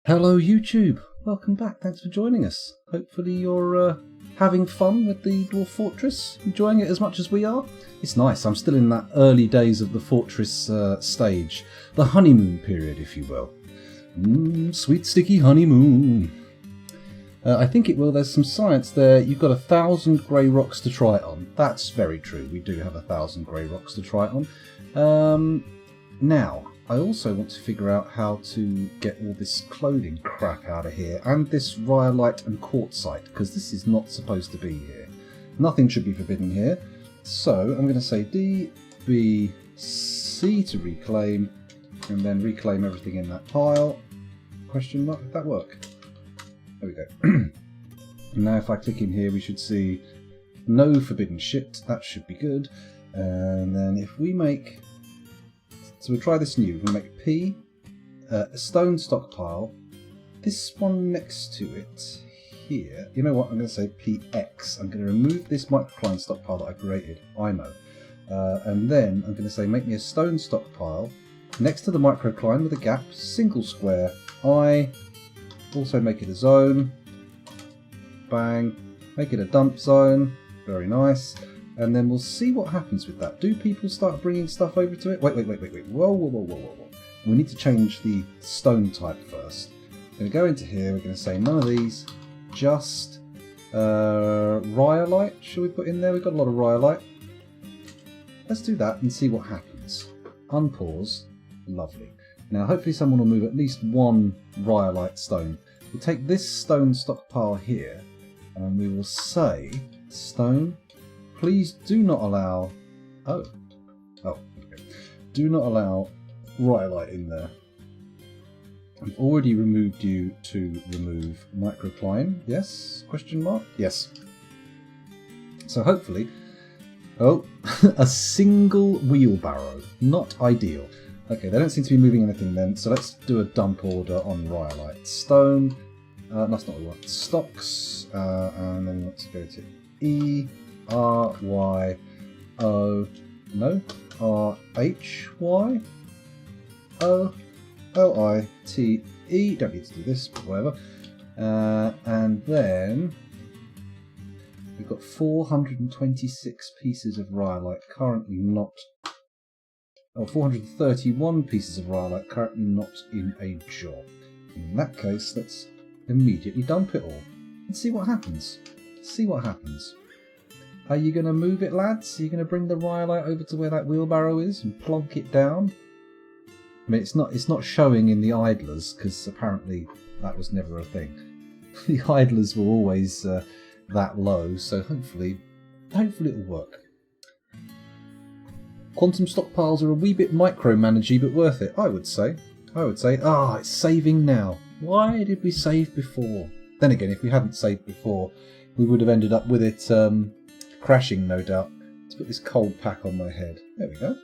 Hello YouTube, welcome back, thanks for joining us. Hopefully you're having fun with the Dwarf Fortress, enjoying it as much as we are. It's nice, I'm still in that early days of the Fortress stage, the honeymoon period if you will. Sweet sticky honeymoon. I think it will, there's some science there, you've got 1,000 grey rocks to try it on. That's very true, we do have 1,000 grey rocks to try it on. Now, I also want to figure out how to get all this clothing crap out of here, and this rhyolite and quartzite, because this is not supposed to be here. Nothing should be forbidden here. So I'm going to say D, B, C to reclaim, and then reclaim everything in that pile. Question mark, did that work? There we go. And now if I click in here we should see no forbidden shit, that should be good. And then if we make... So we'll try this new. We'll make P, a stone stockpile, this one next to it here. You know what, I'm going to say PX. I'm going to remove this microcline stockpile that I created, I know. And then I'm going to say make me a stone stockpile next to the microcline with a gap, single square, I. Also make it a zone. Bang. Make it a dump zone. Very nice. And then we'll see what happens with that. Do people start bringing stuff over to it? Wait. Whoa. We need to change the stone type first. We're going to go into here. We're going to say none of these. Just rhyolite. Should we put in there? We've got a lot of rhyolite. Let's do that and see what happens. Unpause. Lovely. Now hopefully someone will move at least one rhyolite stone. We'll take this stone stockpile here and we will say stone. Please do not allow... okay. Do not allow rhyolite in there. We've already removed you to remove microcline. Yes? Question mark? Yes. So hopefully... Oh, a single wheelbarrow. Not ideal. Okay, they don't seem to be moving anything then, so let's do a dump order on rhyolite. Stone... that's not what we want. Stocks, and then let's go to E... R-Y-O... No? R-H-Y? O-L-I-T-E... Don't need to do this, but whatever. And then... we've got 426 pieces of rhyolite, currently not... Oh, 431 pieces of rhyolite, currently not in a job. In that case, let's immediately dump it all. And see what happens. See what happens. Are you going to move it, lads? Are you going to bring the rhyolite over to where that wheelbarrow is and plonk it down? I mean, it's not showing in the idlers, because apparently that was never a thing. The idlers were always that low, so hopefully it'll work. Quantum stockpiles are a wee bit micromanagey, but worth it, I would say. It's saving now. Why did we save before? Then again, if we hadn't saved before, we would have ended up with it... crashing, no doubt. Let's put this cold pack on my head. There we go.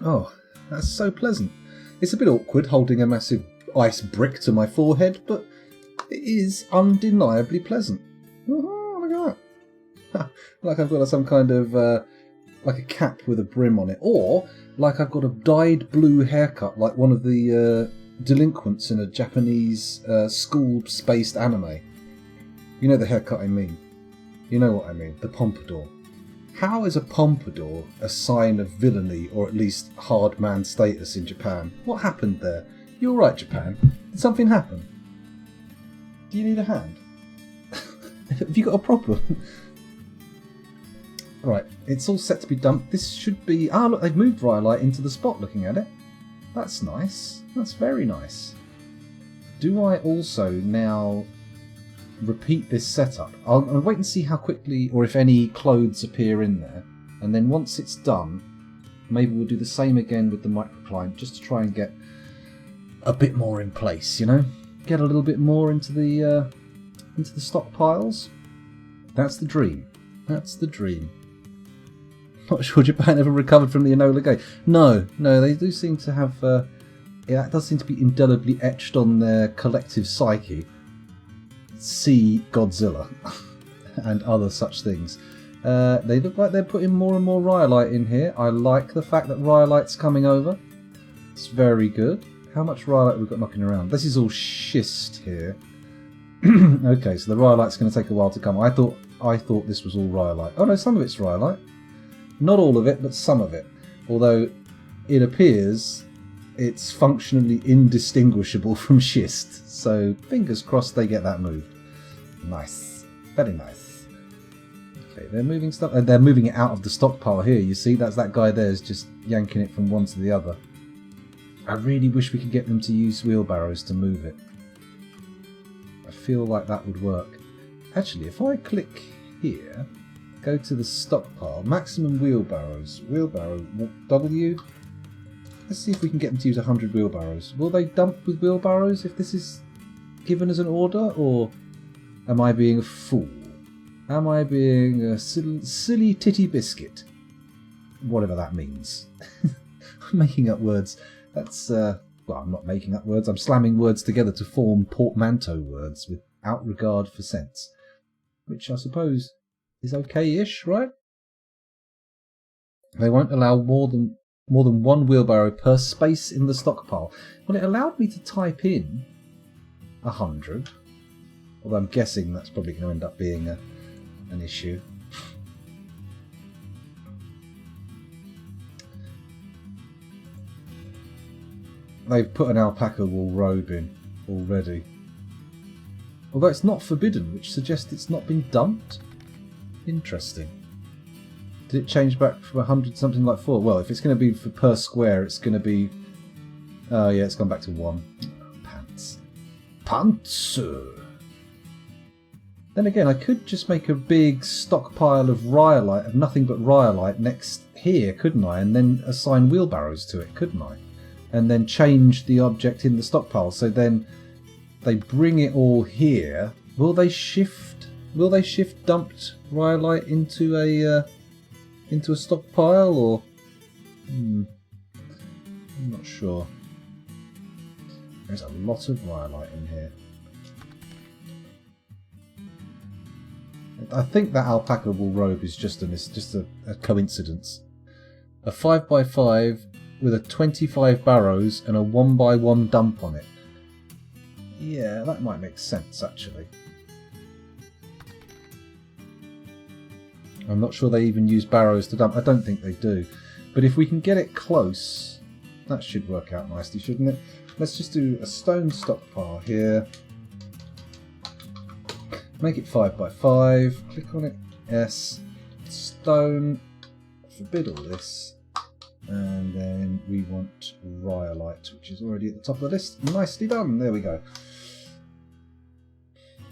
Oh, that's so pleasant. It's a bit awkward holding a massive ice brick to my forehead, but it is undeniably pleasant. Oh, look at that. Like I've got some kind of, like a cap with a brim on it. Or, like I've got a dyed blue haircut, like one of the delinquents in a Japanese school-spaced anime. You know the haircut I mean. You know what I mean. The pompadour. How is a pompadour a sign of villainy, or at least hard man status in Japan? What happened there? You alright, Japan? Did something happen? Do you need a hand? Have you got a problem? Right, it's all set to be dumped. This should be... Ah, look, they've moved rhyolite into the spot looking at it. That's nice. That's very nice. Do I also now... repeat this setup? I'll wait and see how quickly or if any clothes appear in there, and then once it's done maybe we'll do the same again with the microcline just to try and get a bit more in place, you know, get a little bit more into the stockpiles. That's the dream. Not sure Japan ever recovered from the Enola Gay. No, they do seem to have that does seem to be indelibly etched on their collective psyche. See Godzilla and other such things. They look like they're putting more and more rhyolite in here. I like the fact that rhyolite's coming over. It's very good. How much rhyolite have we got knocking around? This is all schist here. Okay, so the rhyolite's going to take a while to come. I thought this was all rhyolite. Oh no, some of it's rhyolite. Not all of it, but some of it. Although it appears it's functionally indistinguishable from schist. So fingers crossed they get that moved. Nice. Very nice. Okay, they're moving stuff. They're moving it out of the stockpile here, you see? That's that guy there is just yanking it from one to the other. I really wish we could get them to use wheelbarrows to move it. I feel like that would work. Actually, if I click here, go to the stockpile, maximum wheelbarrows, wheelbarrow W. Let's see if we can get them to use 100 wheelbarrows. Will they dump with wheelbarrows if this is given as an order, or am I being a fool? Am I being a silly titty biscuit? Whatever that means. I'm making up words. That's, well, I'm not making up words. I'm slamming words together to form portmanteau words without regard for sense. Which I suppose is okay-ish, right? They won't allow more than one wheelbarrow per space in the stockpile. Well, it allowed me to type in 100. Although I'm guessing that's probably going to end up being an issue. They've put an alpaca wool robe in already. Although it's not forbidden, which suggests it's not been dumped. Interesting. Did it change back from 100 something like 4? Well, if it's going to be for per square, it's going to be... Oh yeah, it's gone back to 1. Pants. Pants! Then again, I could just make a big stockpile of rhyolite, of nothing but rhyolite, next here, couldn't I? And then assign wheelbarrows to it, couldn't I? And then change the object in the stockpile. So then they bring it all here. Will they shift? Will they shift dumped rhyolite into a stockpile, or? I'm not sure. There's a lot of rhyolite in here. I think that alpaca wool robe is just a coincidence. A 5x5 with a 25 barrows and a 1x1 dump on it. Yeah, that might make sense actually. I'm not sure they even use barrows to dump. I don't think they do. But if we can get it close, that should work out nicely, shouldn't it? Let's just do a stone stockpile here. Make it 5x5. Click on it. S. Stone. Forbid all this. And then we want rhyolite, which is already at the top of the list. Nicely done. There we go.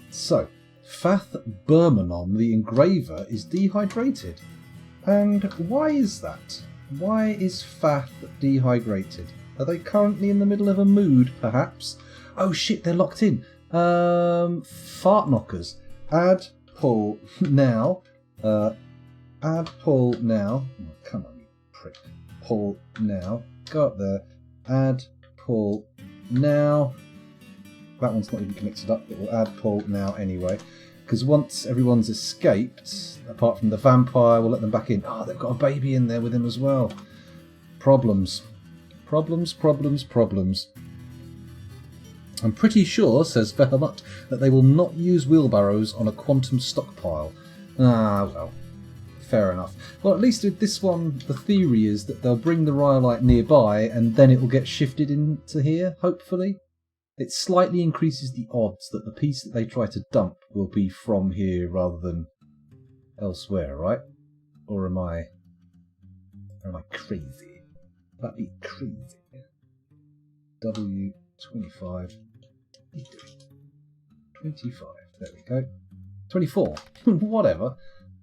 So, Fath Bermanon, the engraver, is dehydrated. And why is that? Why is Fath dehydrated? Are they currently in the middle of a mood, perhaps? Oh shit, they're locked in. Fart knockers. Add pull now. Add pull now. Oh, come on, you prick. Pull now. Go up there. Add pull now. That one's not even connected up, but we'll add pull now anyway. Because once everyone's escaped, apart from the vampire, we'll let them back in. Oh, they've got a baby in there with him as well. Problems. Problems, problems, problems. I'm pretty sure, says Vehamut, that they will not use wheelbarrows on a quantum stockpile. Ah, well. Fair enough. Well, at least with this one, the theory is that they'll bring the rhyolite nearby and then it will get shifted into here, hopefully. It slightly increases the odds that the piece that they try to dump will be from here rather than elsewhere, right? Or am I crazy? That'd be crazy. W25. 25. There we go. 24. Whatever.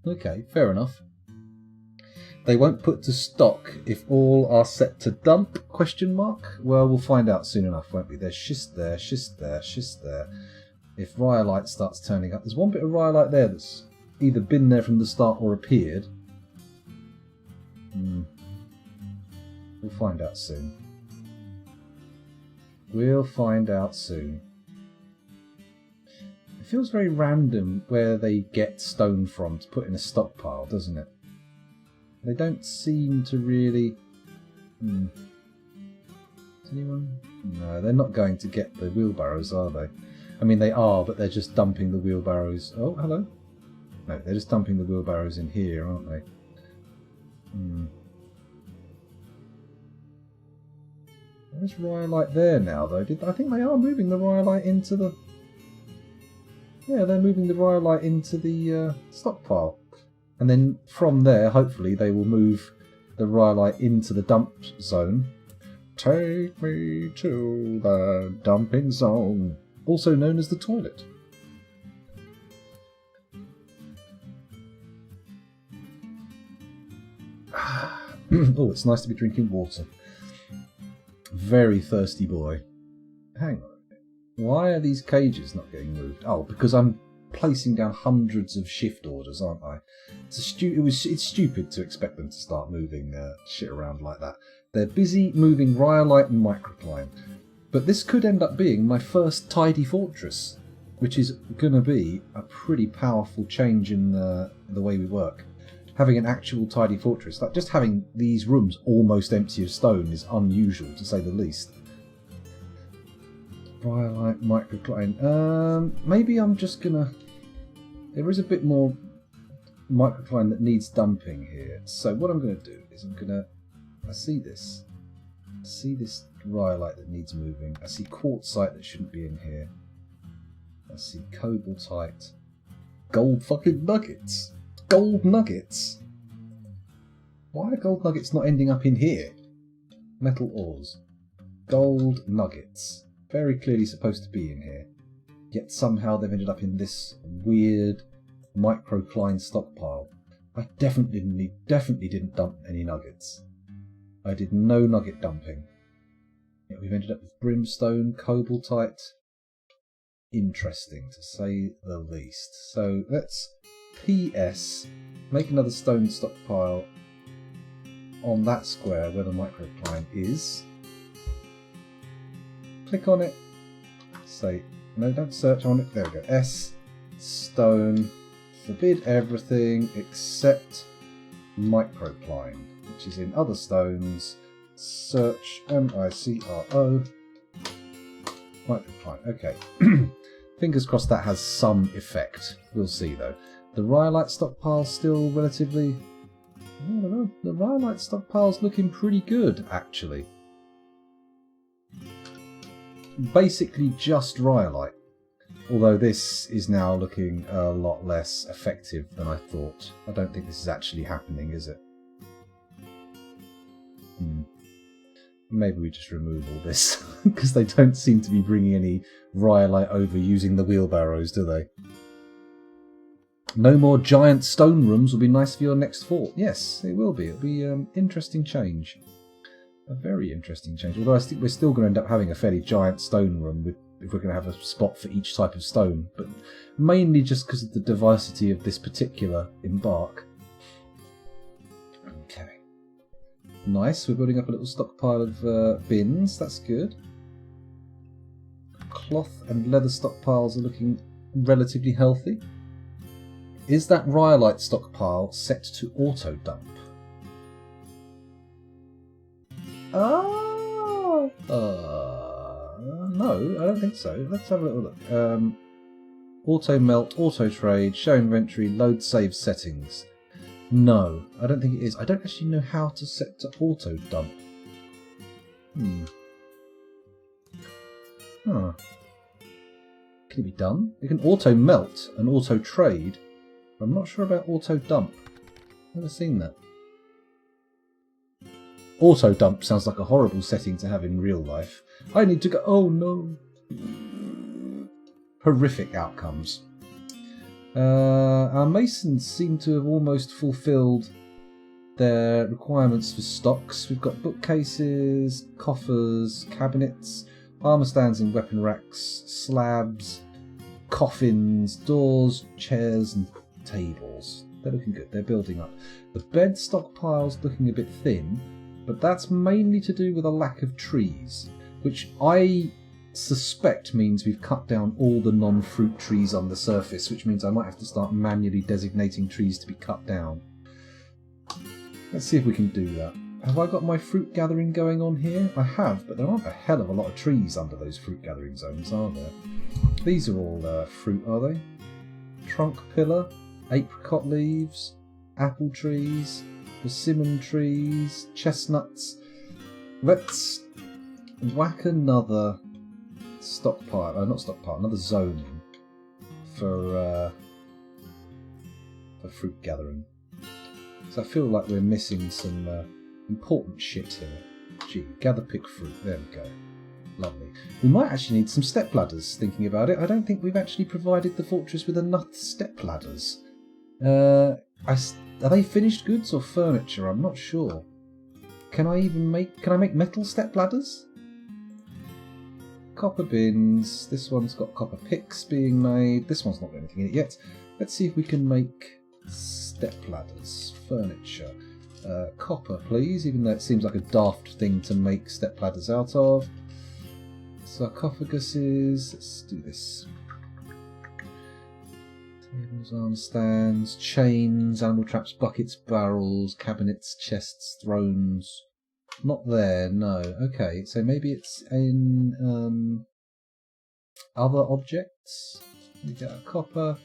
Okay, fair enough. They won't put to stock if all are set to dump? Question mark? Well, we'll find out soon enough, won't we? There's schist there, schist there, schist there. If rhyolite starts turning up, there's one bit of rhyolite there that's either been there from the start or appeared. We'll find out soon. We'll find out soon. It feels very random where they get stone from to put in a stockpile, doesn't it? They don't seem to really... Is anyone? No, they're not going to get the wheelbarrows, are they? I mean, they are, but they're just dumping the wheelbarrows. Oh, hello. No, they're just dumping the wheelbarrows in here, aren't they? There's rhyolite there now, though. I think they are moving the rhyolite into the... Yeah, they're moving the rhyolite into the stockpile. And then from there, hopefully, they will move the rhyolite into the dump zone. Take me to the dumping zone, also known as the toilet. Oh, it's nice to be drinking water. Very thirsty boy. Hang on. Why are these cages not getting moved? Oh, because I'm placing down hundreds of shift orders, aren't I? It's stupid to expect them to start moving shit around like that. They're busy moving rhyolite and microcline. But this could end up being my first tidy fortress, which is going to be a pretty powerful change in the way we work. Having an actual tidy fortress, like just having these rooms almost empty of stone, is unusual to say the least. Rhyolite, microcline. Maybe I'm just gonna... There is a bit more microcline that needs dumping here. So what I'm gonna do is I see this. I see this rhyolite that needs moving. I see quartzite that shouldn't be in here. I see cobaltite. Gold fucking nuggets! Gold nuggets! Why are gold nuggets not ending up in here? Metal ores. Gold nuggets. Very clearly supposed to be in here. Yet somehow they've ended up in this weird microcline stockpile. I definitely didn't dump any nuggets. I did no nugget dumping. Yet we've ended up with brimstone, cobaltite. Interesting, to say the least. So let's PS make another stone stockpile on that square where the microcline is. Click on it. Say, no, don't search on it. There we go. S, stone, forbid everything except microcline, which is in other stones. Search MICRO. Microcline. Okay. Fingers crossed that has some effect. We'll see though. The rhyolite stockpile's still relatively... I don't know. The rhyolite stockpile's looking pretty good, actually. Basically just rhyolite. Although this is now looking a lot less effective than I thought. I don't think this is actually happening, is it? Maybe we just remove all this, because they don't seem to be bringing any rhyolite over using the wheelbarrows, do they? No more giant stone rooms will be nice for your next fort. Yes, it will be. It'll be an interesting change. A very interesting change. Although I think we're still going to end up having a fairly giant stone room if we're going to have a spot for each type of stone. But mainly just because of the diversity of this particular embark. Okay. Nice, we're building up a little stockpile of bins, that's good. Cloth and leather stockpiles are looking relatively healthy. Is that rhyolite stockpile set to auto dump? Oh! No, I don't think so. Let's have a little look. Auto melt, auto trade, show inventory, load save settings. No, I don't think it is. I don't actually know how to set to auto dump. Huh. Can it be done? It can auto melt and auto trade. I'm not sure about auto dump. Never seen that. Auto dump sounds like a horrible setting to have in real life. I need to go. Oh no. Horrific outcomes. Our masons seem to have almost fulfilled their requirements for stocks. We've got bookcases, coffers, cabinets, armour stands and weapon racks, slabs, coffins, doors, chairs and tables. They're looking good. They're building up. The bed stockpile's looking a bit thin, but that's mainly to do with a lack of trees, which I suspect means we've cut down all the non-fruit trees on the surface, which means I might have to start manually designating trees to be cut down. Let's see if we can do that. have I got my fruit gathering going on here? I have, but there aren't a hell of a lot of trees under those fruit gathering zones, are there? These are all fruit, are they? Trunk pillar, apricot leaves, apple trees, persimmon trees, chestnuts. Let's whack another stockpile, not stockpile, another zone in for fruit gathering. So I feel like we're missing some important shit here. Gee, gather, pick fruit. There we go. Lovely. We might actually need some step ladders, thinking about it. I don't think we've actually provided the fortress with enough step ladders. Are they finished goods or furniture? I'm not sure. Can I make metal step ladders? Copper bins. This one's got copper picks being made. This one's not got anything in it yet. Let's see if we can make step ladders. Furniture. Copper, please, even though it seems like a daft thing to make step ladders out of. Sarcophaguses. Let's do this. Tables, arm stands, chains, animal traps, buckets, barrels, cabinets, chests, thrones. Not there, no. Okay, so maybe it's in other objects. We get a copper,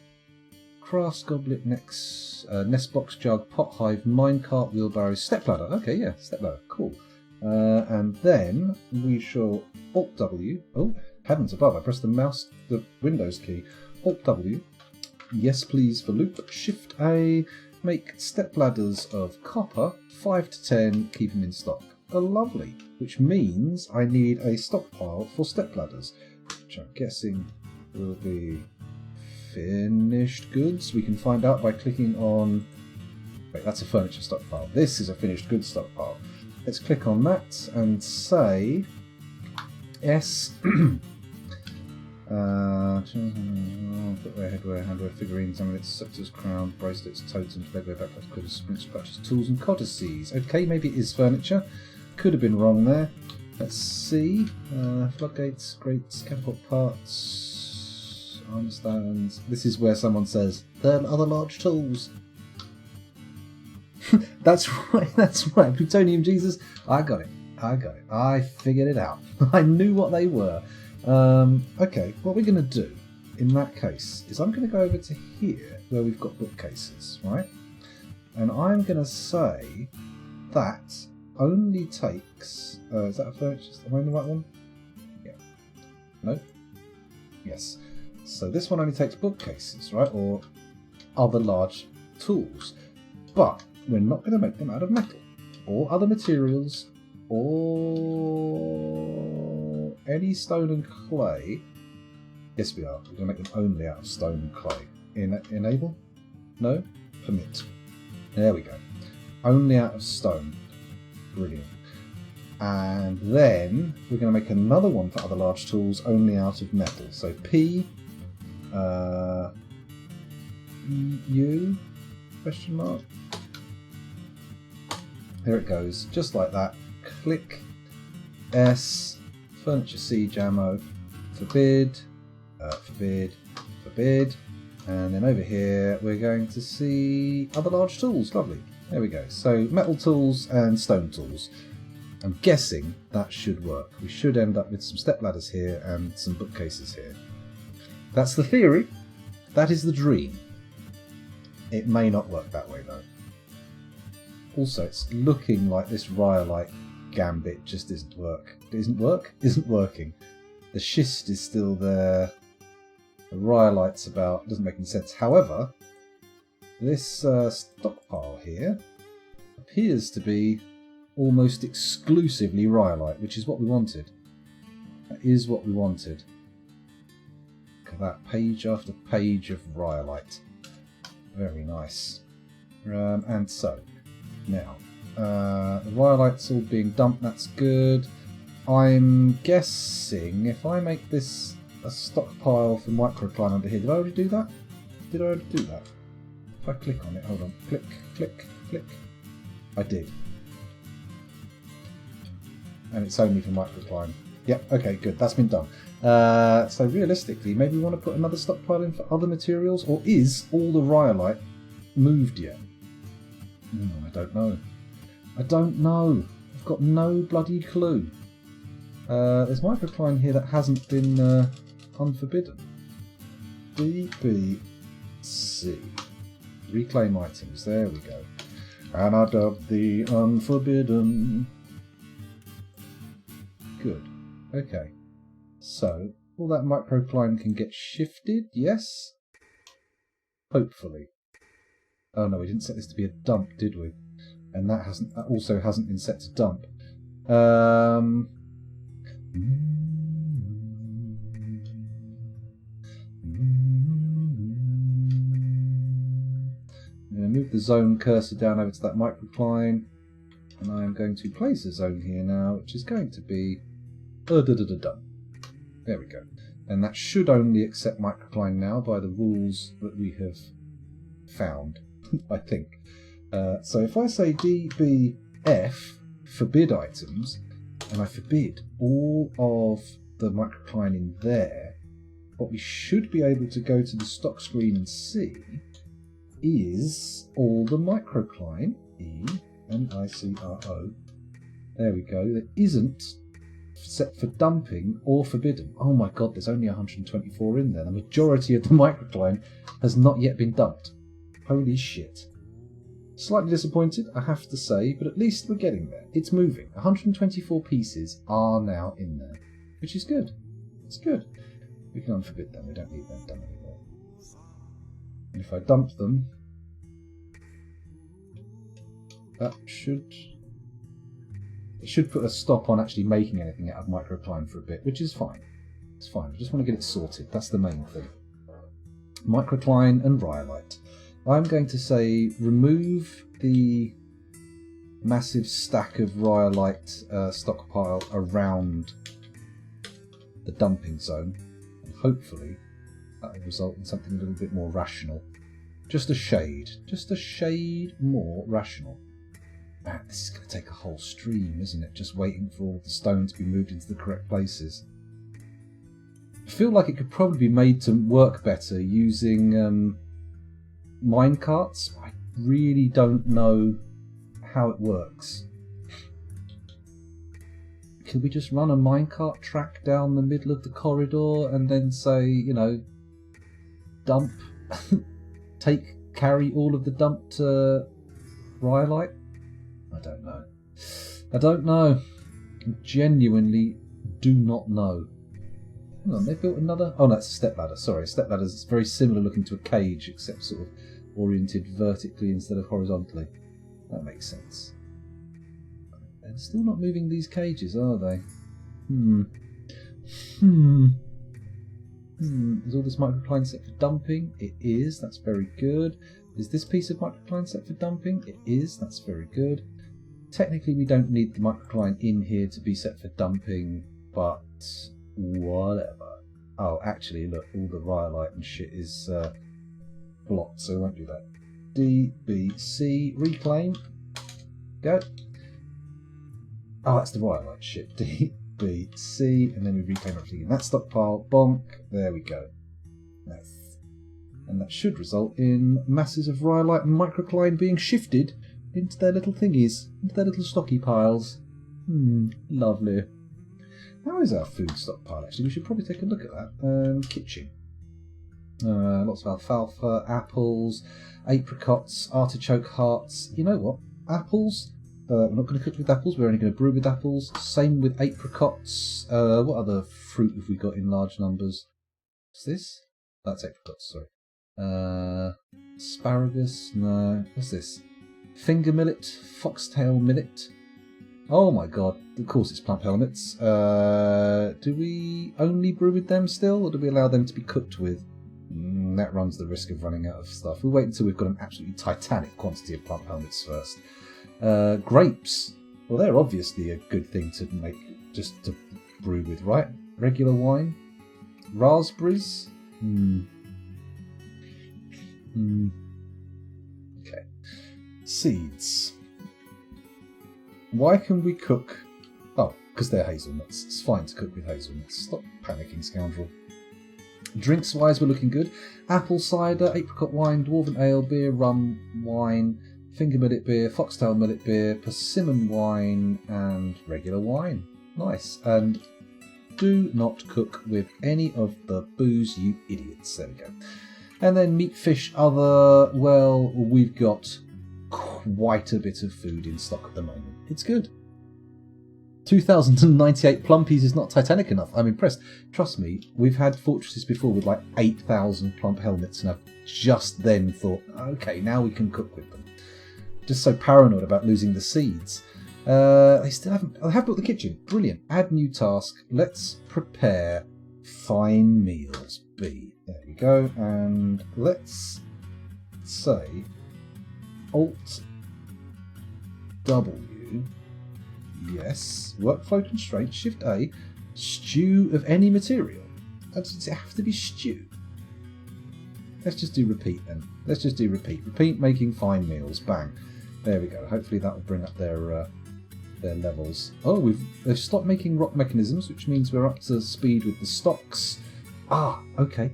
crafts goblet, nest box, jug, pot hive, minecart, wheelbarrow, step ladder. Okay, yeah, step ladder, cool. And then we shall Alt W. Oh, heavens above! I pressed the Windows key. Alt W. Yes, please for loop. Shift A. Make step ladders of copper, 5 to 10. Keep them in stock. Lovely. Which means I need a stockpile for step ladders, which I'm guessing will be finished goods. We can find out by clicking on. Wait, that's a furniture stockpile. This is a finished goods stockpile. Let's click on that and say S. Footwear, headwear, handwear, figurines, amulets, scepters, crown, bracelets, totems, bedwear, backpacks, quidders, sprints, scratches, tools, and codices. Okay, maybe it is furniture. Could have been wrong there. Let's see. Floodgates, grates, catapult parts, arm stands. This is where someone says, there are other large tools. That's right, Plutonium Jesus. I got it. I figured it out. I knew what they were. Okay, what we're going to do in that case is I'm going to go over to here where we've got bookcases, right? And I'm going to say that only takes... is that a furniture? Am I in the right one? Yeah. No? Yes. So this one only takes bookcases, right? Or other large tools. But we're not going to make them out of metal or other materials or any stone and clay. Yes, we are. We're going to make them only out of stone and clay. Enable? No? Permit. There we go. Only out of stone. Brilliant. And then we're going to make another one for other large tools only out of metal. So P, U, question mark. Here it goes, just like that. Click S, furniture siege ammo, forbid, forbid, and then over here we're going to see other large tools. Lovely. There we go. So metal tools and stone tools. I'm guessing that should work. We should end up with some step ladders here and some bookcases here. That's the theory. That is the dream. It may not work that way though. Also, it's looking like this rhyolite gambit just isn't working. The schist is still there. The rhyolite's about. Doesn't make any sense. However, this stockpile here appears to be almost exclusively rhyolite, which is what we wanted. That is what we wanted. Look at that, page after page of rhyolite. Very nice. And so, now, the rhyolite's all being dumped, that's good. I'm guessing if I make this a stockpile for microcline under here, did I already do that? Did I already do that? If I click on it, hold on, click, click, click. I did. And it's only for microcline. Yep, okay, good, that's been done. So realistically, maybe we want to put another stockpile in for other materials, or is all the rhyolite moved yet? I don't know. I don't know. I've got no bloody clue. There's microcline here that hasn't been unforbidden. DBC. Reclaim items. There we go. And I dub the unforbidden. Good. Okay. So, all that microcline can get shifted, yes? Hopefully. Oh no, we didn't set this to be a dump, did we? And that also hasn't been set to dump. I'm going to move the zone cursor down over to that microcline, and I am going to place a zone here now, which is going to be dump. There we go. And that should only accept microcline now by the rules that we have found, I think. So if I say DBF, forbid items, and I forbid all of the microcline in there, what we should be able to go to the stock screen and see is all the microcline, E and ICRO. There we go. That isn't set for dumping or forbidden. Oh my god, there's only 124 in there. The majority of the microcline has not yet been dumped. Holy shit. Slightly disappointed, I have to say, but at least we're getting there. It's moving. 124 pieces are now in there, which is good. It's good. We can unforbid them. We don't need them done anymore. And if I dump them, that should put a stop on actually making anything out of microcline for a bit, which is fine. It's fine. I just want to get it sorted. That's the main thing. Microcline and rhyolite. I'm going to say remove the massive stack of rhyolite stockpile around the dumping zone, and hopefully that will result in something a little bit more rational. Just a shade more rational. Man, this is going to take a whole stream, isn't it? Just waiting for all the stone to be moved into the correct places. I feel like it could probably be made to work better using minecarts. I really don't know how it works. Could we just run a minecart track down the middle of the corridor and then say, you know, dump, carry all of the dumped rhyolite? I don't know. I genuinely do not know. Hang on, they built another... Oh no, it's a stepladder. Sorry, a stepladder is very similar looking to a cage, except sort of oriented vertically instead of horizontally. That makes sense. They're still not moving these cages, are they? Is all this microcline set for dumping? It is. That's very good. Is this piece of microcline set for dumping? It is. That's very good. Technically, we don't need the microcline in here to be set for dumping, but whatever. Oh, actually, look, all the rhyolite and shit is blocked, so we won't do that. DBC, reclaim. Go. Oh, that's the rhyolite shit. DBC, and then we reclaim everything in that stockpile. Bonk. There we go. Nice. And that should result in masses of rhyolite and microcline being shifted into their little thingies, into their little stocky piles. Lovely. How is our food stockpile, actually? We should probably take a look at that. Kitchen. Lots of alfalfa, apples, apricots, artichoke hearts. You know what? Apples. We're not going to cook with apples, we're only going to brew with apples. Same with apricots. What other fruit have we got in large numbers? What's this? That's apricots, sorry. Asparagus, no. What's this? Finger millet, foxtail millet. Oh my god, of course it's plump helmets. Do we only brew with them still, or do we allow them to be cooked with? That runs the risk of running out of stuff. We'll wait until we've got an absolutely titanic quantity of plump helmets first. Grapes. Well, they're obviously a good thing to make, just to brew with, right? Regular wine. Raspberries. Okay. Seeds. Why can we cook... Oh, because they're hazelnuts. It's fine to cook with hazelnuts. Stop panicking, scoundrel. Drinks-wise, we're looking good. Apple cider, apricot wine, dwarven ale, beer, rum, wine, finger millet beer, foxtail millet beer, persimmon wine, and regular wine. Nice. And do not cook with any of the booze, you idiots. There we go. And then meat, fish, other. Well, we've got quite a bit of food in stock at the moment. It's good. 2,098 plumpies is not Titanic enough. I'm impressed. Trust me, we've had fortresses before with like 8,000 plump helmets, and I've just then thought, okay, now we can cook with them. Just so paranoid about losing the seeds. They still haven't. I have built the kitchen. Brilliant. Add new task. Let's prepare fine meals. B. There we go. And let's say Alt W. Yes. Workflow constraint. Shift A. Stew of any material. Does it have to be stew? Let's just do repeat then. Let's just do repeat. Repeat making fine meals. Bang. There we go. Hopefully that will bring up their levels. Oh, they've stopped making rock mechanisms, which means we're up to speed with the stocks. Ah, okay.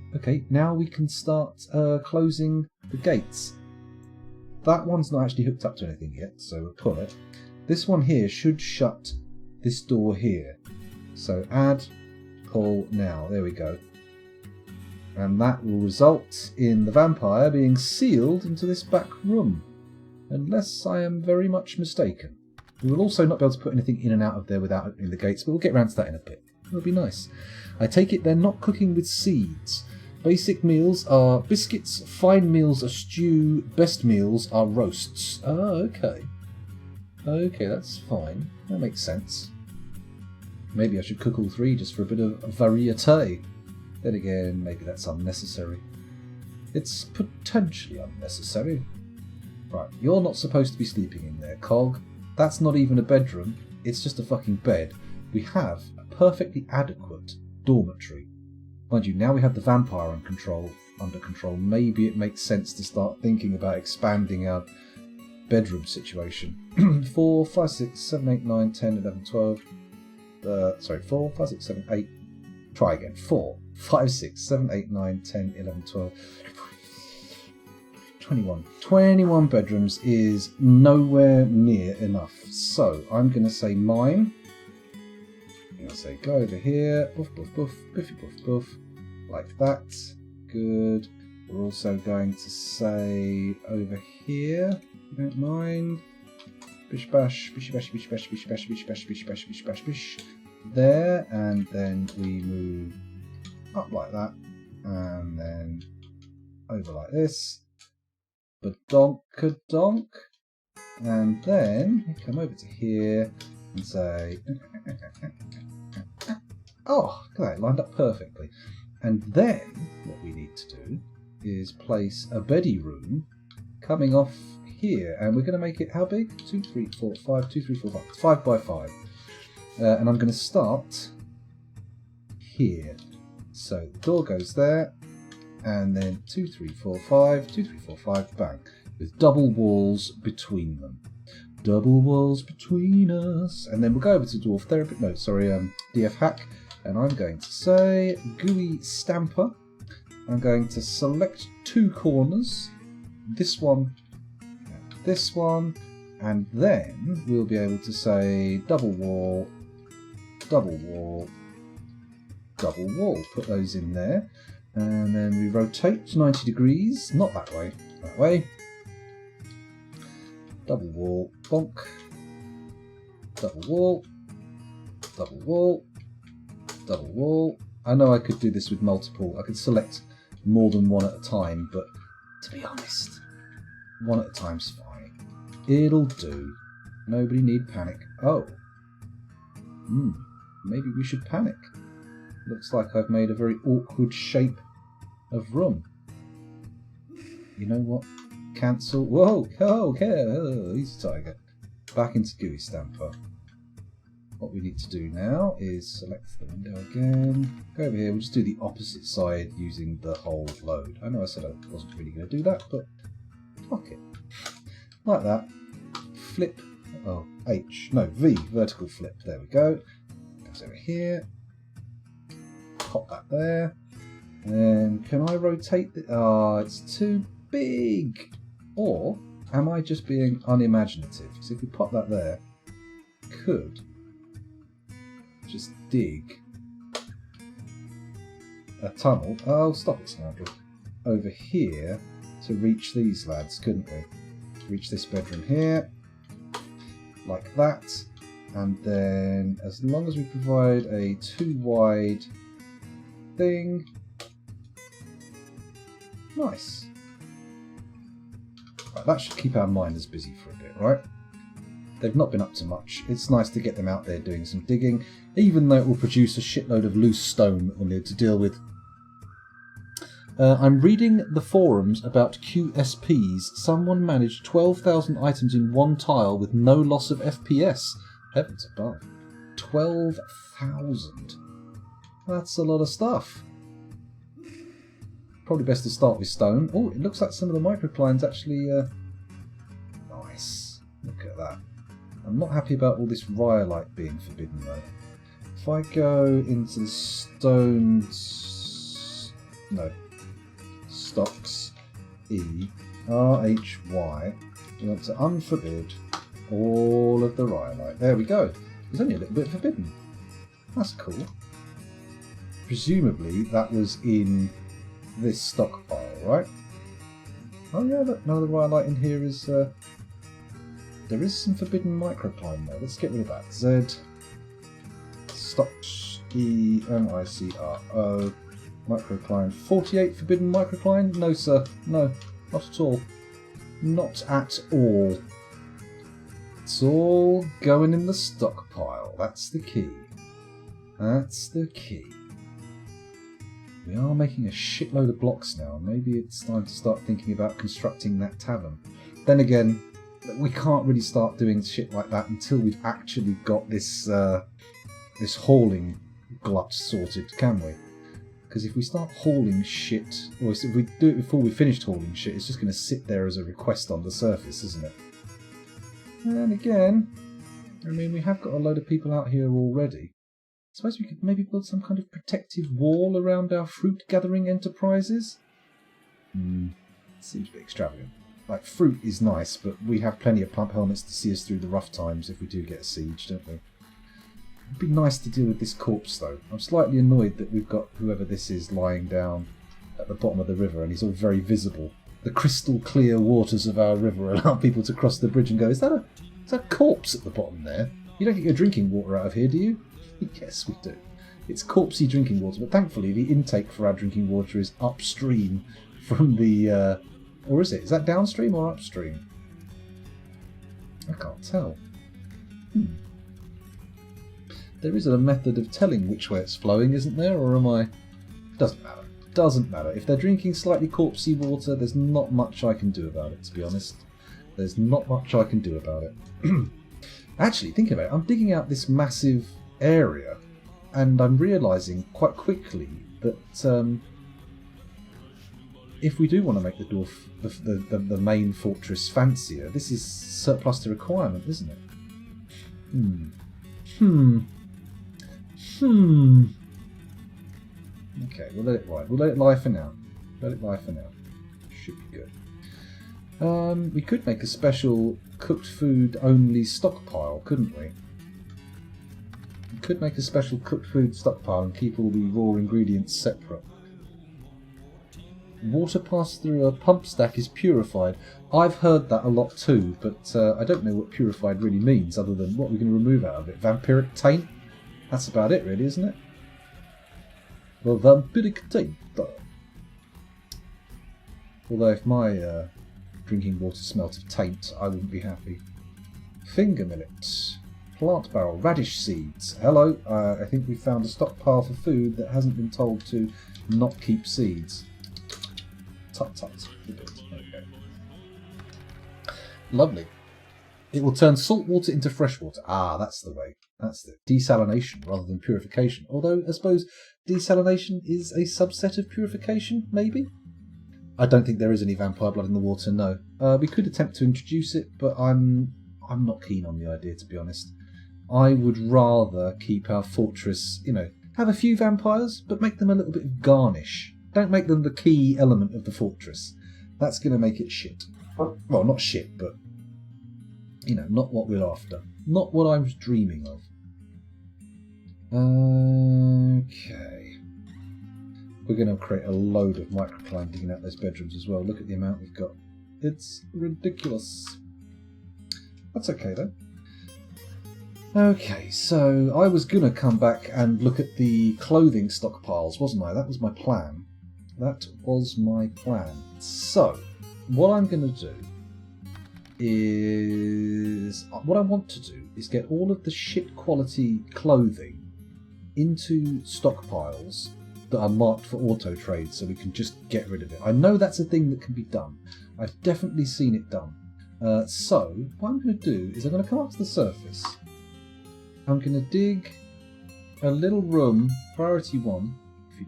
Now we can start closing the gates. That one's not actually hooked up to anything yet, so we'll pull it. This one here should shut this door here. So add, pull now. There we go. And that will result in the vampire being sealed into this back room. Unless I am very much mistaken. We will also not be able to put anything in and out of there without opening the gates, but we'll get around to that in a bit. It'll be nice. I take it they're not cooking with seeds. Basic meals are biscuits, fine meals are stew, best meals are roasts. Oh, okay. Okay, that's fine. That makes sense. Maybe I should cook all three just for a bit of variete. Then again, maybe that's unnecessary. It's potentially unnecessary. Right, you're not supposed to be sleeping in there, Cog. That's not even a bedroom, it's just a fucking bed. We have a perfectly adequate dormitory. Mind you, now we have the vampire under control, maybe it makes sense to start thinking about expanding our bedroom situation. 4, 5, 6, 7, 8, 9, 10, 11, 12. 4, 5, 6, 7, 8. Try again. 4, 5, 6, 7, 8, 9, 10, 11, 12. 21 bedrooms is nowhere near enough. So I'm going to say mine. I'm going to say go over here. Boof, boof, boof, biffy, boof, boof. Like that. Good. We're also going to say over here. You don't mind. Bish bash, bishy bash, bish bash, bish bash, bish bash, bish bash, bish bash, bish. There. And then we move up like that. And then over like this. Badonk-a-donk, and then we come over to here and say, oh, look at that, lined up perfectly. And then what we need to do is place a beddy room coming off here, and we're going to make it how big? 2, 3, 4, 5, 2, 3, 4, 5, 5 by 5. And I'm going to start here. So the door goes there. And then 2, 3, 4, 5, 2, 3, 4, 5, bang. With double walls between them. Double walls between us. And then we'll go over to Dwarf Therapy. No, sorry, DF Hack. And I'm going to say GUI Stamper. I'm going to select 2 corners. This one, and this one. And then we'll be able to say double wall, double wall, double wall. Put those in there. And then we rotate 90 degrees, not that way, that way. Double wall, bonk. Double wall, double wall, double wall. I know I could do this with multiple. I could select more than one at a time, but to be honest, one at a time's fine. It'll do. Nobody need panic. Oh. Maybe we should panic. Looks like I've made a very awkward shape of room. You know what? Cancel. Whoa! Oh, easy tiger. Back into GUI Stamper. What we need to do now is select the window again. Go over here. We'll just do the opposite side using the whole load. I know I said I wasn't really going to do that, but fuck it. Like that. Flip. Oh, H. No, V. Vertical flip. There we go. Goes over here. Pop that there. And can I rotate the... it's too big. Or am I just being unimaginative? Because if we pop that there, could just dig a tunnel. Oh, stop it, Scoundrel. Over here to reach these lads, couldn't we? Reach this bedroom here, like that. And then, as long as we provide a 2-wide thing, nice. Right, that should keep our miners busy for a bit, right? They've not been up to much. It's nice to get them out there doing some digging, even though it will produce a shitload of loose stone that we'll need to deal with. I'm reading the forums about QSPs. Someone managed 12,000 items in one tile with no loss of FPS. Heavens above. 12,000. That's a lot of stuff. Probably best to start with stone. Oh, it looks like some of the microclines actually... nice. Look at that. I'm not happy about all this rhyolite being forbidden though. If I go into the stones... No. Stocks. E-R-H-Y. We want to unforbid all of the rhyolite. There we go. There's only a little bit forbidden. That's cool. Presumably that was in this stockpile, right? Oh yeah, look, no, the rhyolite in here is... there is some forbidden microcline though. Let's get rid of that. Z. Stocks. E-M-I-C-R-O. Microcline. 48 forbidden microcline? No, sir. No, not at all. Not at all. It's all going in the stockpile. That's the key. That's the key. We are making a shitload of blocks now. Maybe it's time to start thinking about constructing that tavern. Then again, we can't really start doing shit like that until we've actually got this this hauling glut sorted, can we? Because if we start hauling shit, or if we do it before we finished hauling shit, it's just going to sit there as a request on the surface, isn't it? And again, I mean, we have got a load of people out here already. I suppose we could maybe build some kind of protective wall around our fruit gathering enterprises? Seems a bit extravagant. Like, fruit is nice, but we have plenty of plump helmets to see us through the rough times if we do get a siege, don't we? It'd be nice to deal with this corpse, though. I'm slightly annoyed that we've got whoever this is lying down at the bottom of the river, and he's all very visible. The crystal clear waters of our river allow people to cross the bridge and go, is that a corpse at the bottom there? You don't get your drinking water out of here, do you? Yes, we do. It's corpsey drinking water, but thankfully the intake for our drinking water is upstream from the... or is it? Is that downstream or upstream? I can't tell. There is a method of telling which way it's flowing, isn't there? Or am I... Doesn't matter. Doesn't matter. If they're drinking slightly corpsey water, there's not much I can do about it, to be honest. There's not much I can do about it. Actually, thinking about it, I'm digging out this massive area, and I'm realising quite quickly that if we do want to make the dwarf, the main fortress fancier, this is surplus to requirement, isn't it? Okay, we'll let it ride. We'll let it lie for now. Let it lie for now. Should be good. We could make a special cooked food only stockpile, couldn't we? We could make a special cooked food stockpile and keep all the raw ingredients separate. Water passed through a pump stack is purified. I've heard that a lot too, but I don't know what purified really means other than what we're going to remove out of it. Vampiric taint? That's about it really, isn't it? The vampiric taint. Although if my drinking water smelt of taint, I wouldn't be happy. Finger millet. Plant barrel. Radish seeds. Hello, I think we found a stockpile for food that hasn't been told to not keep seeds. Tut tut. Okay. Lovely. It will turn salt water into fresh water. Ah, that's the way. That's the desalination rather than purification. Although, I suppose desalination is a subset of purification, maybe? I don't think there is any vampire blood in the water, no. We could attempt to introduce it, but I'm not keen on the idea, to be honest. I would rather keep our fortress, have a few vampires, but make them a little bit of garnish. Don't make them the key element of the fortress. That's going to make it shit. Well, not shit, but, you know, not what we're after. Not what I was dreaming of. Okay. We're going to create a load of microclimb digging out those bedrooms as well. Look at the amount we've got. It's ridiculous. That's okay, though. Okay, so I was going to come back and look at the clothing stockpiles, wasn't I? That was my plan. That was my plan. So, what I'm going to do is... What I want to do is get all of the shit quality clothing into stockpiles that are marked for auto trade so we can just get rid of it. I know that's a thing that can be done. I've definitely seen it done. So, what I'm going to do is I'm going to come up to the surface. I'm going to dig a little room, priority 1,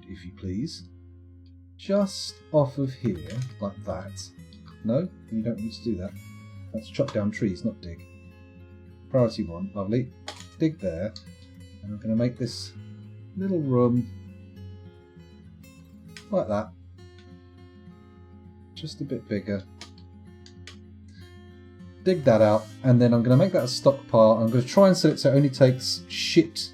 if you please, just off of here, like that. No, you don't need to do that. That's chop down trees, not dig. Priority 1, lovely. Dig there, and I'm going to make this little room like that. Just a bit bigger. Dig that out, and then I'm going to make that a stockpile. I'm going to try and set it so it only takes shit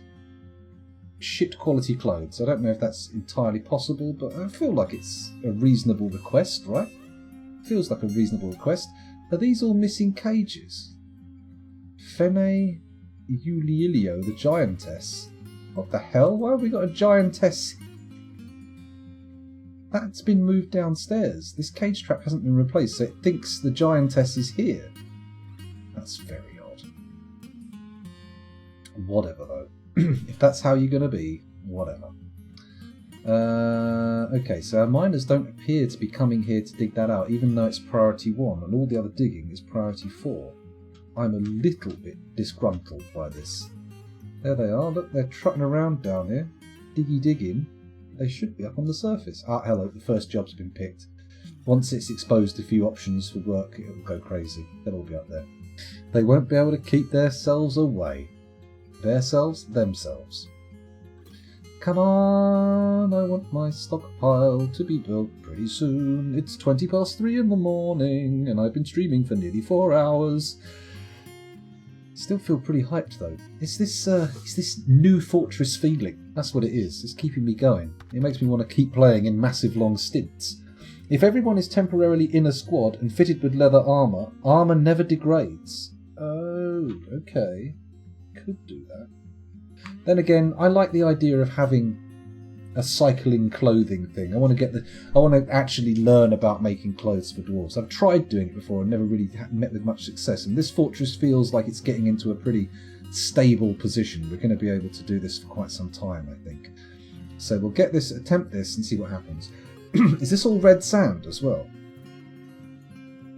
quality clothes. I don't know if that's entirely possible, but I feel like it's a reasonable request, right? Feels like a reasonable request. Are these all missing cages? Fene Eulilio, the giantess. What the hell? Why have we got a giantess? That's been moved downstairs. This cage trap hasn't been replaced, so it thinks the giantess is here. That's very odd. Whatever, though. If that's how you're going to be, whatever. Okay, so our miners don't appear to be coming here to dig that out, even though it's priority 1, and all the other digging is priority 4. I'm a little bit disgruntled by this. There they are. Look, they're trotting around down here. Digging. They should be up on the surface. Ah, hello, the first job's been picked. Once it's exposed a few options for work, it'll go crazy. They'll all be up there. They won't be able to keep themselves away. Themselves. Come on, I want my stockpile to be built pretty soon. It's 3:20 in the morning, and I've been streaming for nearly 4 hours. Still feel pretty hyped though. It's this new fortress feeling. That's what it is. It's keeping me going. It makes me want to keep playing in massive long stints. If everyone is temporarily in a squad and fitted with leather armour never degrades. Oh, okay. Could do that. Then again, I like the idea of having a cycling clothing thing. I want to actually learn about making clothes for dwarves. I've tried doing it before and never really met with much success. And this fortress feels like it's getting into a pretty stable position. We're going to be able to do this for quite some time, I think. So we'll attempt this and see what happens. Is this all red sand as well?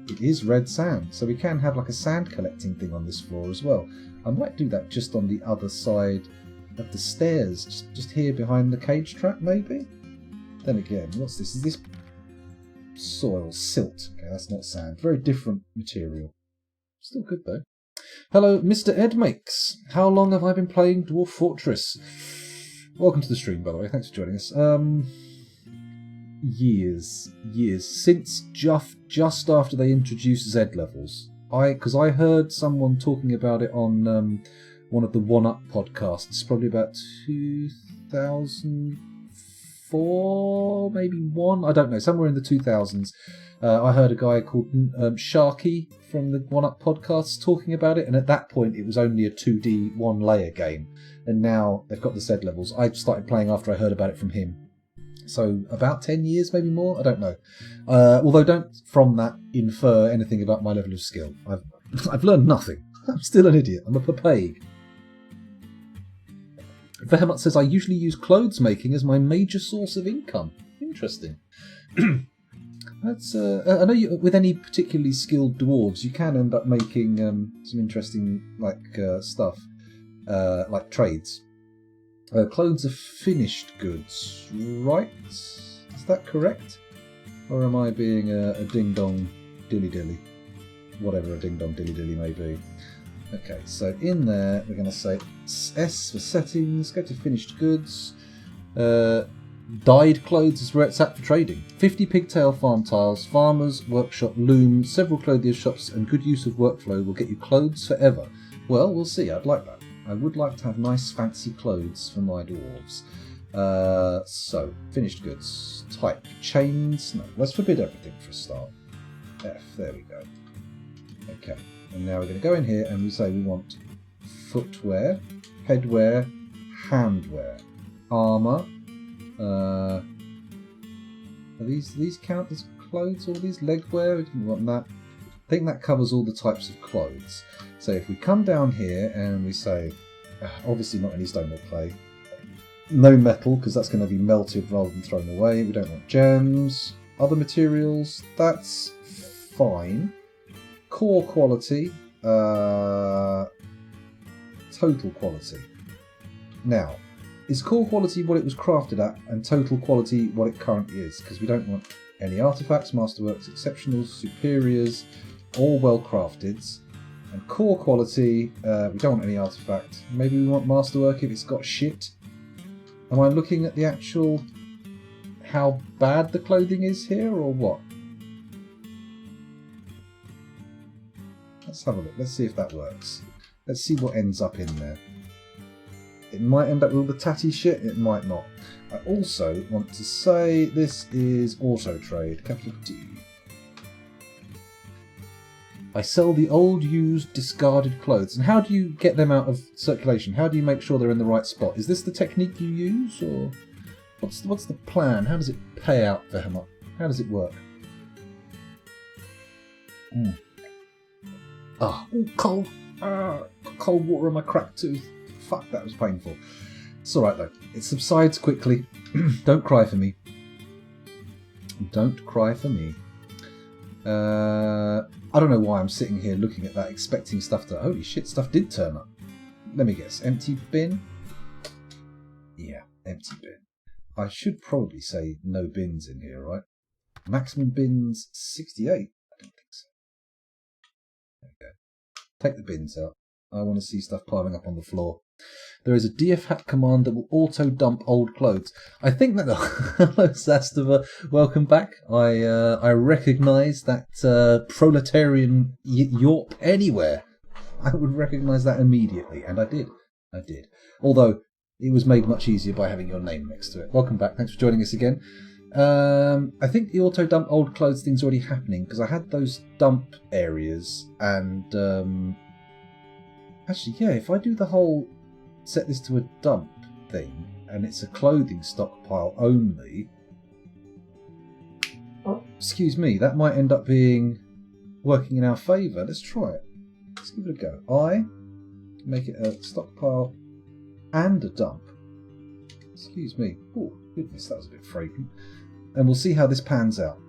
It is red sand, so we can have like a sand collecting thing on this floor as well. I might do that just on the other side of the stairs, just here behind the cage trap maybe? Then again, what's this? Is this soil? Silt. Okay, that's not sand. Very different material. Still good though. Hello, Mr. Edmakes. How long have I been playing Dwarf Fortress? Welcome to the stream, by the way. Thanks for joining us. Years. Since just after they introduced Z levels. Because I heard someone talking about it on one of the One Up podcasts, probably about 2004, maybe 1. I don't know, somewhere in the 2000s. I heard a guy called Sharky from the One Up podcast talking about it, and at that point it was only a 2D one-layer game, and now they've got the Z levels. I started playing after I heard about it from him. So about 10 years, maybe more? I don't know. Although don't from that infer anything about my level of skill. I've learned nothing. I'm still an idiot. I'm a papague. Vehemet says, I usually use clothes making as my major source of income. Interesting. That's. I know with any particularly skilled dwarves, you can end up making some interesting stuff, like trades. Clothes are finished goods, right? Is that correct? Or am I being a ding-dong dilly-dilly? Whatever a ding-dong dilly-dilly may be. Okay, so in there, we're going to say S for settings, go to finished goods. Dyed clothes is where it's at for trading. 50 pigtail farm tiles, farmers, workshop, loom, several clothier shops, and good use of workflow will get you clothes forever. Well, we'll see. I'd like that. I would like to have nice fancy clothes for my dwarves. So, finished goods. Type. Chains. No, let's forbid everything for a start. F. There we go. Okay. And now we're going to go in here and we say we want footwear, headwear, handwear, armour. Are these count as clothes? All these legwear? We didn't want that. I think that covers all the types of clothes. So if we come down here and we say, obviously not any stone or clay, no metal because that's going to be melted rather than thrown away. We don't want gems, other materials. That's fine. Core quality, total quality. Now, is core quality what it was crafted at and total quality what it currently is? Because we don't want any artifacts, masterworks, exceptionals, superiors, or well crafteds. And core quality, we don't want any artifact. Maybe we want masterwork if it's got shit. Am I looking at the actual how bad the clothing is here or what? Let's have a look. Let's see if that works. Let's see what ends up in there. It might end up with all the tatty shit, it might not. I also want to say this is auto trade, capital D. I sell the old, used, discarded clothes. And how do you get them out of circulation? How do you make sure they're in the right spot? Is this the technique you use, or what's the plan? How does it pay out for him? How does it work? Cold. Cold water on my cracked tooth. Fuck, that was painful. It's alright though. It subsides quickly. Don't cry for me. Don't cry for me. I don't know why I'm sitting here looking at that, expecting stuff to... Holy shit, stuff did turn up. Let me guess. Empty bin? Yeah, empty bin. I should probably say no bins in here, right? Maximum bins 68? I don't think so. There we go. Take the bins out. I want to see stuff piling up on the floor. There is a DFHat command that will auto-dump old clothes. I think that... Hello, Sastava. Welcome back. I recognise that proletarian yawp anywhere. I would recognise that immediately, and I did. I did. Although, it was made much easier by having your name next to it. Welcome back. Thanks for joining us again. I think the auto-dump old clothes thing's already happening, because I had those dump areas, and... Actually, yeah, if I do the whole set this to a dump thing, and it's a clothing stockpile only, excuse me, that might end up being working in our favour. Let's try it. Let's give it a go. I make it a stockpile and a dump. Excuse me. Oh, goodness, that was a bit fragrant. And we'll see how this pans out.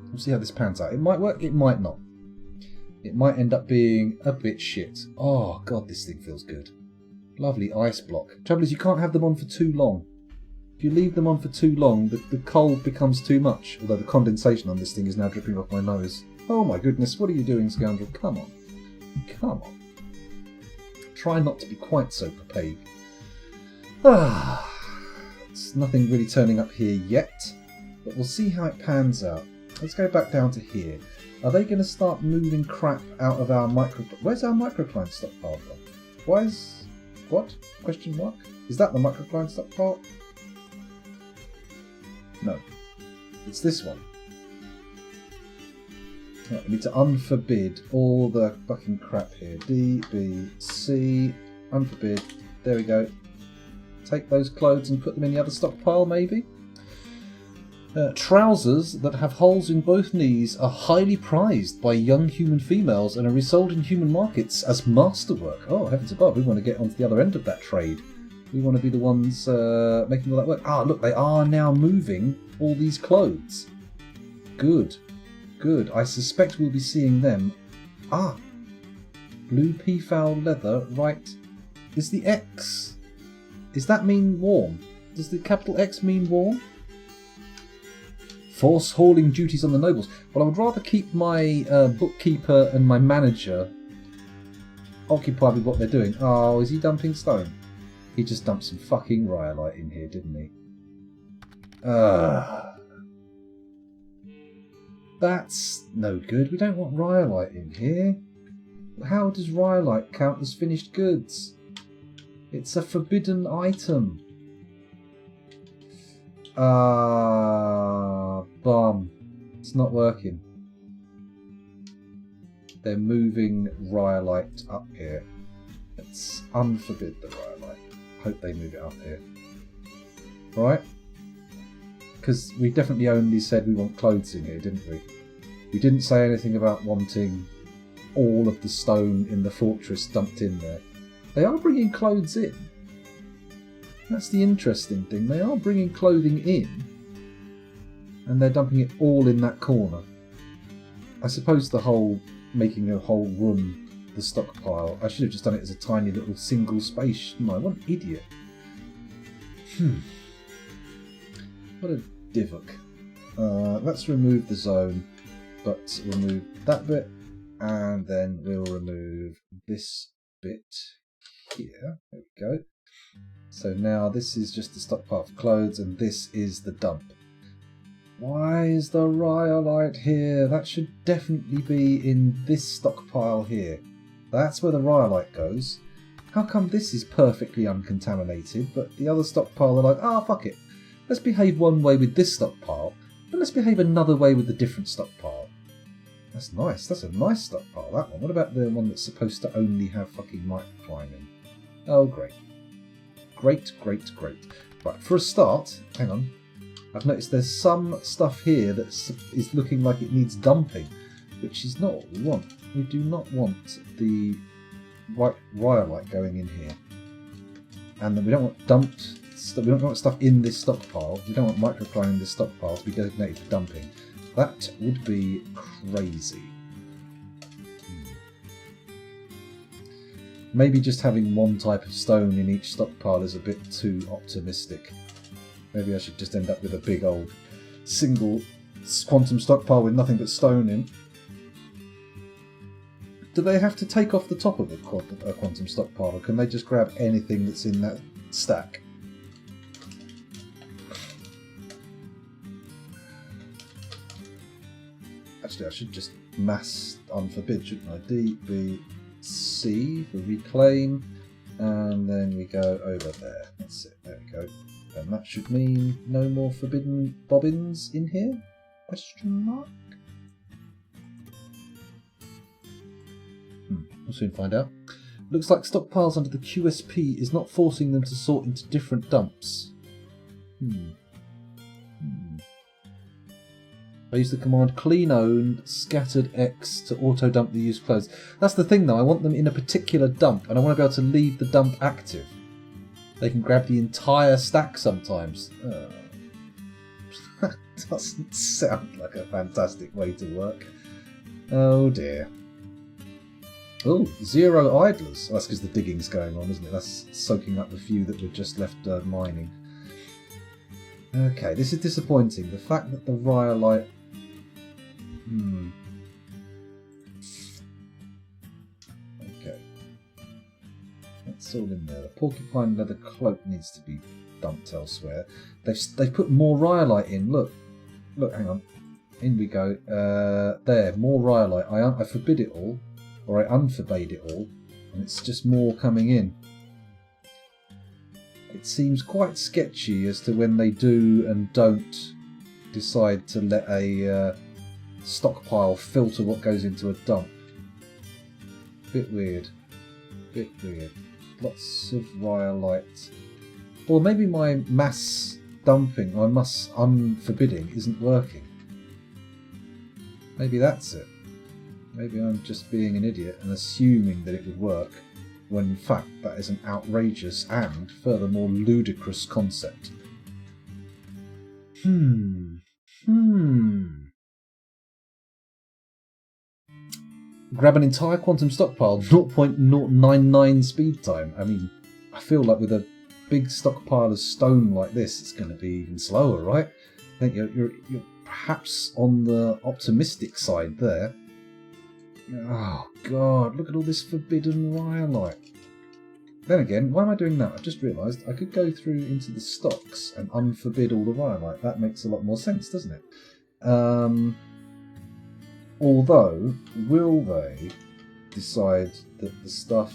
We'll see how this pans out. It might work, it might not. It might end up being a bit shit. Oh, God, this thing feels good. Lovely ice block. Trouble is, you can't have them on for too long. If you leave them on for too long, the cold becomes too much. Although the condensation on this thing is now dripping off my nose. Oh my goodness, what are you doing, scoundrel? Come on. Come on. Try not to be quite so opaque. It's nothing really turning up here yet. But we'll see how it pans out. Let's go back down to here. Are they going to start moving crap out of our micro... Where's our microcline stockpile from? Why is... What? Question mark? Is that the microcline stockpile? No. It's this one. Right, we need to unforbid all the fucking crap here. D, B, C... Unforbid. There we go. Take those clothes and put them in the other stockpile, maybe? Trousers that have holes in both knees are highly prized by young human females and are resold in human markets as masterwork. Oh, heavens above, we want to get onto the other end of that trade. We want to be the ones making all that work. Ah, look, they are now moving all these clothes. Good. Good. I suspect we'll be seeing them. Ah, blue peafowl leather, right. Is the X... Does that mean warm? Does the capital X mean warm? Force hauling duties on the nobles. Well, I would rather keep my bookkeeper and my manager occupied with what they're doing. Oh, is he dumping stone? He just dumped some fucking rhyolite in here, didn't he? That's no good. We don't want rhyolite in here. How does rhyolite count as finished goods? It's a forbidden item. Bum. It's not working. They're moving rhyolite up here. Let's unforbid the rhyolite. Hope they move it up here. Right? Because we definitely only said we want clothes in here, didn't we? We didn't say anything about wanting all of the stone in the fortress dumped in there. They are bringing clothes in. That's the interesting thing. They are bringing clothing in, and they're dumping it all in that corner. I suppose the whole making a whole room the stockpile. I should have just done it as a tiny little single space, shouldn't I? What an idiot. What a divok. Let's remove the zone, but remove that bit, and then we'll remove this bit here. There we go. So now this is just the stockpile of clothes, and this is the dump. Why is the rhyolite here? That should definitely be in this stockpile here. That's where the rhyolite goes. How come this is perfectly uncontaminated, but the other stockpile are like, fuck it. Let's behave one way with this stockpile, and let's behave another way with the different stockpile. That's nice. That's a nice stockpile, that one. What about the one that's supposed to only have fucking microcline in? Oh, great. Great. Right, for a start, hang on. I've noticed there's some stuff here that is looking like it needs dumping, which is not what we want. We do not want the white rhyolite going in here. And then we don't want dumped stuff. We don't want stuff in this stockpile. We don't want microcline in this stockpile to be designated for dumping. That would be crazy. Maybe just having one type of stone in each stockpile is a bit too optimistic. Maybe I should just end up with a big old single quantum stockpile with nothing but stone in. Do they have to take off the top of a quantum stockpile, or can they just grab anything that's in that stack? Actually, I should just mass unforbid, shouldn't I? D, B, C for reclaim, and then we go over there. That's it, there we go. And that should mean no more forbidden bobbins in here? Question mark? We'll soon find out. Looks like stockpiles under the QSP is not forcing them to sort into different dumps. I use the command clean owned scattered X to auto dump the used clothes. That's the thing though, I want them in a particular dump and I want to be able to leave the dump active. They can grab the entire stack sometimes. That doesn't sound like a fantastic way to work. Oh dear. Oh, 0 idlers. Oh, that's because the digging's going on, isn't it? That's soaking up the few that were just left mining. Okay, this is disappointing. The fact that the rhyolite... Okay. That's all in there. The porcupine leather cloak needs to be dumped elsewhere. They've put more rhyolite in. Look, hang on. In we go. There, more rhyolite. I forbid it all. Or I unforbade it all, and it's just more coming in. It seems quite sketchy as to when they do and don't decide to let a stockpile filter what goes into a dump. Bit weird. Lots of rhyolite. Or maybe my mass dumping, or mass unforbidding isn't working. Maybe that's it. Maybe I'm just being an idiot and assuming that it would work, when in fact that is an outrageous and, furthermore, ludicrous concept. Grab an entire quantum stockpile, 0.099 speed time. I mean, I feel like with a big stockpile of stone like this, it's going to be even slower, right? I think you're perhaps on the optimistic side there. Oh god, look at all this forbidden rhyolite. Then again, why am I doing that? I've just realised I could go through into the stocks and unforbid all the rhyolite. That makes a lot more sense, doesn't it? Although, will they decide that the stuff...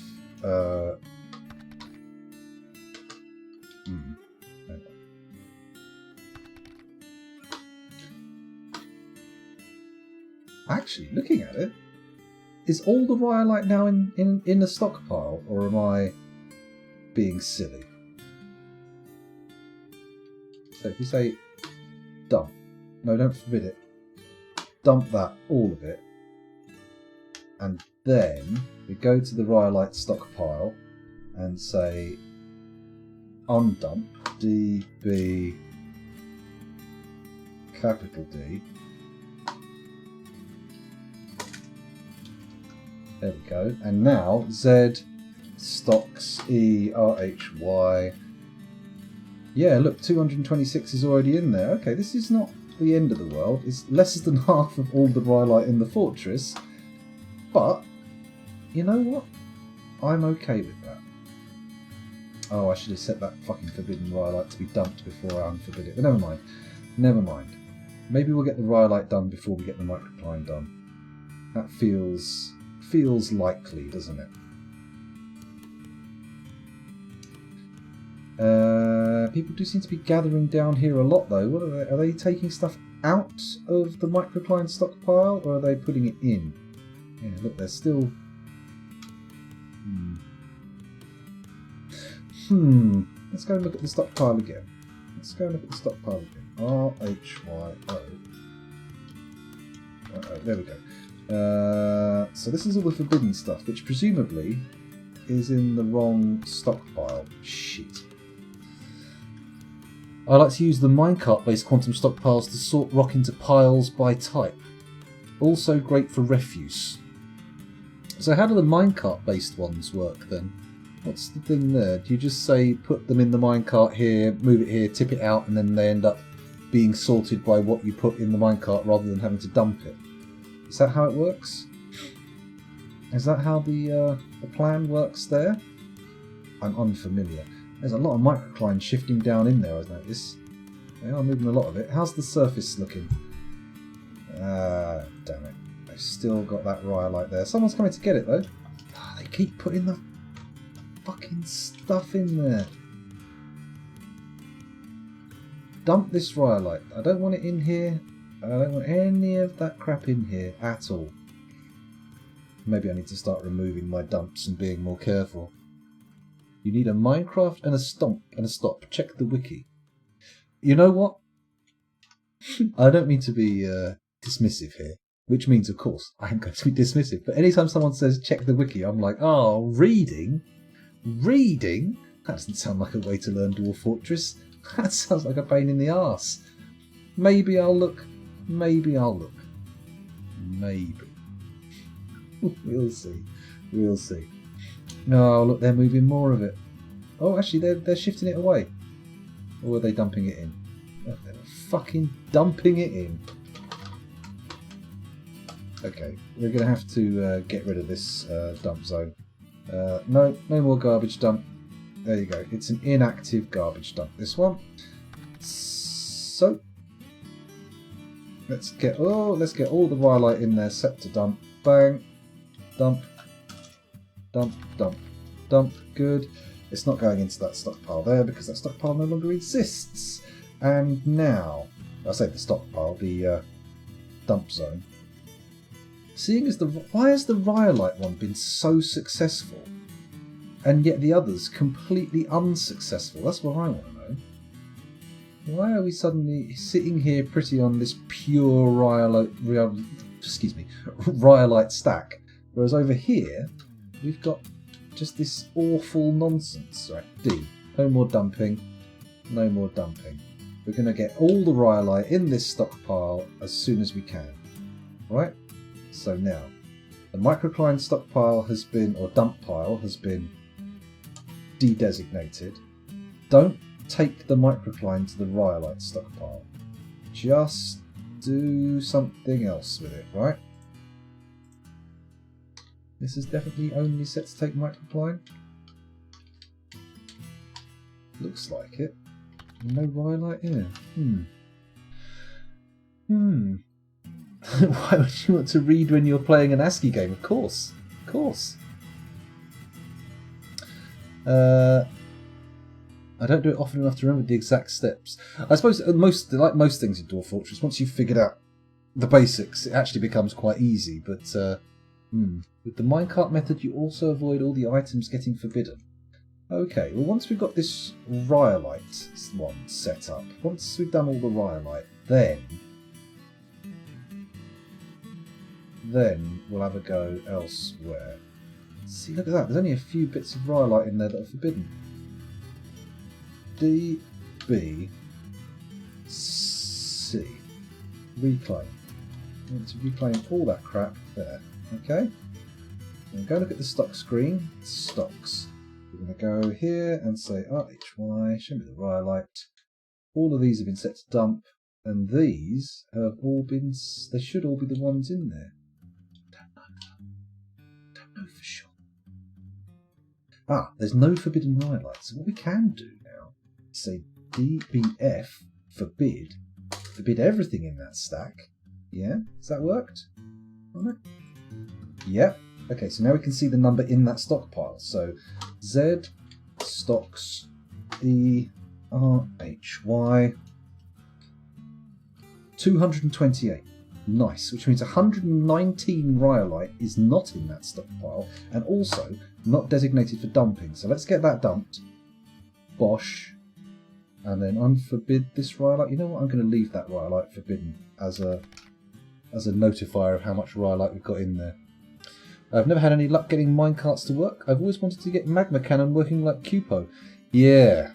Actually, looking at it, is all the rhyolite now in the stockpile, or am I being silly? So if you say dump, no, don't forbid it, dump that, all of it, and then we go to the rhyolite stockpile and say undump db capital D. There we go. And now Z stocks ERHY. Yeah, look, 226 is already in there. Okay, this is not the end of the world. It's less than half of all the rhyolite in the fortress. But, you know what? I'm okay with that. Oh, I should have set that fucking forbidden rhyolite to be dumped before I unforbid it. But never mind. Never mind. Maybe we'll get the rhyolite done before we get the microcline done. That feels likely, doesn't it? People do seem to be gathering down here a lot, though. What are they taking stuff out of the microcline stockpile, or are they putting it in? Yeah, look, they're still... Let's go and look at the stockpile again. RHYO. There we go. So this is all the forbidden stuff, which presumably is in the wrong stockpile. Shit. I like to use the minecart-based quantum stockpiles to sort rock into piles by type. Also great for refuse. So how do the minecart-based ones work then? What's the thing there? Do you just say put them in the minecart here, move it here, tip it out, and then they end up being sorted by what you put in the minecart rather than having to dump it? Is that how it works? Is that how the plan works there? I'm unfamiliar. There's a lot of microcline shifting down in there, I've noticed. They are moving a lot of it. How's the surface looking? Damn it. I've still got that rhyolite there. Someone's coming to get it, though. Oh, they keep putting the fucking stuff in there. Dump this rhyolite. I don't want it in here. I don't want any of that crap in here at all. Maybe I need to start removing my dumps and being more careful. You need a Minecraft and a stomp and a stop. Check the wiki. You know what? I don't mean to be dismissive here, which means, of course, I am going to be dismissive. But anytime someone says check the wiki, I'm like, oh, reading? Reading? That doesn't sound like a way to learn Dwarf Fortress. That sounds like a pain in the arse. Maybe I'll look. Maybe I'll look. Maybe. We'll see. We'll see. Oh, look, they're moving more of it. Oh, actually, they're shifting it away. Or are they dumping it in? They're fucking dumping it in. Okay, we're going to have to get rid of this dump zone. No more garbage dump. There you go. It's an inactive garbage dump, this one. So, let's get all the rhyolite in there, set to dump. Bang. Dump. Dump, dump, dump. Good. It's not going into that stockpile there because that stockpile no longer exists. And now, I say the stockpile, the dump zone. Seeing as why has the rhyolite one been so successful, and yet the others completely unsuccessful? That's what I want to know. Why are we suddenly sitting here pretty on this pure rhyolite stack, whereas over here we've got just this awful nonsense. Right, D. No more dumping. No more dumping. We're going to get all the rhyolite in this stockpile as soon as we can. Right? So now, the microcline stockpile has been, or dump pile has been de-designated. Don't take the microcline to the rhyolite stockpile. Just do something else with it, right? This is definitely only set to take microcline. Looks like it. No rhyolite here. Why would you want to read when you're playing an ASCII game? Of course. Of course. I don't do it often enough to remember the exact steps. I suppose like most things in Dwarf Fortress, once you've figured out the basics, it actually becomes quite easy. But with the minecart method, you also avoid all the items getting forbidden. Okay, well, once we've got this rhyolite one set up, once we've done all the rhyolite, then we'll have a go elsewhere. See, look at that. There's only a few bits of rhyolite in there that are forbidden. D, B, C. Reclaim. I want to reclaim all that crap there. Okay? Now go look at the stock screen. Stocks. We're going to go here and say RHY, show me the rhyolite. All of these have been set to dump, and these have all been, they should all be the ones in there. Don't know for sure. There's no forbidden rhyolite, so what we can do now is say DBF, forbid everything in that stack. Yeah, has that worked? Yep. Okay, so now we can see the number in that stockpile. So Z stocks ERHY 228. Nice, which means 119 rhyolite is not in that stockpile and also not designated for dumping. So let's get that dumped. Bosh. And then unforbid this rhyolite. You know what? I'm going to leave that rhyolite forbidden as a notifier of how much rhyolite we've got in there. I've never had any luck getting minecarts to work. I've always wanted to get magma cannon working like Cupo. Yeah.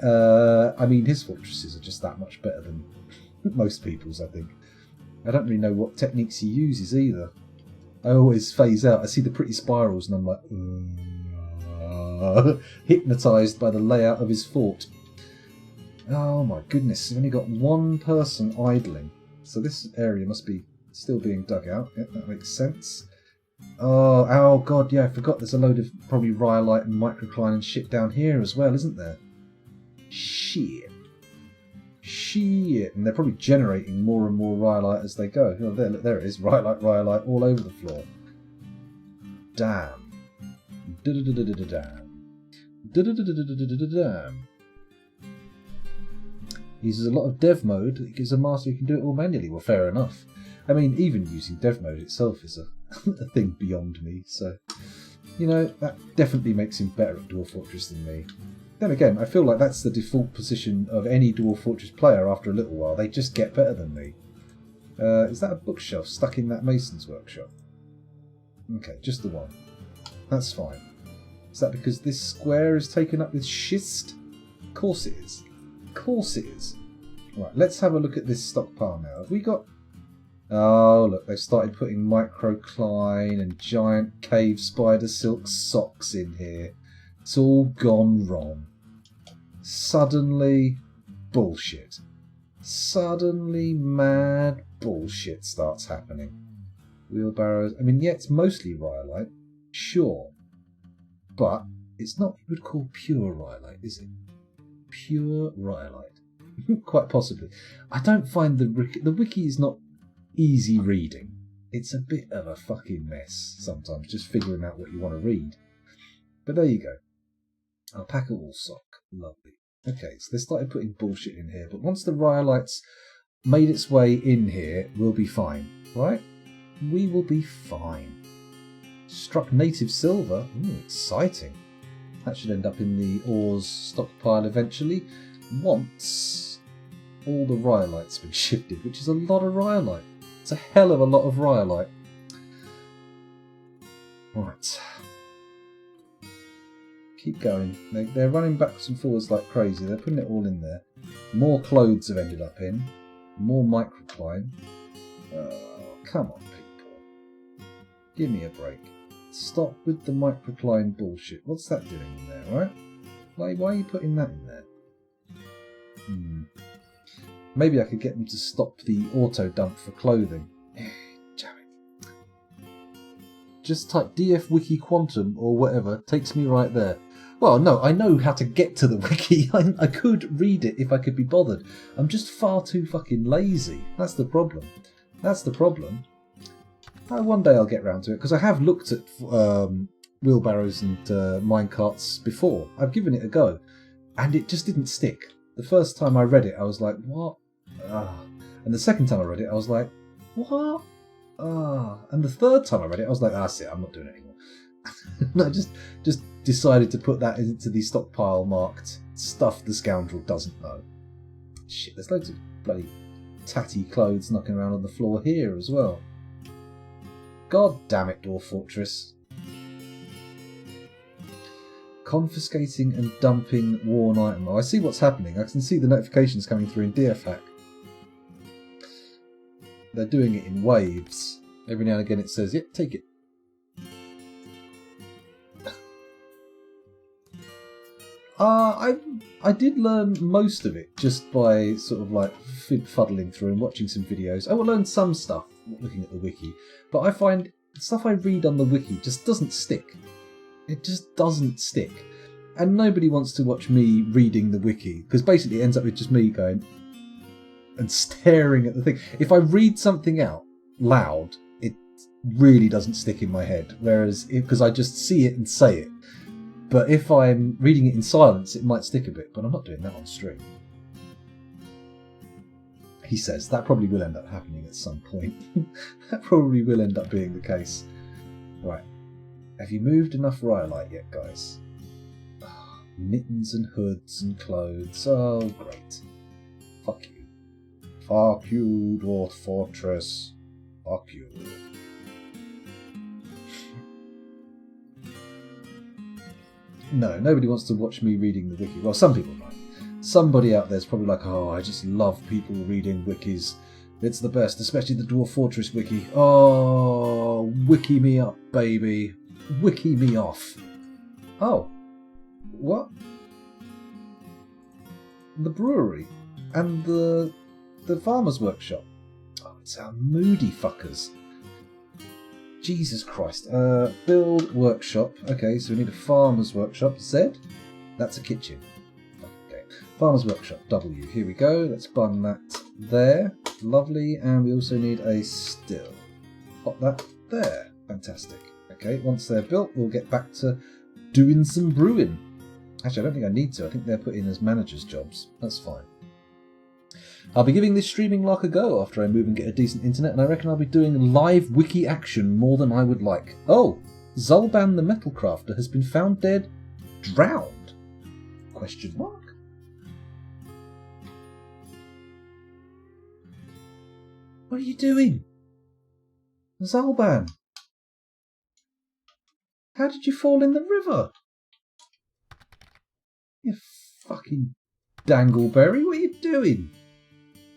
I mean, his fortresses are just that much better than most people's, I think. I don't really know what techniques he uses either. I always phase out. I see the pretty spirals and I'm like, hypnotised by the layout of his fort. Oh my goodness, we've only got one person idling. So this area must be still being dug out. Yeah, that makes sense. Oh god, yeah, I forgot there's a load of probably rhyolite and microcline and shit down here as well, isn't there? Shit. And they're probably generating more and more rhyolite as they go. Oh, there it is, rhyolite all over the floor. Damn. Damn. Uses a lot of dev mode. It gives a master who can do it all manually. Well, fair enough. I mean, even using dev mode itself is a thing beyond me. So, you know, that definitely makes him better at Dwarf Fortress than me. Then again, I feel like that's the default position of any Dwarf Fortress player after a little while. They just get better than me. Is that a bookshelf stuck in that mason's workshop? Okay, just the one. That's fine. Is that because this square is taken up with schist? Of course it is. Of course it is. Right, let's have a look at this stockpile now. Have we got... Oh, look, they've started putting microcline and giant cave spider silk socks in here. It's all gone wrong. Suddenly, bullshit. Suddenly, mad bullshit starts happening. Wheelbarrows. I mean, yeah, it's mostly rhyolite. Sure. But it's not what you would call pure rhyolite, is it? Pure rhyolite. Quite possibly. I don't find the wiki is not easy reading. It's a bit of a fucking mess sometimes, just figuring out what you want to read. But there you go. Alpaca wool sock. Lovely. Okay, so they started putting bullshit in here, but once the rhyolite's made its way in here, we'll be fine, right? We will be fine. Struck native silver. Ooh, exciting. That should end up in the ores stockpile eventually, once all the rhyolite's been shifted, which is a lot of rhyolite. It's a hell of a lot of rhyolite. Right. Keep going. They're running backwards and forwards like crazy. They're putting it all in there. More clothes have ended up in. More microcline. Come on, people. Give me a break. Stop with the microcline bullshit. What's that doing in there, right? Why are you putting that in there? Maybe I could get them to stop the auto dump for clothing. Damn it. Just type DF Wiki Quantum or whatever. Takes me right there. Well, no, I know how to get to the wiki. I could read it if I could be bothered. I'm just far too fucking lazy. That's the problem. That's the problem. One day I'll get round to it, because I have looked at wheelbarrows and minecarts before. I've given it a go, and it just didn't stick. The first time I read it, I was like, what? And the second time I read it, I was like, what? And the third time I read it, I was like, that's it, I'm not doing it anymore. And I just decided to put that into the stockpile marked stuff the scoundrel doesn't know. Shit, there's loads of bloody tatty clothes knocking around on the floor here as well. God damn it, Dwarf Fortress. Confiscating and dumping worn item. Oh, I see what's happening. I can see the notifications coming through in DFAC. They're doing it in waves. Every now and again it says, yep, take it. I did learn most of it just by sort of like fuddling through and watching some videos. I will learn some stuff looking at the wiki, but I find the stuff I read on the wiki just doesn't stick. It just doesn't stick. And nobody wants to watch me reading the wiki, because basically it ends up with just me going and staring at the thing. If I read something out loud, it really doesn't stick in my head, whereas because I just see it and say it. But if I'm reading it in silence, it might stick a bit, but I'm not doing that on stream. He says that probably will end up happening at some point. That probably will end up being the case. Right. Have you moved enough rhyolite yet, guys? Oh, mittens and hoods and clothes. Oh, great. Fuck you. Fuck you, Dwarf Fortress. Fuck you. No, nobody wants to watch me reading the wiki. Well, some people might. Somebody out there's probably like, oh, I just love people reading wikis. It's the best, especially the Dwarf Fortress wiki. Oh, wiki me up, baby. Wiki me off. Oh. What? The brewery. And the farmer's workshop. Oh, it's our moody fuckers. Jesus Christ. Build workshop. Okay, so we need a farmer's workshop. Z? That's a kitchen. Okay. Farmer's workshop. W. Here we go. Let's bung that there. Lovely. And we also need a still. Pop that there. Fantastic. Okay, once they're built, we'll get back to doing some brewing. Actually, I don't think I need to. I think they're put in as managers' jobs. That's fine. I'll be giving this streaming lark a go after I move and get a decent internet, and I reckon I'll be doing live wiki action more than I would like. Oh, Zolban the Metal Crafter has been found dead, drowned? Question mark? What are you doing? Zolban? How did you fall in the river? You fucking dangleberry, what are you doing?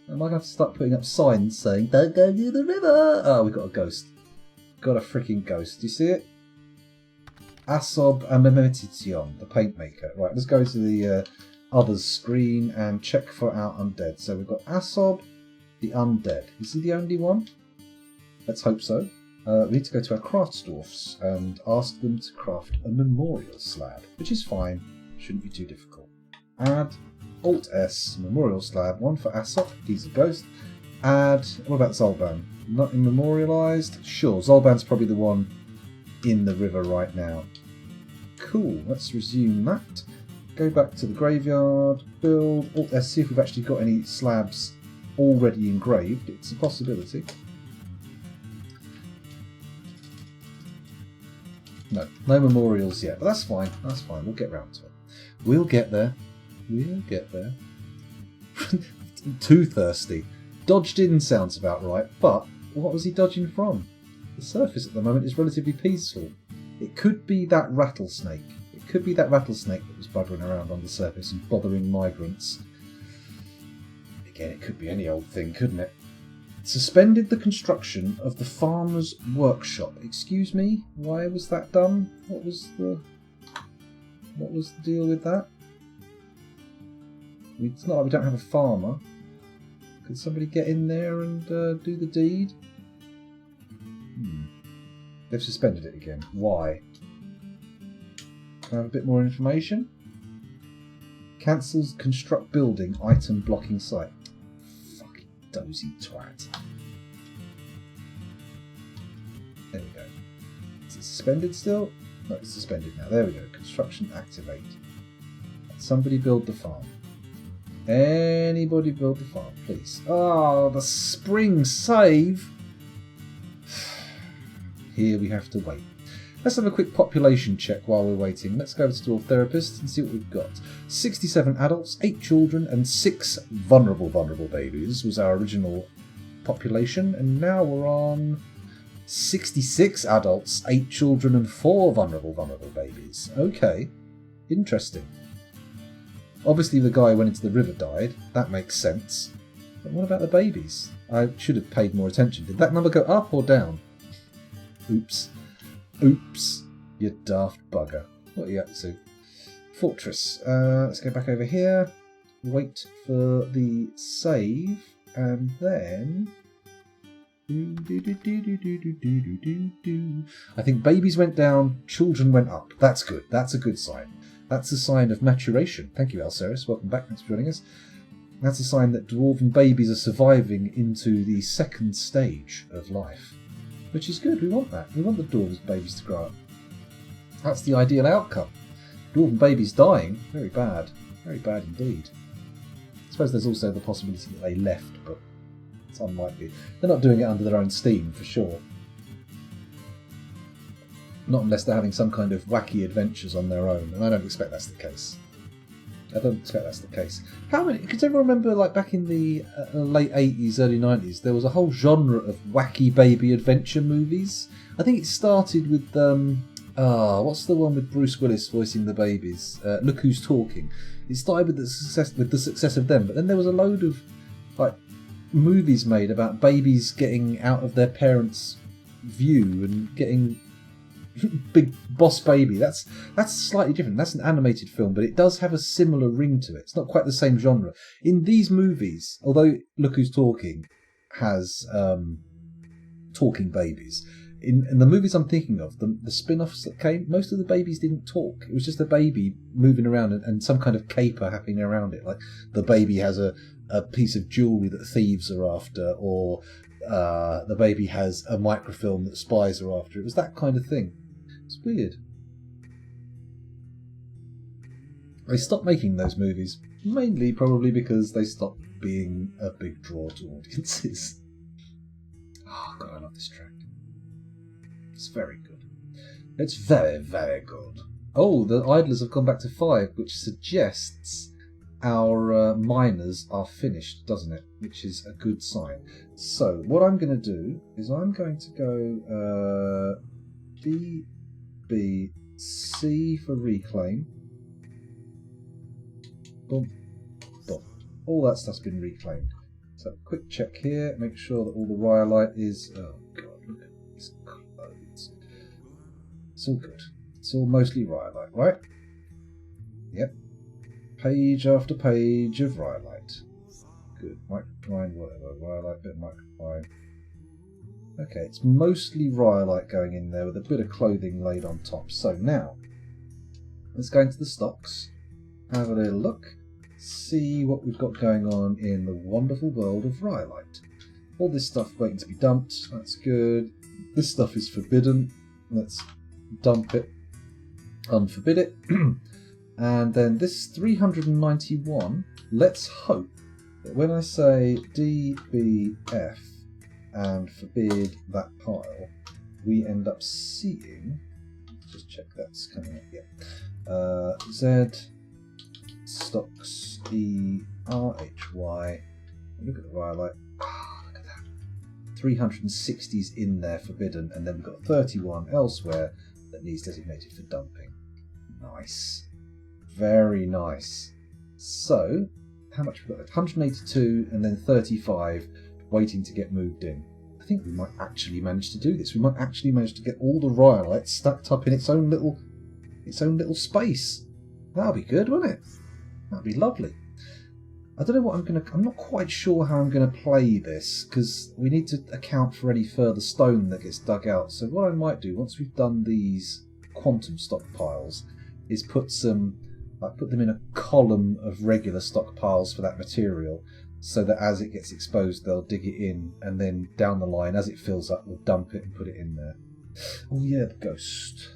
Am I going to have to start putting up signs saying, don't go near the river? Oh, we've got a ghost. Got a freaking ghost. Do you see it? Asob Amemetition, the paint maker. Right, let's go to the others screen and check for our undead. So we've got Asob, the undead. Is he the only one? Let's hope so. We need to go to our crafts dwarfs and ask them to craft a memorial slab, which is fine. Shouldn't be too difficult. Add Alt-S, memorial slab, one for Asob, he's a ghost. Add, what about Zolban? Not memorialised? Sure, Zolban's probably the one in the river right now. Cool, let's resume that. Go back to the graveyard, build, Alt-S, see if we've actually got any slabs already engraved. It's a possibility. No memorials yet, but that's fine, we'll get round to it. We'll get there. We'll get there. Too thirsty. Dodged in sounds about right, but what was he dodging from? The surface at the moment is relatively peaceful. It could be that rattlesnake. It could be that rattlesnake that was buggering around on the surface and bothering migrants. Again, it could be any old thing, couldn't it? Suspended the construction of the farmer's workshop. Excuse me? Why was that done? What was the deal with that? It's not like we don't have a farmer. Could somebody get in there and do the deed? They've suspended it again. Why? Can I have a bit more information? Cancels construct building item blocking site. Fucking dozy twat. There we go. Is it suspended still? No, it's suspended now. There we go. Construction activate. Somebody build the farm. Anybody build the farm, please. Oh, the spring save. Here we have to wait. Let's have a quick population check while we're waiting. Let's go to Dwarf Therapist and see what we've got. 67 adults, 8 children, and 6 vulnerable babies was our original population, and now we're on 66 adults, 8 children, and 4 vulnerable babies. Okay, interesting. Obviously the guy who went into the river died. That makes sense. But what about the babies? I should have paid more attention. Did that number go up or down? Oops. Oops. You daft bugger. What are you up to? Fortress. Let's go back over here. Wait for the save. And then... I think babies went down, children went up. That's good. That's a good sign. That's a sign of maturation. Thank you, Alceris. Welcome back. Thanks for joining us. That's a sign that dwarven babies are surviving into the second stage of life. Which is good. We want that. We want the dwarven babies to grow up. That's the ideal outcome. Dwarven babies dying. Very bad. Very bad indeed. I suppose there's also the possibility that they left, but it's unlikely. They're not doing it under their own steam, for sure. Not unless they're having some kind of wacky adventures on their own, and I don't expect that's the case. I don't expect that's the case. How many? Could you ever remember, like back in the late 80s, early 90s, there was a whole genre of wacky baby adventure movies? I think it started with what's the one with Bruce Willis voicing the babies? Look Who's Talking. It started with the success of them, but then there was a load of like movies made about babies getting out of their parents' view and getting Big Boss Baby. That's slightly different. That's an animated film, but it does have a similar ring to it. It's not quite the same genre. In these movies, although Look Who's Talking has talking babies, in the movies I'm thinking of, the spin-offs that came, most of the babies didn't talk. It was just a baby moving around and some kind of caper happening around it. Like the baby has a piece of jewellery that thieves are after, or the baby has a microfilm that spies are after. It was that kind of thing. It's weird. They stopped making those movies, mainly probably because they stopped being a big draw to audiences. Oh god, I love this track. It's very good. It's very, very good. Oh, the idlers have gone back to 5, which suggests our miners are finished, doesn't it? Which is a good sign. So, what I'm going to do is I'm going to go B, B, C for reclaim. Boom, boom. All that stuff's been reclaimed. So, quick check here. Make sure that all the rhyolite is... Oh, God, look at these clothes. It's all good. It's all mostly rhyolite, right? Yep. Page after page of rhyolite. Good. Microfine, whatever. Rhyolite, bit of microfine. Okay, it's mostly rhyolite going in there with a bit of clothing laid on top. So now, let's go into the stocks, have a little look, see what we've got going on in the wonderful world of rhyolite. All this stuff waiting to be dumped. That's good. This stuff is forbidden. Let's dump it. Unforbid it. And then this 391, let's hope that when I say DBF and forbid that pile, we end up seeing, just check that's coming up, yeah, Z stocks ERHY, look at the rhyolite, look at that, 360's in there forbidden, and then we've got 31 elsewhere that needs designated for dumping. Nice. Very nice. So, how much we've got? 182 and then 35 waiting to get moved in. I think we might actually manage to do this. We might actually manage to get all the rhyolite stacked up in its own little space. That'll be good, won't it? That'll be lovely. I don't know what I'm not quite sure how I'm gonna play this, because we need to account for any further stone that gets dug out. So what I might do, once we've done these quantum stockpiles, is put them in a column of regular stockpiles for that material, so that as it gets exposed, they'll dig it in, and then down the line, as it fills up, we'll dump it and put it in there. Oh yeah, the ghost.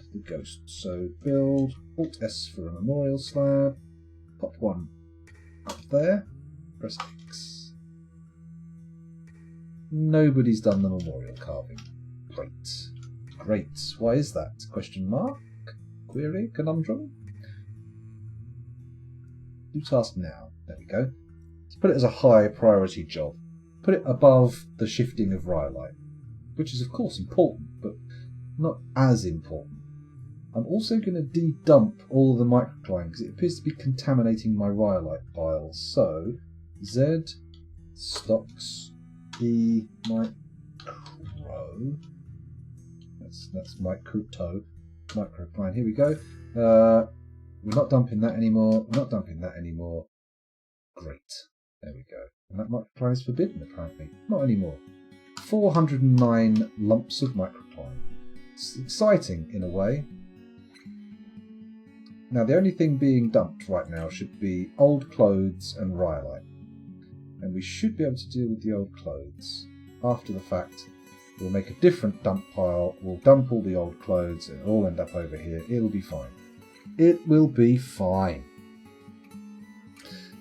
So build, Alt S for a memorial slab, pop one up there, press X. Nobody's done the memorial carving. Great. Why is that? Question mark? Query? Conundrum? Do task now. There we go. Let's put it as a high priority job. Put it above the shifting of rhyolite, which is of course important, but not as important. I'm also going to de-dump all the microcline because it appears to be contaminating my rhyolite pile. So Z stocks E micro. That's microcline. Here we go. We're not dumping that anymore. Great. There we go. And that microcline is forbidden apparently. Not anymore. 409 lumps of microcline. It's exciting in a way. Now the only thing being dumped right now should be old clothes and rhyolite. And we should be able to deal with the old clothes. After the fact, we'll make a different dump pile, we'll dump all the old clothes and it'll all end up over here. It'll be fine. It will be fine.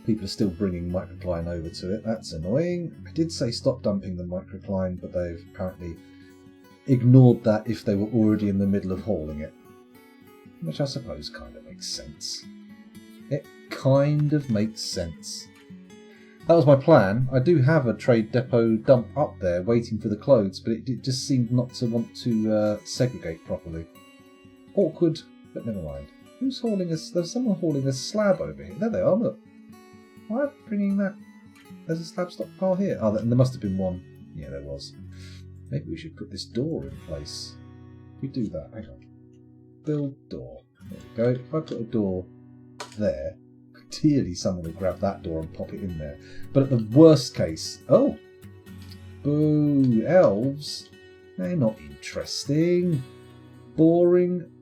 People are still bringing microcline over to it. That's annoying. I did say stop dumping the microcline, but they've apparently ignored that if they were already in the middle of hauling it. Which I suppose kind of makes sense. It kind of makes sense. That was my plan. I do have a trade depot dump up there waiting for the clothes, but it just seemed not to want to segregate properly. Awkward, but never mind. Who's hauling us? There's someone hauling a slab over here. There they are, look. Why are they bringing that? There's a slab stockpile here. Oh, and there must have been one. Yeah, there was. Maybe we should put this door in place. If we do that, hang on. Build door. There we go. If I put a door there, clearly someone will grab that door and pop it in there. But at the worst case... Oh! Boo! Elves? They're not interesting. Boring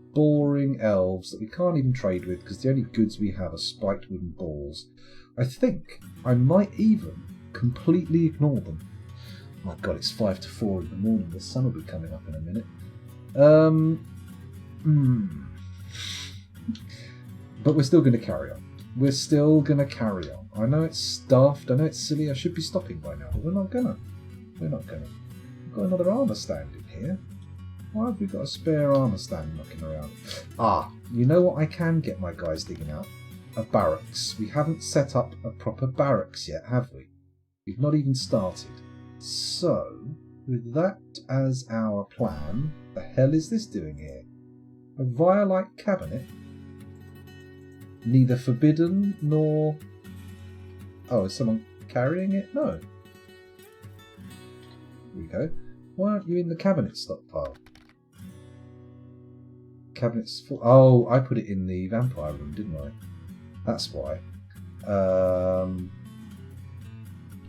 elves that we can't even trade with because the only goods we have are spiked wooden balls. I think I might even completely ignore them. Oh my god, it's 5 to 4 in the morning. The sun will be coming up in a minute. But we're still going to carry on. I know it's stuffed. I know it's silly. I should be stopping by now, but we're not gonna. We've got another armour stand in here. Why have we got a spare armour stand knocking around? Ah, you know what I can get my guys digging out? A barracks. We haven't set up a proper barracks yet, have we? We've not even started. So, with that as our plan, the hell is this doing here? A rhyolite cabinet? Neither forbidden nor... Oh, is someone carrying it? No. Here we go. Why aren't you in the cabinet stockpile? Cabinet's full. Oh, I put it in the vampire room, didn't I? That's why. Alright,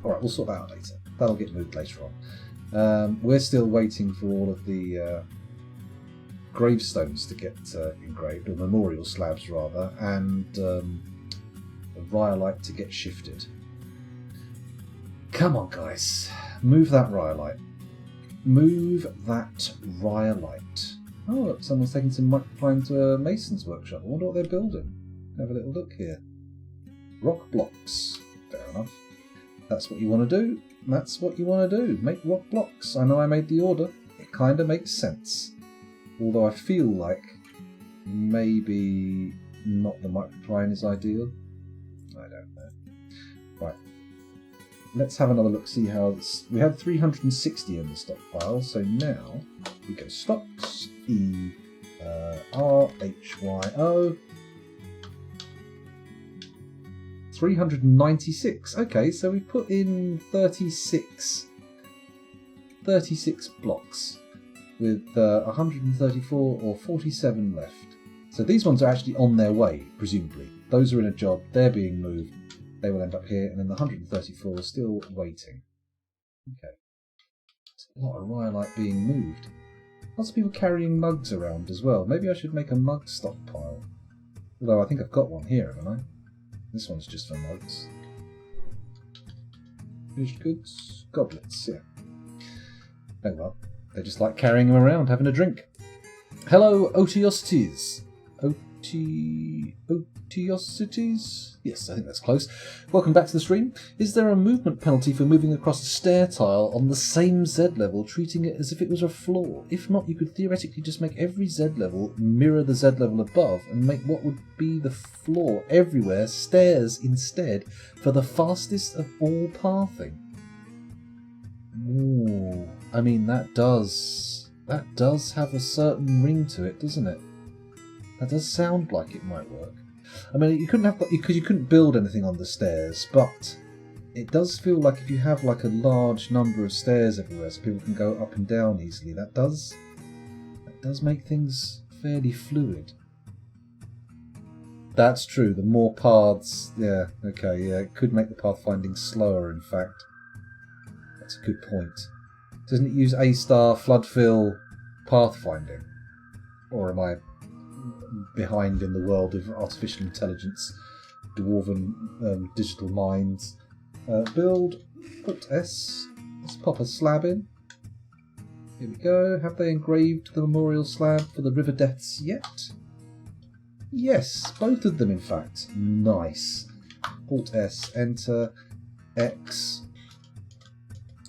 we'll sort that out later. That'll get moved later on. We're still waiting for all of the gravestones to get engraved, or memorial slabs rather, and the rhyolite to get shifted. Come on, guys. Move that rhyolite. Oh, look, someone's taking some microcline to a mason's workshop. I wonder what they're building. Have a little look here. Rock blocks. Fair enough. That's what you want to do. Make rock blocks. I know I made the order. It kind of makes sense. Although I feel like maybe not the microcline is ideal. I don't know. Right. Let's have another look, see how this... We have 360 in the stockpile, so now we go stocks, E, R, H, Y, O. 396. Okay, so we put in 36 blocks with 134 or 47 left. So these ones are actually on their way, presumably. Those are in a job, they're being moved. They will end up here, and then the 134 are still waiting. Okay. There's a lot of rhyolite being moved. Lots of people carrying mugs around as well. Maybe I should make a mug stockpile. Although I think I've got one here, haven't I? This one's just for notes. Finished goods, goblets, yeah. Oh well, they just like carrying them around, having a drink. Hello, Otiosities. Otiosities? Yes, I think that's close. Welcome back to the stream. Is there a movement penalty for moving across a stair tile on the same Z level, treating it as if it was a floor? If not, you could theoretically just make every Z level mirror the Z level above and make what would be the floor everywhere stairs instead for the fastest of all pathing. Ooh, I mean, that does have a certain ring to it, doesn't it? That does sound like it might work. I mean, you couldn't build anything on the stairs, but it does feel like if you have like a large number of stairs everywhere, so people can go up and down easily, that does make things fairly fluid. That's true. The more paths, yeah, okay, yeah, it could make the pathfinding slower. In fact, that's a good point. Doesn't it use A-star, floodfill, pathfinding, or am I behind in the world of artificial intelligence, dwarven digital minds? Build, put S, let's pop a slab in. Here we go. Have they engraved the memorial slab for the river deaths yet? Yes, both of them in fact. Nice. Alt S, enter, X,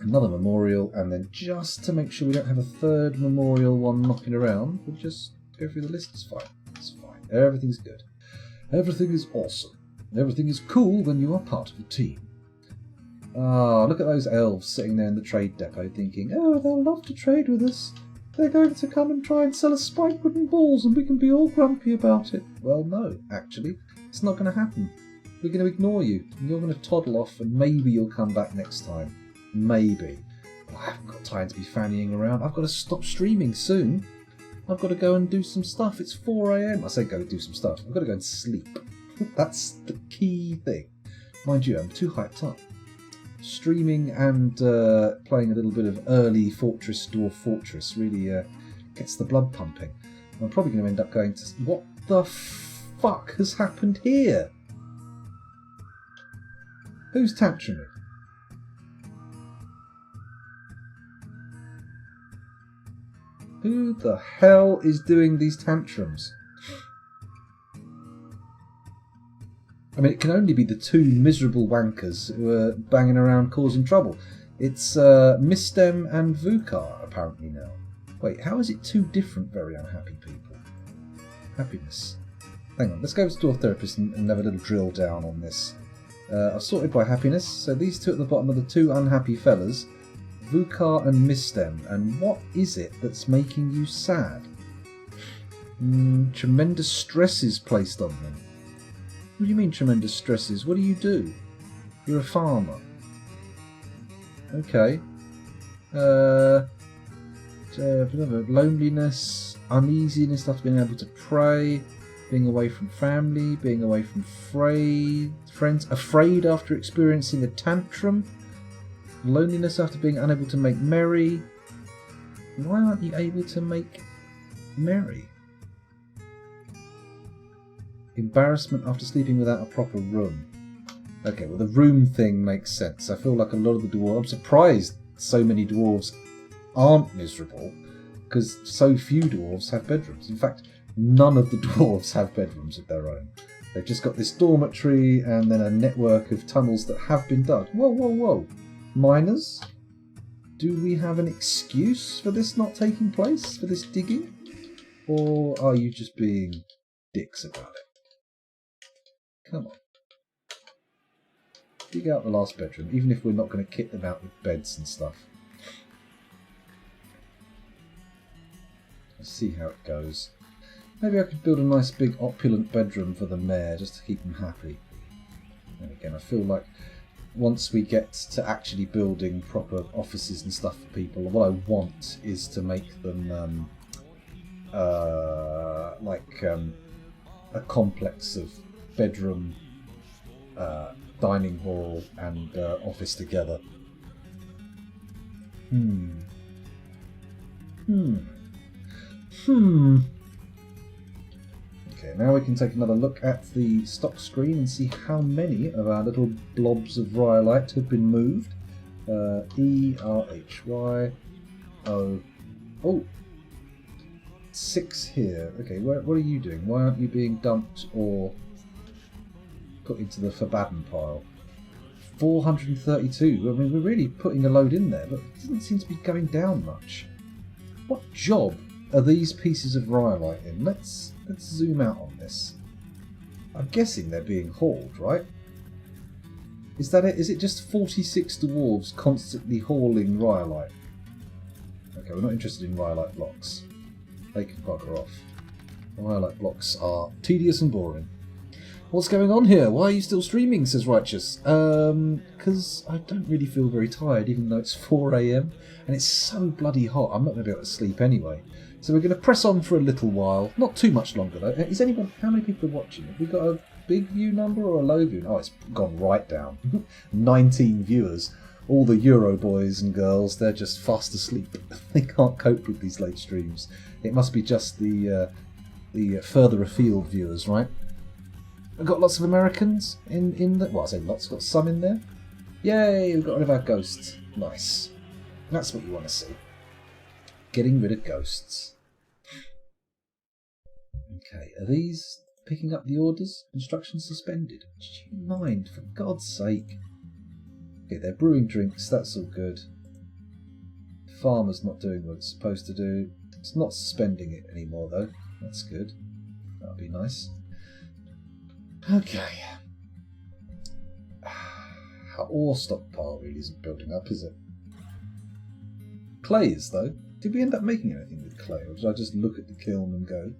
another memorial, and then just to make sure we don't have a third memorial one knocking around, we'll just go through the list. It's fine. It's fine. Everything's good. Everything is awesome. Everything is cool when you are part of the team. Ah, look at those elves sitting there in the trade depot thinking, oh, they'll love to trade with us. They're going to come and try and sell us spike wooden balls and we can be all grumpy about it. Well, no, actually. It's not going to happen. We're going to ignore you and you're going to toddle off and maybe you'll come back next time. Maybe. I haven't got time to be fannying around. I've got to stop streaming soon. I've got to go and do some stuff. It's 4 AM. I say go do some stuff. I've got to go and sleep. That's the key thing. Mind you, I'm too hyped up. Streaming and playing a little bit of early Dwarf Fortress really gets the blood pumping. I'm probably going to end up going to... What the fuck has happened here? Who's tantruming? Who the hell is doing these tantrums? I mean, it can only be the two miserable wankers who are banging around causing trouble. It's Mistem and Vukar, apparently, now. Wait, how is it two different very unhappy people? Happiness. Hang on, let's go to the Dwarf Therapist and have a little drill down on this. I've sorted by happiness, so these two at the bottom are the two unhappy fellas. Vukar and Mistem, and what is it that's making you sad? Tremendous stresses placed on them. What do you mean tremendous stresses? What do you do? You're a farmer. Okay. Loneliness, uneasiness after being able to pray, being away from family, being away from friends, afraid after experiencing a tantrum, loneliness after being unable to make merry. Why aren't you able to make merry? Embarrassment after sleeping without a proper room. Okay, well the room thing makes sense. I feel like a lot of the dwarves... I'm surprised so many dwarves aren't miserable, because so few dwarves have bedrooms. In fact, none of the dwarves have bedrooms of their own. They've just got this dormitory and then a network of tunnels that have been dug. Whoa, whoa, whoa. Miners? Do we have an excuse for this not taking place? For this digging? Or are you just being dicks about it? Come on. Dig out the last bedroom, even if we're not going to kit them out with beds and stuff. Let's see how it goes. Maybe I could build a nice big opulent bedroom for the mayor, just to keep him happy. And again, I feel like once we get to actually building proper offices and stuff for people, what I want is to make them a complex of bedroom, dining hall and office together. Okay, Okay, now we can take another look at the stock screen and see how many of our little blobs of rhyolite have been moved. E-R-H-Y. Oh, 6 here. Okay, what are you doing? Why aren't you being dumped or put into the forbidden pile? 432. I mean, we're really putting a load in there, but it doesn't seem to be going down much. What job are these pieces of rhyolite in? Let's zoom out on this. I'm guessing they're being hauled, right? Is that it? Is it just 46 dwarves constantly hauling rhyolite? Okay, we're not interested in rhyolite blocks. They can bugger off. Rhyolite blocks are tedious and boring. What's going on here? Why are you still streaming, says Righteous? Because I don't really feel very tired, even though it's 4 AM and it's so bloody hot. I'm not going to be able to sleep anyway. So we're going to press on for a little while. Not too much longer, though. Is anyone... How many people are watching? Have we got a big view number or a low view? Oh, it's gone right down. 19 viewers. All the Euro boys and girls, they're just fast asleep. They can't cope with these late streams. It must be just the further afield viewers, right? We've got lots of Americans in the... Well, I say lots, got some in there. Yay, we've got rid of our ghosts. Nice. That's what you want to see. Getting rid of ghosts. Okay, are these picking up the orders? Construction suspended. Do you mind, for God's sake? Okay, they're brewing drinks, that's all good. Farmer's not doing what it's supposed to do. It's not suspending it anymore, though. That's good. That'll be nice. Okay. Our ore stockpile really isn't building up, is it? Clay is, though. Did we end up making anything with clay, or did I just look at the kiln and go,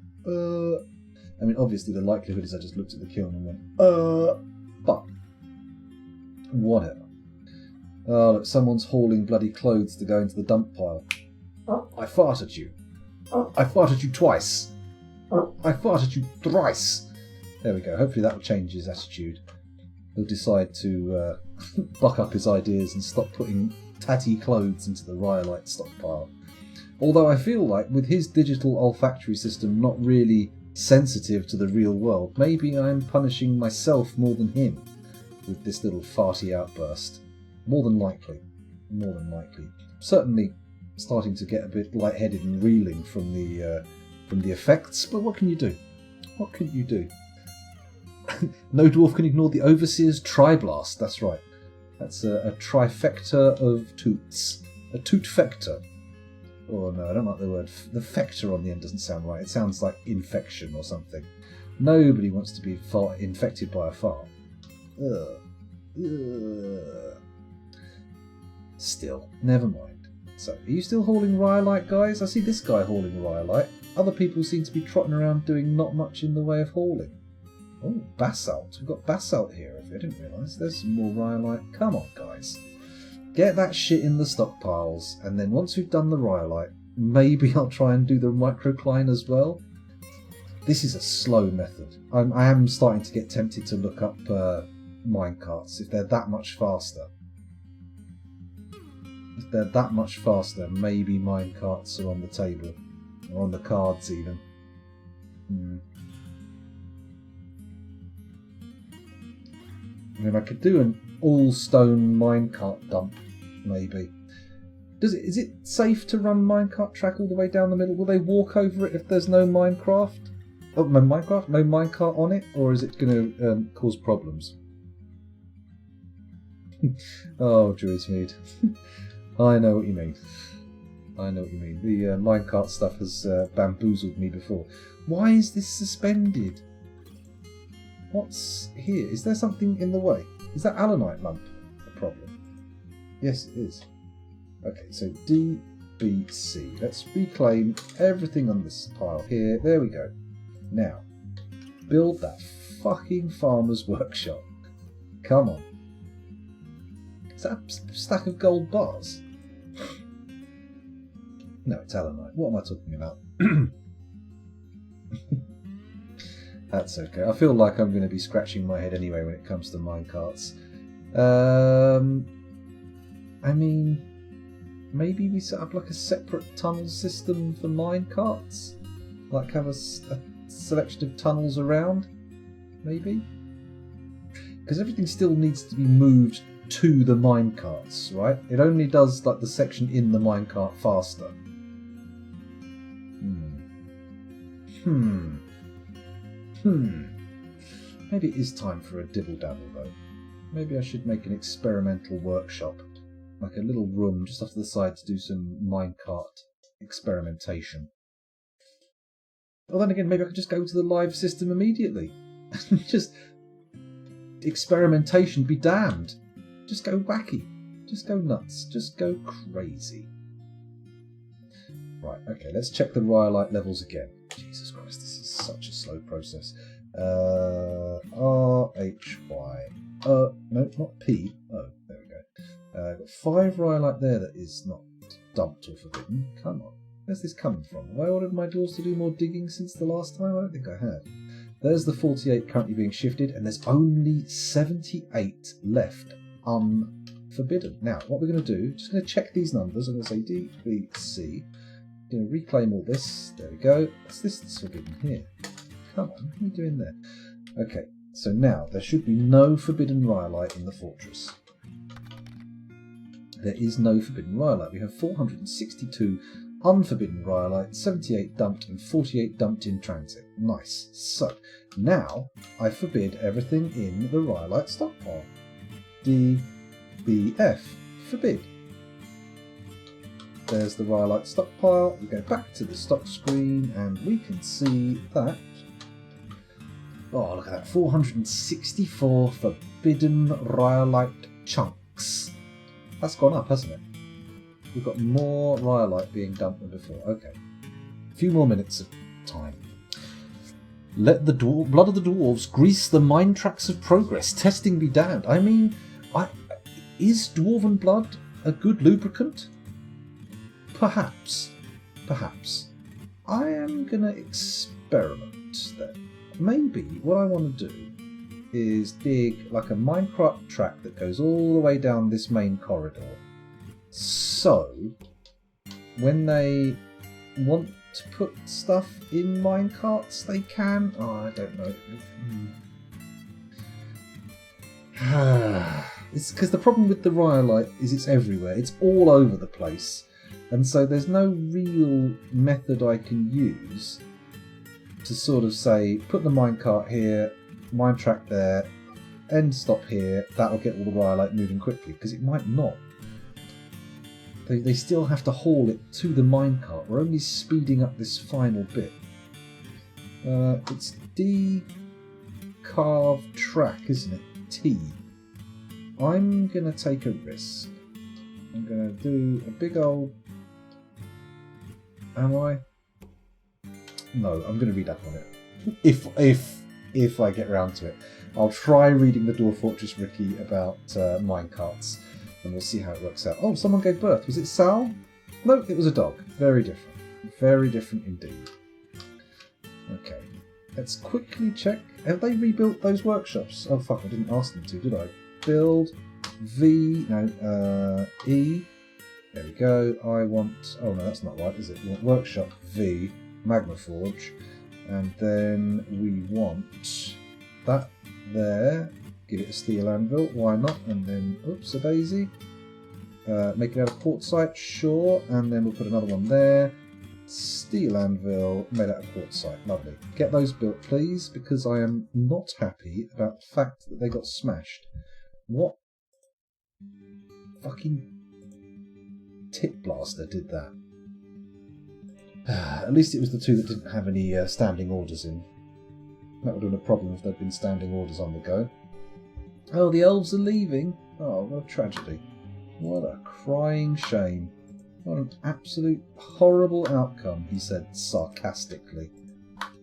I mean, obviously the likelihood is I just looked at the kiln and went, but whatever. Oh, look, someone's hauling bloody clothes to go into the dump pile. I farted you. I farted you twice. I farted you thrice. There we go. Hopefully that will change his attitude. He'll decide to buck up his ideas and stop putting tatty clothes into the rhyolite stockpile. Although I feel like with his digital olfactory system not really sensitive to the real world, maybe I'm punishing myself more than him with this little farty outburst. More than likely. More than likely. Certainly starting to get a bit lightheaded and reeling from the effects, but what can you do? What can you do? No dwarf can ignore the Overseer's Tri-Blast. That's right. That's a trifecta of toots. A toot-fecta. Oh no, I don't like the word. The fecta on the end doesn't sound right. It sounds like infection or something. Nobody wants to be infected by a fart. Ugh. Ugh. Still, never mind. So, are you still hauling rhyolite, guys? I see this guy hauling rhyolite. Other people seem to be trotting around doing not much in the way of hauling. Oh, basalt. We've got basalt here. I didn't realise. There's some more rhyolite. Come on, guys. Get that shit in the stockpiles, and then once we've done the rhyolite, maybe I'll try and do the microcline as well. This is a slow method. I am starting to get tempted to look up minecarts, if they're that much faster. If they're that much faster, maybe minecarts are on the table. Or on the cards, even. I mean, I could do an all-stone minecart dump, maybe. Is it safe to run minecart track all the way down the middle? Will they walk over it if there's no Minecraft? Oh, no Minecraft? No minecart on it? Or is it going to cause problems? Oh, Druidsmead. I know what you mean. I know what you mean. The minecart stuff has bamboozled me before. Why is this suspended? What's here? Is there something in the way? Is that allanite lump a problem? Yes, it is. Okay, so D, B, C. Let's reclaim everything on this pile here. There we go. Now, build that fucking farmer's workshop. Come on. Is that a stack of gold bars? No, it's allanite. What am I talking about? That's okay. I feel like I'm going to be scratching my head anyway when it comes to minecarts. I mean, maybe we set up like a separate tunnel system for minecarts? Like have a selection of tunnels around, maybe? Because everything still needs to be moved to the minecarts, right? It only does like the section in the minecart faster. Maybe it is time for a dibble-dabble though. Maybe I should make an experimental workshop, like a little room just off to the side to do some minecart experimentation. Well, then again, maybe I could just go to the live system immediately. Just experimentation be damned. Just go wacky. Just go nuts. Just go crazy. Right, okay, let's check the rhyolite levels again. Jesus Christ, this is such a slow process. R-H-Y. No, not P. Oh, there we go. Got 5 rhyolite there that is not dumped or forbidden. Come on. Where's this coming from? Have I ordered my dwarves to do more digging since the last time? I don't think I have. There's the 48 currently being shifted, and there's only 78 left unforbidden. Now, what we're going to do, just going to check these numbers. I'm going to say D, B, C. I'm going to reclaim all this. There we go. What's this that's forbidden here? Come on, what are you doing there? Okay, so now there should be no forbidden rhyolite in the fortress. There is no forbidden rhyolite. We have 462 unforbidden rhyolite, 78 dumped and 48 dumped in transit. Nice. So, now I forbid everything in the rhyolite stockpile. D, B, F. Forbid. There's the rhyolite stockpile. We go back to the stock screen and we can see that. Oh, look at that. 464 forbidden rhyolite chunks. That's gone up, hasn't it? We've got more rhyolite being dumped than before. Okay. A few more minutes of time. Let the blood of the dwarves grease the mine tracks of progress. Testing be damned. I mean, is dwarven blood a good lubricant? Perhaps. Perhaps. I am going to experiment then. Maybe what I want to do is dig like a minecart track that goes all the way down this main corridor. So, when they want to put stuff in minecarts, they can. Oh, I don't know. It's because the problem with the rhyolite is it's everywhere. It's all over the place. And so there's no real method I can use to sort of say, put the minecart here, mine track there, end stop here, that'll get all the rhyolite moving quickly, because it might not. They still have to haul it to the minecart. We're only speeding up this final bit. It's D carved track, isn't it? T. I'm going to take a risk. I'm going to do a big old... Am I? No, I'm going to read up on it. If I get round to it. I'll try reading the Dwarf Fortress Wiki about minecarts, and we'll see how it works out. Oh, someone gave birth. Was it Sal? No, it was a dog. Very different. Very different indeed. Okay. Let's quickly check. Have they rebuilt those workshops? Oh, fuck, I didn't ask them to, did I? Build V... No, E... There we go. I want... Oh no, that's not right, is it? We want Workshop V, Magma Forge, and then we want that there. Give it a steel anvil, why not? And then, oops, a daisy. Make it out of quartzite, sure. And then we'll put another one there. Steel anvil, made out of quartzite. Lovely. Get those built, please, because I am not happy about the fact that they got smashed. What fucking tit blaster did that? At least it was the two that didn't have any standing orders in. That would have been a problem if there'd been standing orders on the go. Oh, the elves are leaving. Oh, what a tragedy. What a crying shame. What an absolute horrible outcome, he said sarcastically.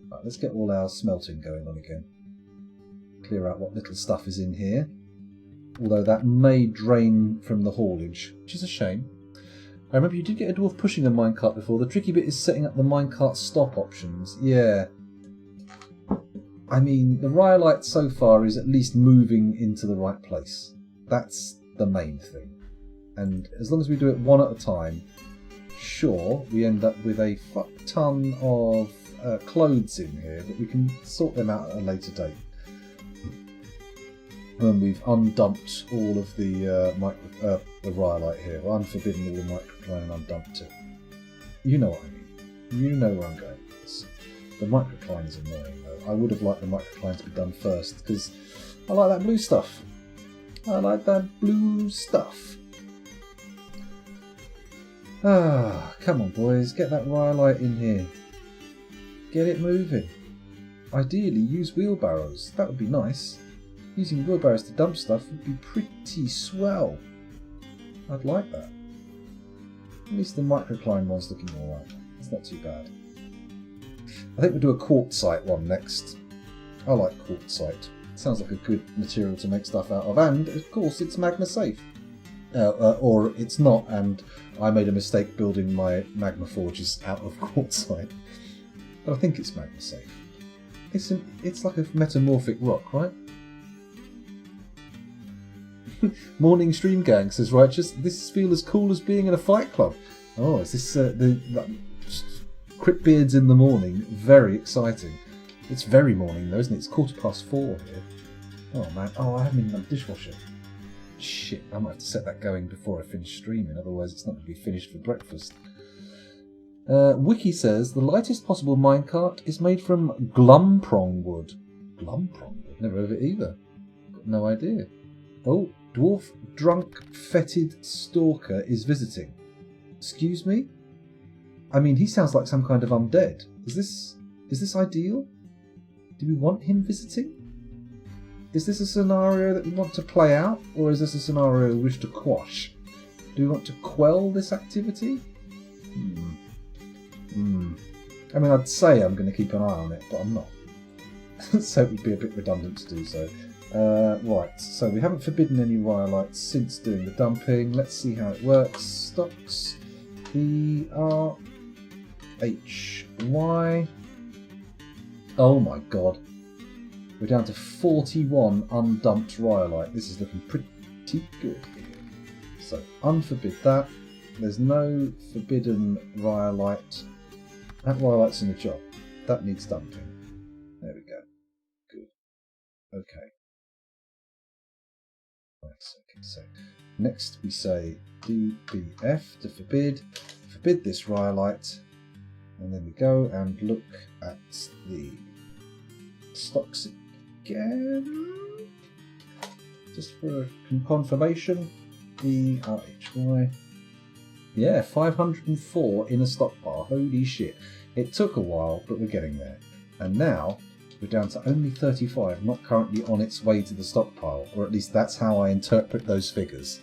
Right, let's get all our smelting going on again. Clear out what little stuff is in here. Although that may drain from the haulage, which is a shame. I remember you did get a dwarf pushing a minecart before. The tricky bit is setting up the minecart stop options. Yeah. I mean, the rhyolite so far is at least moving into the right place. That's the main thing. And as long as we do it one at a time, sure, we end up with a fuck ton of clothes in here, but we can sort them out at a later date. When we've undumped all of the rhyolite here, or unforbidden all the microcline and undumped it. You know what I mean. You know where I'm going with this. The microcline is annoying though. I would have liked the microcline to be done first, because I like that blue stuff. I like that blue stuff. Ah, come on boys, get that rhyolite in here. Get it moving. Ideally use wheelbarrows, that would be nice. Using wheelbarrows to dump stuff would be pretty swell. I'd like that. At least the microcline one's looking alright. It's not too bad. I think we'll do a quartzite one next. I like quartzite. It sounds like a good material to make stuff out of, and of course it's magma safe. Or it's not, and I made a mistake building my magma forges out of quartzite. But I think it's magma safe. It's like a metamorphic rock, right? Morning stream gang, says Righteous. This feels as cool as being in a fight club. Oh, is this the Cryptbeards in the morning? Very exciting. It's very morning though, isn't it? It's 4:15 here. Oh man, I haven't even done the dishwasher. Shit, I might have to set that going before I finish streaming, otherwise it's not going to be finished for breakfast. Wiki says the lightest possible minecart is made from glumprong wood. Glumprong wood? Never heard of it either. Got no idea. Oh, dwarf drunk fetid stalker is visiting. Excuse me? I mean, he sounds like some kind of undead. Is this ideal? Do we want him visiting? Is this a scenario that we want to play out, or is this a scenario we wish to quash? Do we want to quell this activity? I mean, I'd say I'm going to keep an eye on it, but I'm not. So it would be a bit redundant to do so. Right, so we haven't forbidden any rhyolites since doing the dumping. Let's see how it works. Stocks BRHY. Oh my god. We're down to 41 undumped rhyolite. This is looking pretty good here. So, unforbid that. There's no forbidden rhyolite. That rhyolite's in the job. That needs dumping. There we go. Good. Okay. Nice. Okay, so next we say DBF to forbid. Forbid this rhyolite. And then we go and look at the stocks again. Just for confirmation. BRHY. Yeah, 504 in a stockpile. Holy shit. It took a while, but we're getting there. And now we're down to only 35, not currently on its way to the stockpile. Or at least that's how I interpret those figures.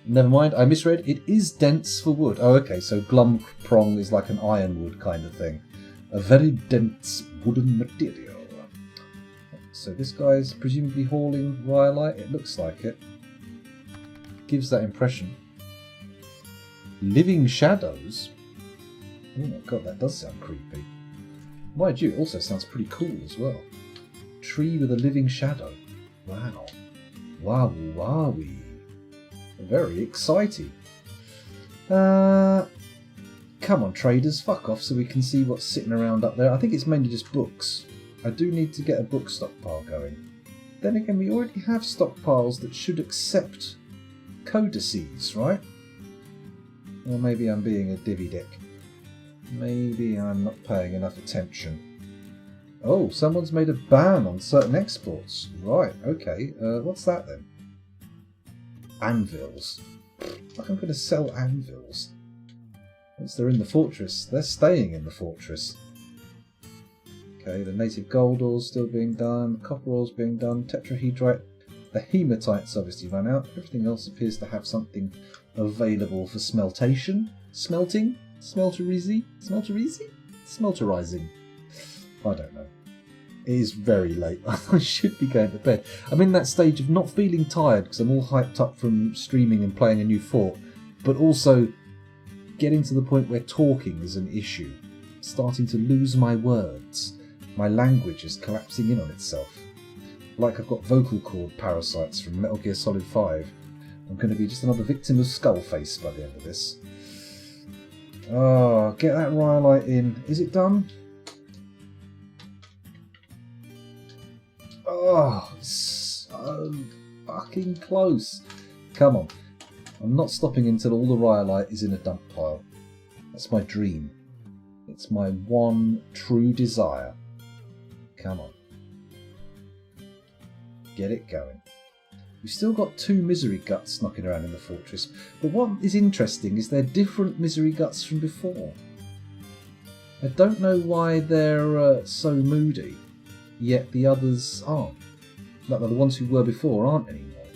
Never mind, I misread. It is dense for wood. Oh, okay, so glumprong is like an ironwood kind of thing. A very dense wooden material. So this guy's presumably hauling rhyolite. It looks like it. Gives that impression. Living shadows? Oh my god, that does sound creepy. Mind you, it also sounds pretty cool as well. Tree with a living shadow. Wow. Wow, wowie. Very exciting. Come on, traders, fuck off so we can see what's sitting around up there. I think it's mainly just books. I do need to get a book stockpile going. Then again, we already have stockpiles that should accept codices, right? Or maybe I'm being a divvy dick. Maybe I'm not paying enough attention. Oh, someone's made a ban on certain exports. Right, okay. What's that then? Anvils. Like I'm going to sell anvils. Once they're in the fortress, they're staying in the fortress. Okay, the native gold ore's still being done, copper ore's being done, tetrahedrite. The hematite's obviously run out. Everything else appears to have something available for smeltation. Smelting? Smelterizing? Smelterizing. I don't know. It is very late. I should be going to bed. I'm in that stage of not feeling tired because I'm all hyped up from streaming and playing a new fort, but also getting to the point where talking is an issue. Starting to lose my words. My language is collapsing in on itself. Like I've got vocal cord parasites from Metal Gear Solid 5. I'm going to be just another victim of Skullface by the end of this. Oh, get that rhyolite in. Is it done? Oh, so fucking close. Come on. I'm not stopping until all the rhyolite is in a dump pile. That's my dream. It's my one true desire. Come on. Get it going. We've still got 2 misery guts knocking around in the fortress, but what is interesting is they're different misery guts from before. I don't know why they're so moody, yet the others aren't. Like the ones who were before aren't anymore.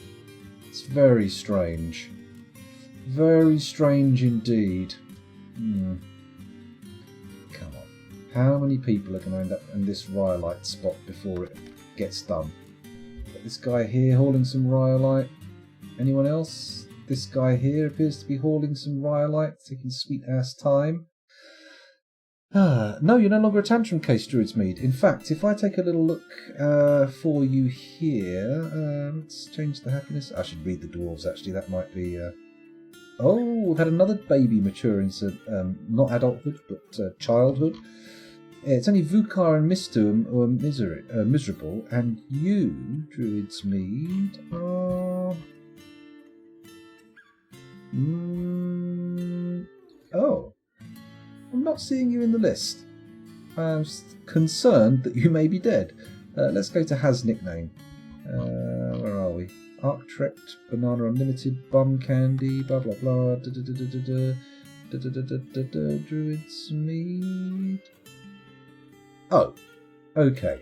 It's very strange. Very strange indeed. Come on. How many people are going to end up in this rhyolite spot before it gets done? Got this guy here hauling some rhyolite. Anyone else? This guy here appears to be hauling some rhyolite, taking sweet ass time. No, you're no longer a tantrum case, Druid's Mead. In fact, if I take a little look for you here, let's change the happiness. I should read the dwarves, actually. That might be... Oh, we've had another baby mature into not adulthood, but childhood. It's only Vukar and Mistu who are miserable, and you, Druid's Mead, are... Oh. I'm not seeing you in the list. I'm concerned that you may be dead. Let's go to Has nickname. Where are we? Arctrect, Banana Unlimited, Bum Candy, blah blah blah. Druid's Mead. Oh, okay.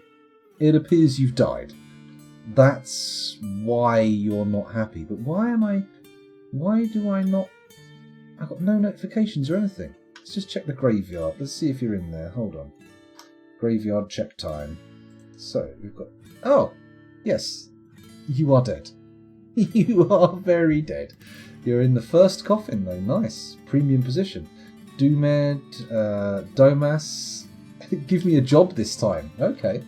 It appears you've died. That's why you're not happy. But why do I not... I've got no notifications or anything. Let's just check the graveyard. Let's see if you're in there. Hold on. Graveyard check time. So, we've got... Oh! Yes. You are dead. You are very dead. You're in the first coffin, though. Nice. Premium position. Doomed, Domas. Give me a job this time. Okay.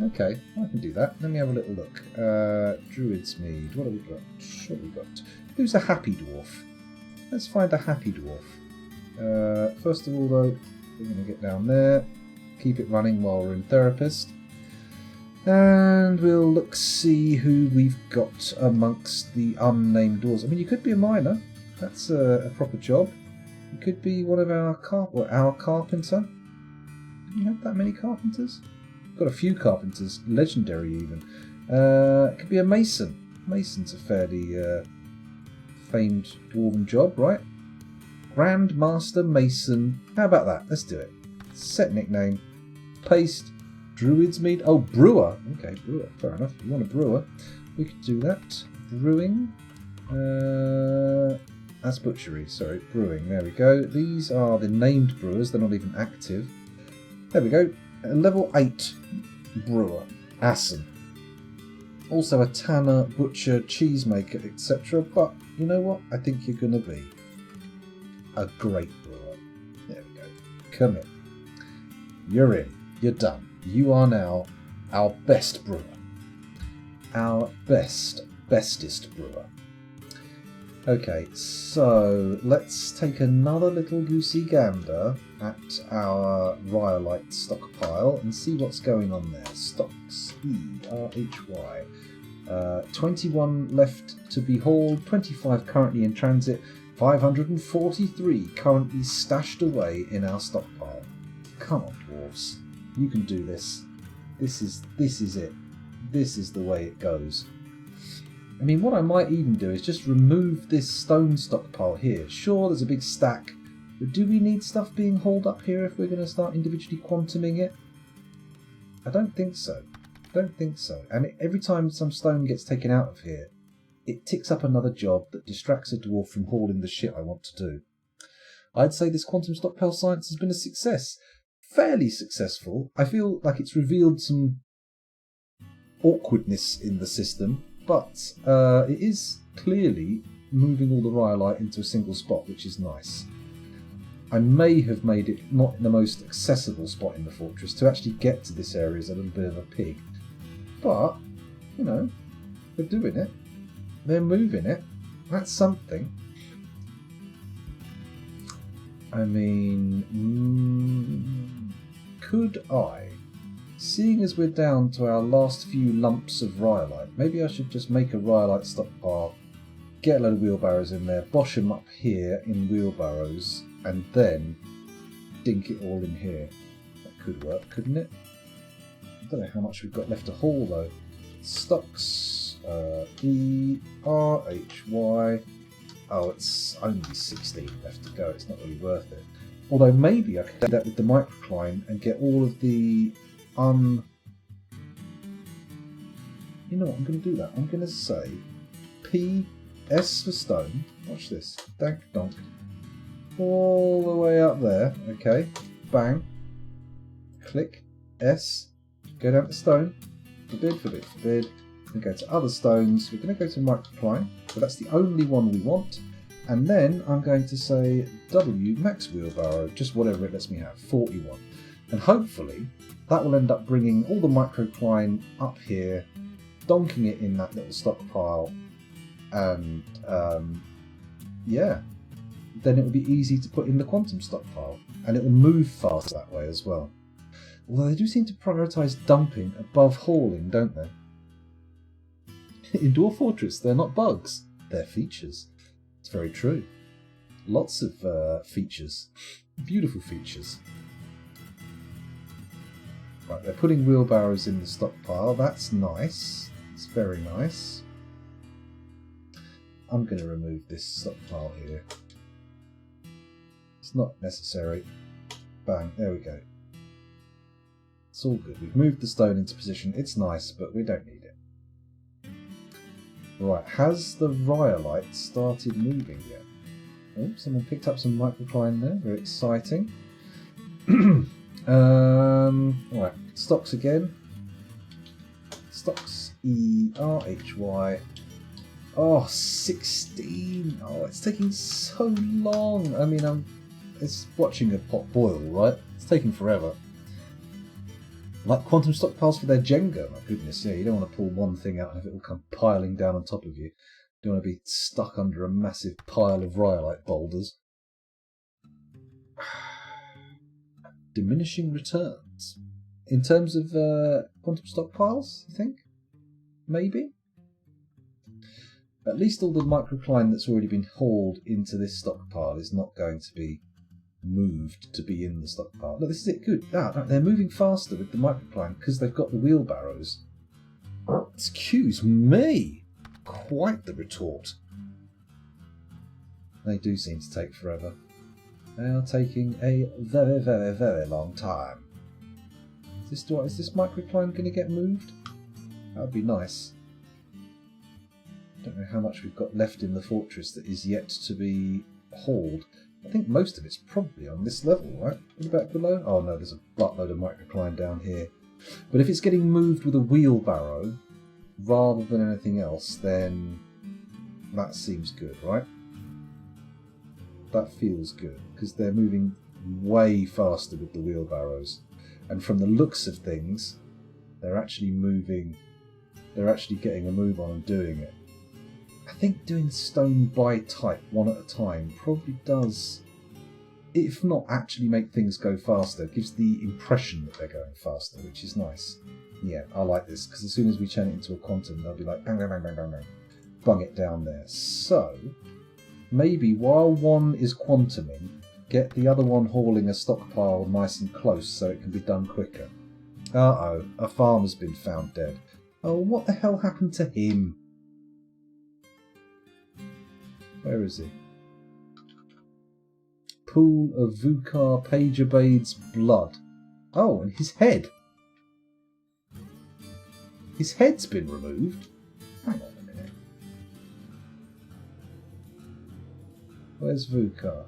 Okay, I can do that. Let me have a little look. Druid's Mead. What have we got? What have we got? Who's a happy dwarf? Let's find a happy dwarf. First of all, though, we're going to get down there, keep it running while we're in therapist, and we'll look see who we've got amongst the unnamed dwarves. I mean, you could be a miner. That's a proper job. You could be one of our carpenter. Do you have that many carpenters? Got a few carpenters, legendary even. It could be a mason. Mason's a fairly famed dwarven job, right? Grandmaster Mason. How about that? Let's do it. Set nickname. Paste. Druid's Mead. Oh, brewer. Okay, brewer. Fair enough. You want a brewer? We could do that. Brewing. That's butchery. Sorry, brewing. There we go. These are the named brewers. They're not even active. There we go. Level 8 brewer. Assen. Also a tanner, butcher, cheesemaker, etc. But you know what? I think you're going to be a great brewer. There we go. Come in. You're in. You're done. You are now our best brewer. Our bestest brewer. Okay, so let's take another little goosey gander at our rhyolite stockpile and see what's going on there. Stocks, E-R-H-Y. 21 left to be hauled, 25 currently in transit, 543 currently stashed away in our stockpile. Come on, dwarves. You can do this. This is it. This is the way it goes. I mean, what I might even do is just remove this stone stockpile here. Sure, there's a big stack, but do we need stuff being hauled up here if we're going to start individually quantuming it? I don't think so. Don't think so. And every time some stone gets taken out of here, it ticks up another job that distracts a dwarf from hauling the shit I want to do. I'd say this quantum stockpile science has been a success. Fairly successful. I feel like it's revealed some awkwardness in the system, but it is clearly moving all the rhyolite into a single spot, which is nice. I may have made it not the most accessible spot in the fortress. To actually get to this area is a little bit of a pig. But, you know, they're doing it. They're moving it. That's something. I mean, could I, seeing as we're down to our last few lumps of rhyolite, maybe I should just make a rhyolite stockpile, get a load of wheelbarrows in there, bosh them up here in wheelbarrows, and then dink it all in here. That could work, couldn't it? I don't know how much we've got left to haul though. Stocks, E-R-H-Y. Oh, it's only 16 left to go. It's not really worth it. Although maybe I could do that with the microcline and get all of the You know what? I'm going to do that. I'm going to say P-S for stone. Watch this. Dank donk. All the way up there. Okay. Bang. Click. S. Go down to stone. Forbid, forbid, forbid. We're going to go to other stones. We're going to go to microcline. So that's the only one we want. And then I'm going to say W max wheelbarrow, just whatever it lets me have, 41. And hopefully that will end up bringing all the microcline up here, donking it in that little stockpile, and yeah, then it will be easy to put in the quantum stockpile, and it will move fast that way as well. Although they do seem to prioritise dumping above hauling, don't they? In Dwarf Fortress, they're not bugs, they're features. It's very true. Lots of features. Beautiful features. Right, they're putting wheelbarrows in the stockpile. That's nice. It's very nice. I'm going to remove this stockpile here. It's not necessary. Bang, there we go. It's all good. We've moved the stone into position. It's nice, but we don't need it. Right, has the rhyolite started moving yet? Oh, someone picked up some microcline there. Very exciting. Right, stocks again. Stocks, E-R-H-Y. Oh, 16. Oh, it's taking so long. I mean, it's watching a pot boil, right? It's taking forever. Like quantum stockpiles for their Jenga. My goodness, yeah, you don't want to pull one thing out and have it all come piling down on top of you. You don't want to be stuck under a massive pile of rhyolite boulders. Diminishing returns. In terms of quantum stockpiles, you think? Maybe? At least all the microcline that's already been hauled into this stockpile is not going to be moved to be in the stockpile. No, this is it. Good. They're moving faster with the microcline because they've got the wheelbarrows. Excuse me. Quite the retort. They do seem to take forever. They are taking a very, very, very long time. Is this microcline going to get moved? That would be nice. Don't know how much we've got left in the fortress that is yet to be hauled. I think most of it's probably on this level, right? What about below? Oh no, there's a buttload of microcline down here. But if it's getting moved with a wheelbarrow rather than anything else, then that seems good, right? That feels good, because they're moving way faster with the wheelbarrows. And from the looks of things, they're actually moving, they're actually getting a move on and doing it. I think doing stone by type, one at a time, probably does, if not actually make things go faster, gives the impression that they're going faster, which is nice. Yeah, I like this, because as soon as we turn it into a quantum, they'll be like, bang, bang, bang, bang, bang, bang, bung it down there. So, maybe while one is quantuming, get the other one hauling a stockpile nice and close so it can be done quicker. Uh-oh, a farmer's been found dead. Oh, what the hell happened to him? Where is he? Pool of Vukar Pageabade's blood. Oh, and his head. His head's been removed. Hang on a minute. Where's Vukar?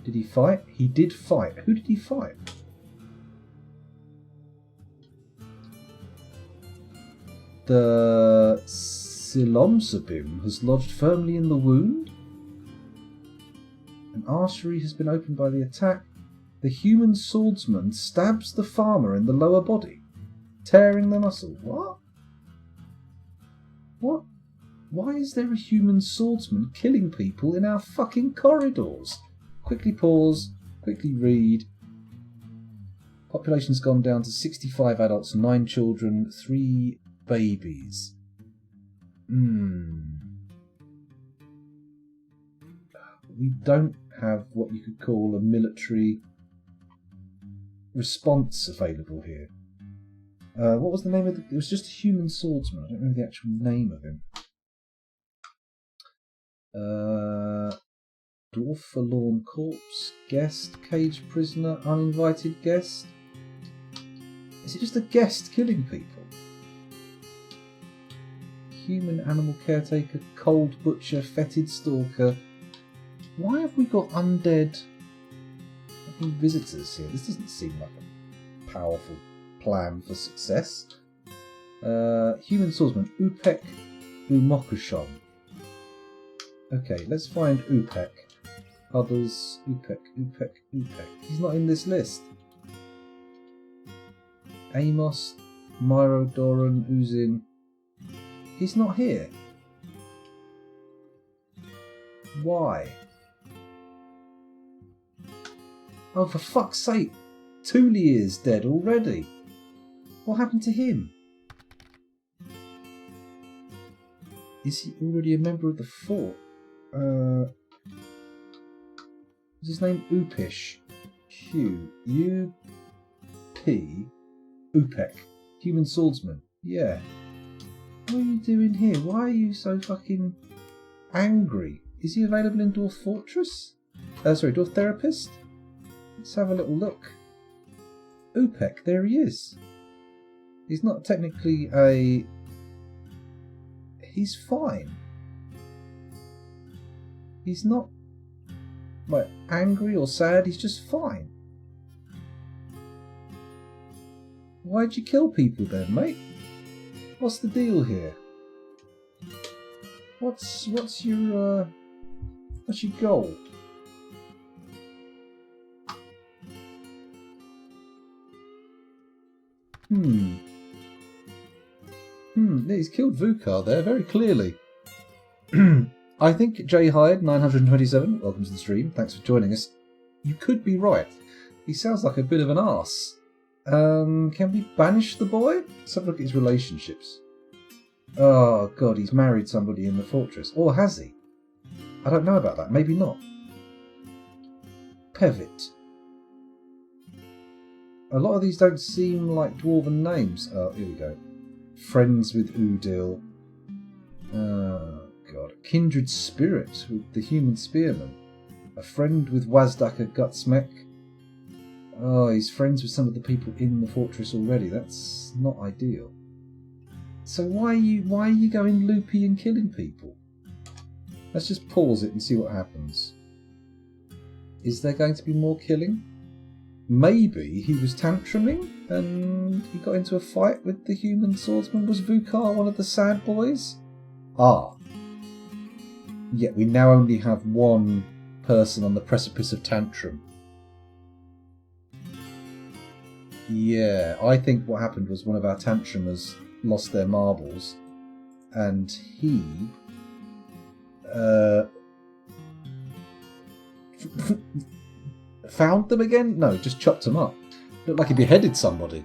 Did he fight? He did fight. Who did he fight? The Silomsabim has lodged firmly in the wound. An artery has been opened by the attack. The human swordsman stabs the farmer in the lower body, tearing the muscle. What? What? Why is there a human swordsman killing people in our fucking corridors? Quickly pause. Quickly read. Population's gone down to 65 adults, 9 children, 3 babies. We don't have what you could call a military response available here. What was the name of it was just a human swordsman. I don't know the actual name of him. Dwarf forlorn corpse, guest, caged prisoner, uninvited guest. Is it just a guest killing people? Human animal caretaker, cold butcher, fetid stalker. Why have we got undead visitors here? This doesn't seem like a powerful plan for success. Human swordsman, Upek Umokushon. Okay, let's find Upek. Others, Upek. He's not in this list. Amos, Myro, Doran, Uzin. He's not here. Why? Oh, for fuck's sake! Thule is dead already. What happened to him? Is he already a member of the fort? Is his name Upish? U-P Upek. Human swordsman. Yeah. What are you doing here? Why are you so fucking angry? Is he available in Dwarf Fortress? Dwarf Therapist? Let's have a little look. Upek, there he is. He's not technically a... He's fine. He's not like angry or sad, he's just fine. Why'd you kill people then, mate? What's the deal here? What's your goal? He's killed Vukar there very clearly. I think J Hyde 927, welcome to the stream, thanks for joining us. You could be right. He sounds like a bit of an arse. Can we banish the boy? Let's have a look at his relationships. Oh god, he's married somebody in the fortress. Or has he? I don't know about that, maybe not. Pevit. A lot of these don't seem like dwarven names. Oh, here we go. Friends with Udil. Oh god. Kindred spirit with the human spearman. A friend with Wazdaka Gutsmek. Oh, he's friends with some of the people in the fortress already. That's not ideal. So why are you going loopy and killing people? Let's just pause it and see what happens. Is there going to be more killing? Maybe he was tantruming and he got into a fight with the human swordsman. Was Vukar one of the sad boys? Ah. Yet we now only have one person on the precipice of tantrum. Yeah, I think what happened was one of our tantrumers lost their marbles and he found them again? No, just chopped them up. Looked like he beheaded somebody.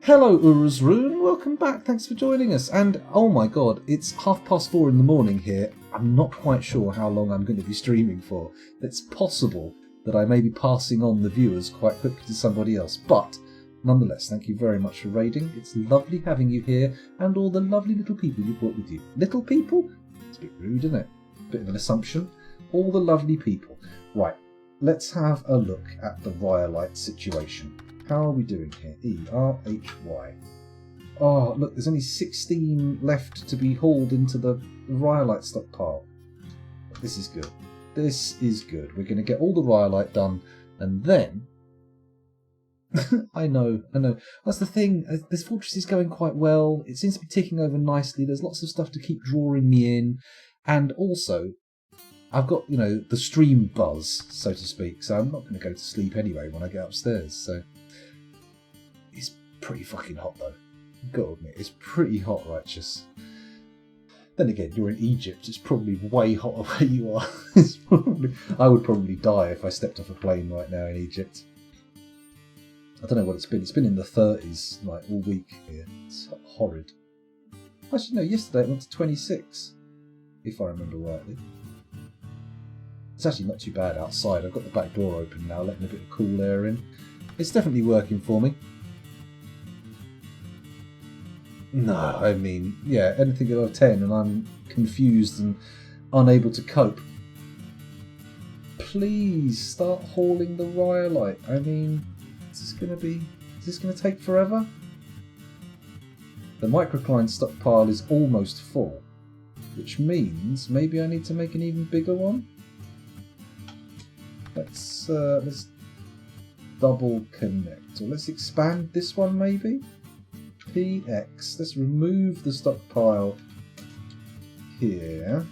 Hello Uruzrun, welcome back, thanks for joining us. And oh my god, it's 4:30 in the morning here. I'm not quite sure how long I'm going to be streaming for. It's possible that I may be passing on the viewers quite quickly to somebody else, but nonetheless, thank you very much for raiding. It's lovely having you here and all the lovely little people you brought with you. Little people? It's a bit rude, isn't it? Bit of an assumption. All the lovely people. Right, let's have a look at the Rhyolite situation. How are we doing here? E-R-H-Y. Oh, look, there's only 16 left to be hauled into the Rhyolite stockpile. This is good. This is good. We're going to get all the Rhyolite done, and then... I know. That's the thing. This fortress is going quite well. It seems to be ticking over nicely. There's lots of stuff to keep drawing me in. And also, I've got, the stream buzz, so to speak. So I'm not going to go to sleep anyway when I get upstairs. So it's pretty fucking hot, though. I've got to admit, it's pretty hot, righteous. Then again, you're in Egypt. It's probably way hotter where you are. I would probably die if I stepped off a plane right now in Egypt. I don't know what it's been. It's been in the 30s like all week here. It's horrid. Actually, no. Yesterday it went to 26, if I remember rightly. It's actually not too bad outside. I've got the back door open now, letting a bit of cool air in. It's definitely working for me. No, I mean, yeah, anything above 10 and I'm confused and unable to cope. Please start hauling the rhyolite. I mean, is this going to take forever? The microcline stockpile is almost full, which means maybe I need to make an even bigger one. Let's double connect, or let's expand this one maybe. PX. Let's remove the stockpile here.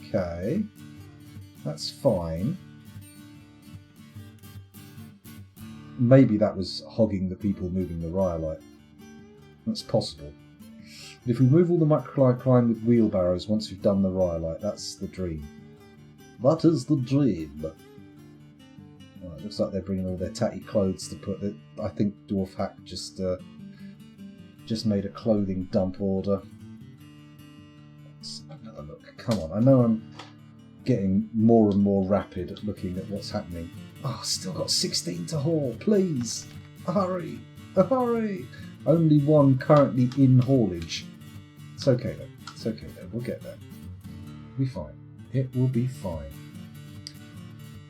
Okay, that's fine. Maybe that was hogging the people moving the rhyolite. That's possible. But if we move all the microcline with wheelbarrows once we've done the rhyolite, that's the dream. That is the dream. Oh, it looks like they're bringing all their tatty clothes to put it. I think Dwarf Hack just made a clothing dump order. Let's have another look. Come on, I know I'm getting more and more rapid at looking at what's happening. Oh, still got 16 to haul, please. Hurry, hurry. Only one currently in haulage. It's okay though. It's okay though. We'll get there. We'll be fine. It will be fine.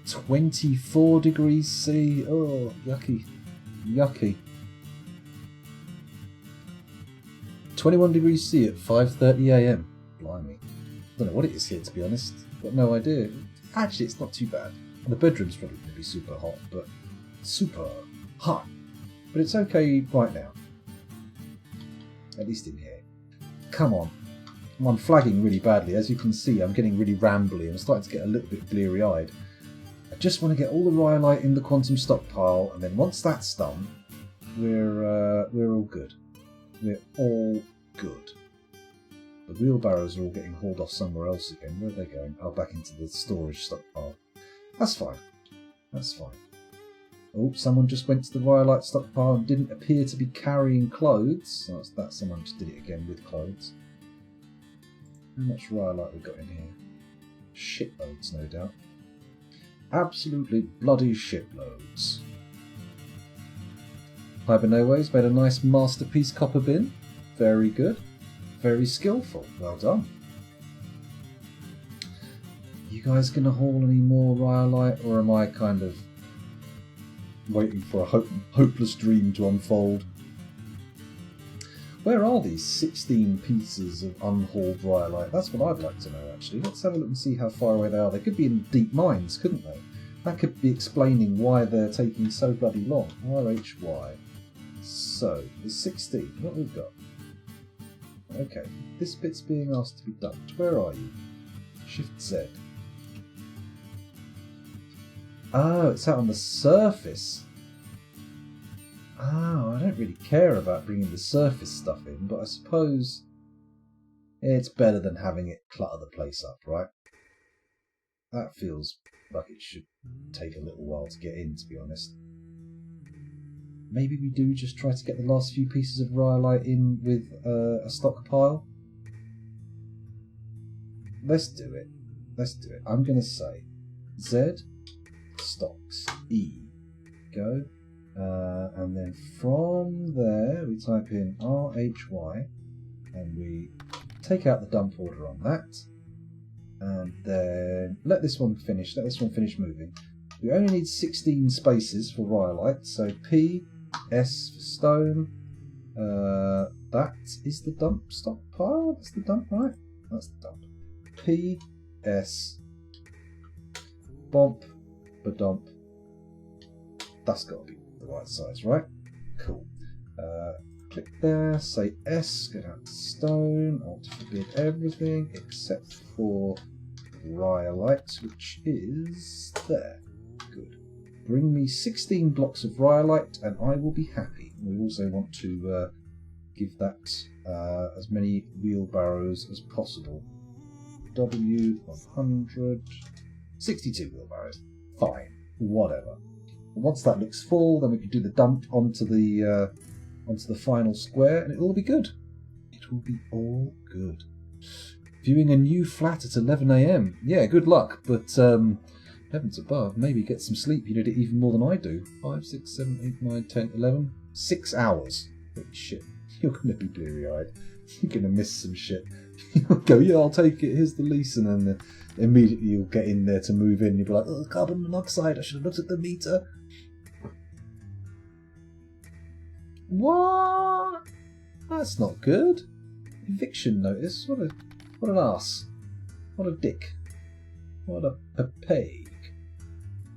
24 degrees C. Oh, yucky. Yucky. 21 degrees C at 5:30 AM. Blimey. I don't know what it is here, to be honest. Got no idea. Actually, it's not too bad. The bedroom's probably going to be super hot, but super hot. But it's okay right now. At least in here. Come on. I'm flagging really badly. As you can see, I'm getting really rambly. I'm starting to get a little bit bleary-eyed. I just want to get all the rhyolite in the quantum stockpile, and then once that's done, we're all good. We're all good. The wheelbarrows are all getting hauled off somewhere else again. Where are they going? Oh, back into the storage stockpile. That's fine. That's fine. Oh, someone just went to the rhyolite stockpile and didn't appear to be carrying clothes. Oh, that someone just did it again with clothes. How much rhyolite we got in here? Shitloads, no doubt. Absolutely bloody shitloads. Hibernoways made a nice masterpiece copper bin. Very good. Very skillful. Well done. You guys going to haul any more rhyolite, or am I kind of waiting for a hopeless dream to unfold? Where are these 16 pieces of unhauled rhyolite? That's what I'd like to know, actually. Let's have a look and see how far away they are. They could be in deep mines, couldn't they? That could be explaining why they're taking so bloody long. RHY. So, there's 16. What we've got? Okay, this bit's being asked to be dumped. Where are you? Shift Z. Oh, it's out on the surface. Oh, I don't really care about bringing the surface stuff in, but I suppose it's better than having it clutter the place up, right? That feels like it should take a little while to get in, to be honest. Maybe we do just try to get the last few pieces of rhyolite in with a stockpile. Let's do it. Let's do it. I'm going to say Z, stocks, E, go. And then from there we type in RHY and we take out the dump order on that, and then let this one finish moving. We only need 16 spaces for rhyolite, so P, S for stone. That is the dump stockpile. That's the dump, right? That's the dump. P, S, bomp, badump. That's got to be the right size, right? Cool. Click there, say S, go down to stone, alt forbid everything except for rhyolite, which is there. Good. Bring me 16 blocks of rhyolite and I will be happy. We also want to give that as many wheelbarrows as possible. W100, 62 wheelbarrows. Fine, whatever. And once that looks full, then we can do the dump onto the final square, and it'll all be good. It will be all good. Viewing a new flat at 11 AM. Yeah, good luck, but heavens above, maybe get some sleep. You need it even more than I do. 5, 6, 7, 8, 9, 10, 11. 6 hours. Holy shit. You're going to be bleary-eyed. You're going to miss some shit. You'll go, yeah, I'll take it. Here's the lease. And then immediately you'll get in there to move in. You'll be like, oh, carbon monoxide. I should have looked at the meter. What? That's not good. Eviction notice. What an ass. What a dick. What a peg.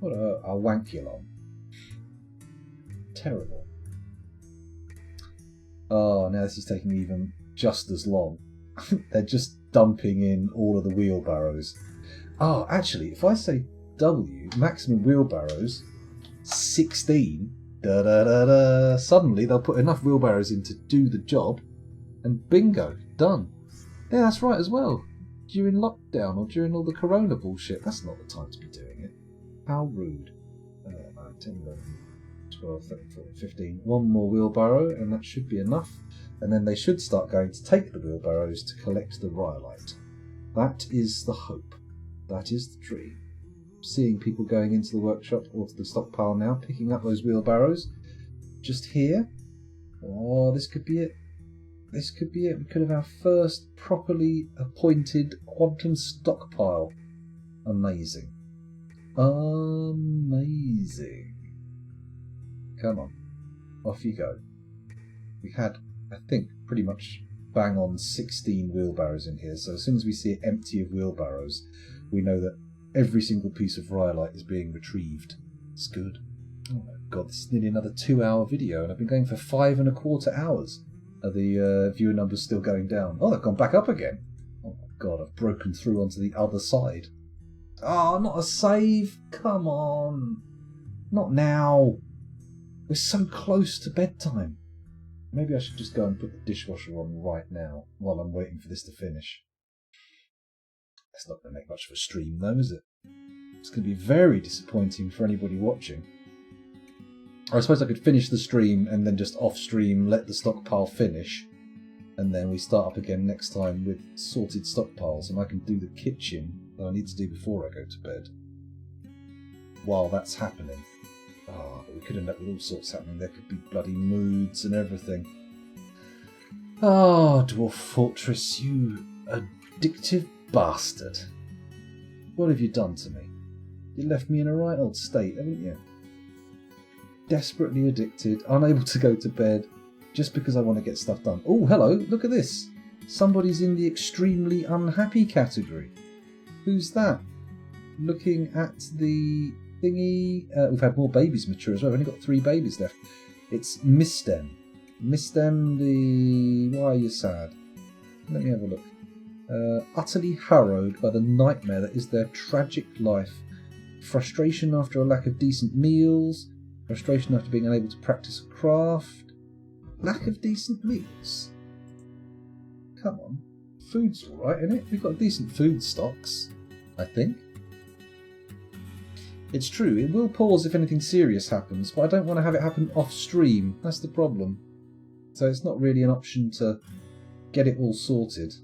What a wankulon. Terrible. Oh, now this is taking even just as long. They're just dumping in all of the wheelbarrows. Oh, actually, if I say W, maximum wheelbarrows, 16, suddenly they'll put enough wheelbarrows in to do the job, and bingo, done. Yeah, that's right as well. During lockdown or during all the corona bullshit, that's not the time to be doing it. How rude. 9, 10, 11, 12, 13, 14, 15. One more wheelbarrow, and that should be enough. And then they should start going to take the wheelbarrows to collect the rhyolite. That is the hope. That is the dream. Seeing people going into the workshop or to the stockpile now, picking up those wheelbarrows. Just here. Oh, this could be it. This could be it. We could have our first properly appointed quantum stockpile. Amazing. Amazing. Come on. Off you go. We had, I think, pretty much bang on 16 wheelbarrows in here. So as soon as we see it empty of wheelbarrows, we know that every single piece of rhyolite is being retrieved. It's good. Oh my god, this is nearly another 2-hour video, and I've been going for 5.25 hours. Are the viewer numbers still going down? Oh, they've gone back up again. Oh my god, I've broken through onto the other side. Oh, not a save. Come on. Not now. We're so close to bedtime. Maybe I should just go and put the dishwasher on right now while I'm waiting for this to finish. That's not going to make much of a stream though, is it? It's going to be very disappointing for anybody watching. I suppose I could finish the stream and then just off stream let the stockpile finish, and then we start up again next time with sorted stockpiles, and I can do the kitchen that I need to do before I go to bed. While that's happening. Oh, but we could end up with all sorts happening. There could be bloody moods and everything. Oh, Dwarf Fortress, you addictive bastard. What have you done to me? You left me in a right old state, haven't you? Desperately addicted, unable to go to bed, just because I want to get stuff done. Oh, hello, look at this. Somebody's in the extremely unhappy category. Who's that? Looking at the thingy. We've had more babies mature as well. We've only got 3 babies left. It's Mistem. Mistem the... Why are you sad? Let me have a look. Utterly harrowed by the nightmare that is their tragic life. Frustration after a lack of decent meals. Frustration after being unable to practice a craft. Lack of decent meals? Come on. Food's alright, isn't it? We've got decent food stocks, I think. It's true, it will pause if anything serious happens, but I don't want to have it happen off stream. That's the problem. So it's not really an option to get it all sorted.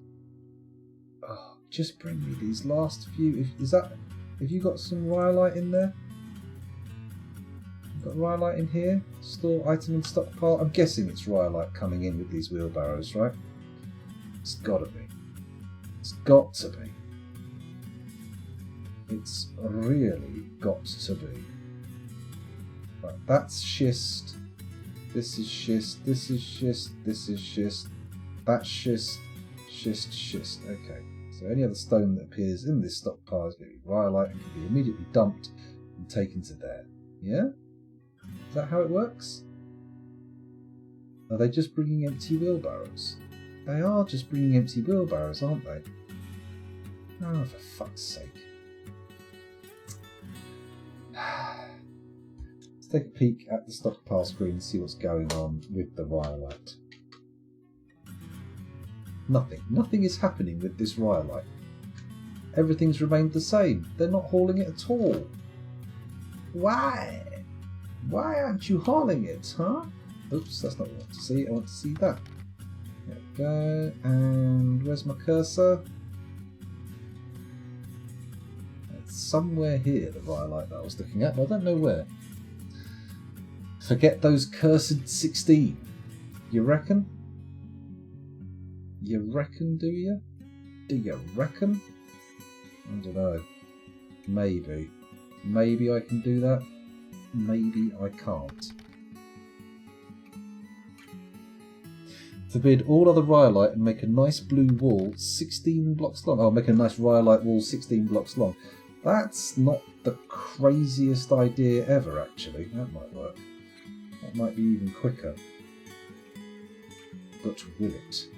Oh, just bring me these last few. Have you got some rhyolite in there? Got rhyolite in here? Store item in stockpile? I'm guessing it's rhyolite coming in with these wheelbarrows, right? It's gotta be. It's got to be. It's really got to be. Right, that's schist. This is schist. This is schist. This is schist. That's schist. Schist, schist. Okay. So any other stone that appears in this stockpile is going to be rhyolite and can be immediately dumped and taken to there. Yeah? Is that how it works? Are they just bringing empty wheelbarrows? They are just bringing empty wheelbarrows, aren't they? Oh, for fuck's sake. Let's take a peek at the stockpile screen and see what's going on with the rhyolite. Nothing. Nothing is happening with this rhyolite. Everything's remained the same. They're not hauling it at all. Why? Why aren't you hauling it, huh? Oops, that's not what I want to see. I want to see that. There we go. And where's my cursor? It's somewhere here, the rhyolite that I was looking at, but I don't know where. Forget those cursed 16. You reckon? You reckon, do you? Do you reckon? I don't know. Maybe. Maybe I can do that. Maybe I can't. Forbid all other rhyolite and make a nice blue wall 16 blocks long. Oh, make a nice rhyolite wall 16 blocks long. That's not the craziest idea ever, actually. That might work. That might be even quicker. But will it?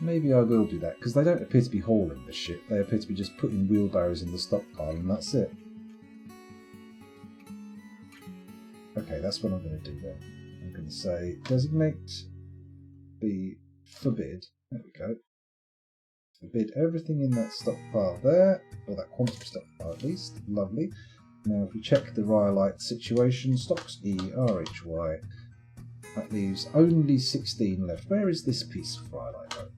Maybe I will do that, because they don't appear to be hauling the shit. They appear to be just putting wheelbarrows in the stockpile, and that's it. Okay, that's what I'm going to do then. I'm going to say designate the forbid. There we go. Forbid everything in that stockpile there, or that quantity stockpile at least. Lovely. Now if we check the rhyolite situation, stocks ERHY, that leaves only 16 left. Where is this piece of rhyolite though?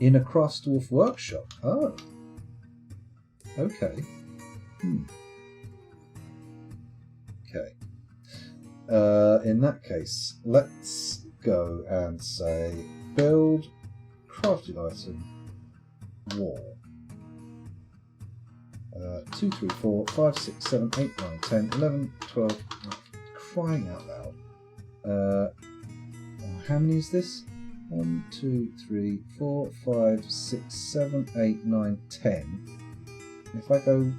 In a Craft Dwarf workshop. Oh. Okay. Okay. In that case, let's go and say build crafted item wall. 2, 3, 4, 5, 6, 7, 8, 9, 10, 11, 12. Crying out loud. How many is this? 1, 2, 3, 4, 5, 6, 7, 8, 9, 10. If I go,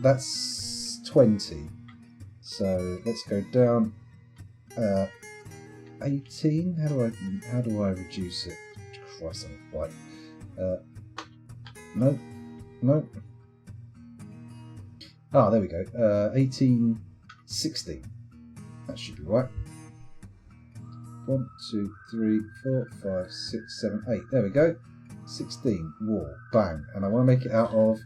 that's 20. So let's go down 18. How do I reduce it? Christ, I'm right. No. No. Ah, there we go. 1860. That should be right. 1, 2, 3, 4, 5, 6, 7, 8. There we go. 16. Wall. Bang. And I want to make it out of...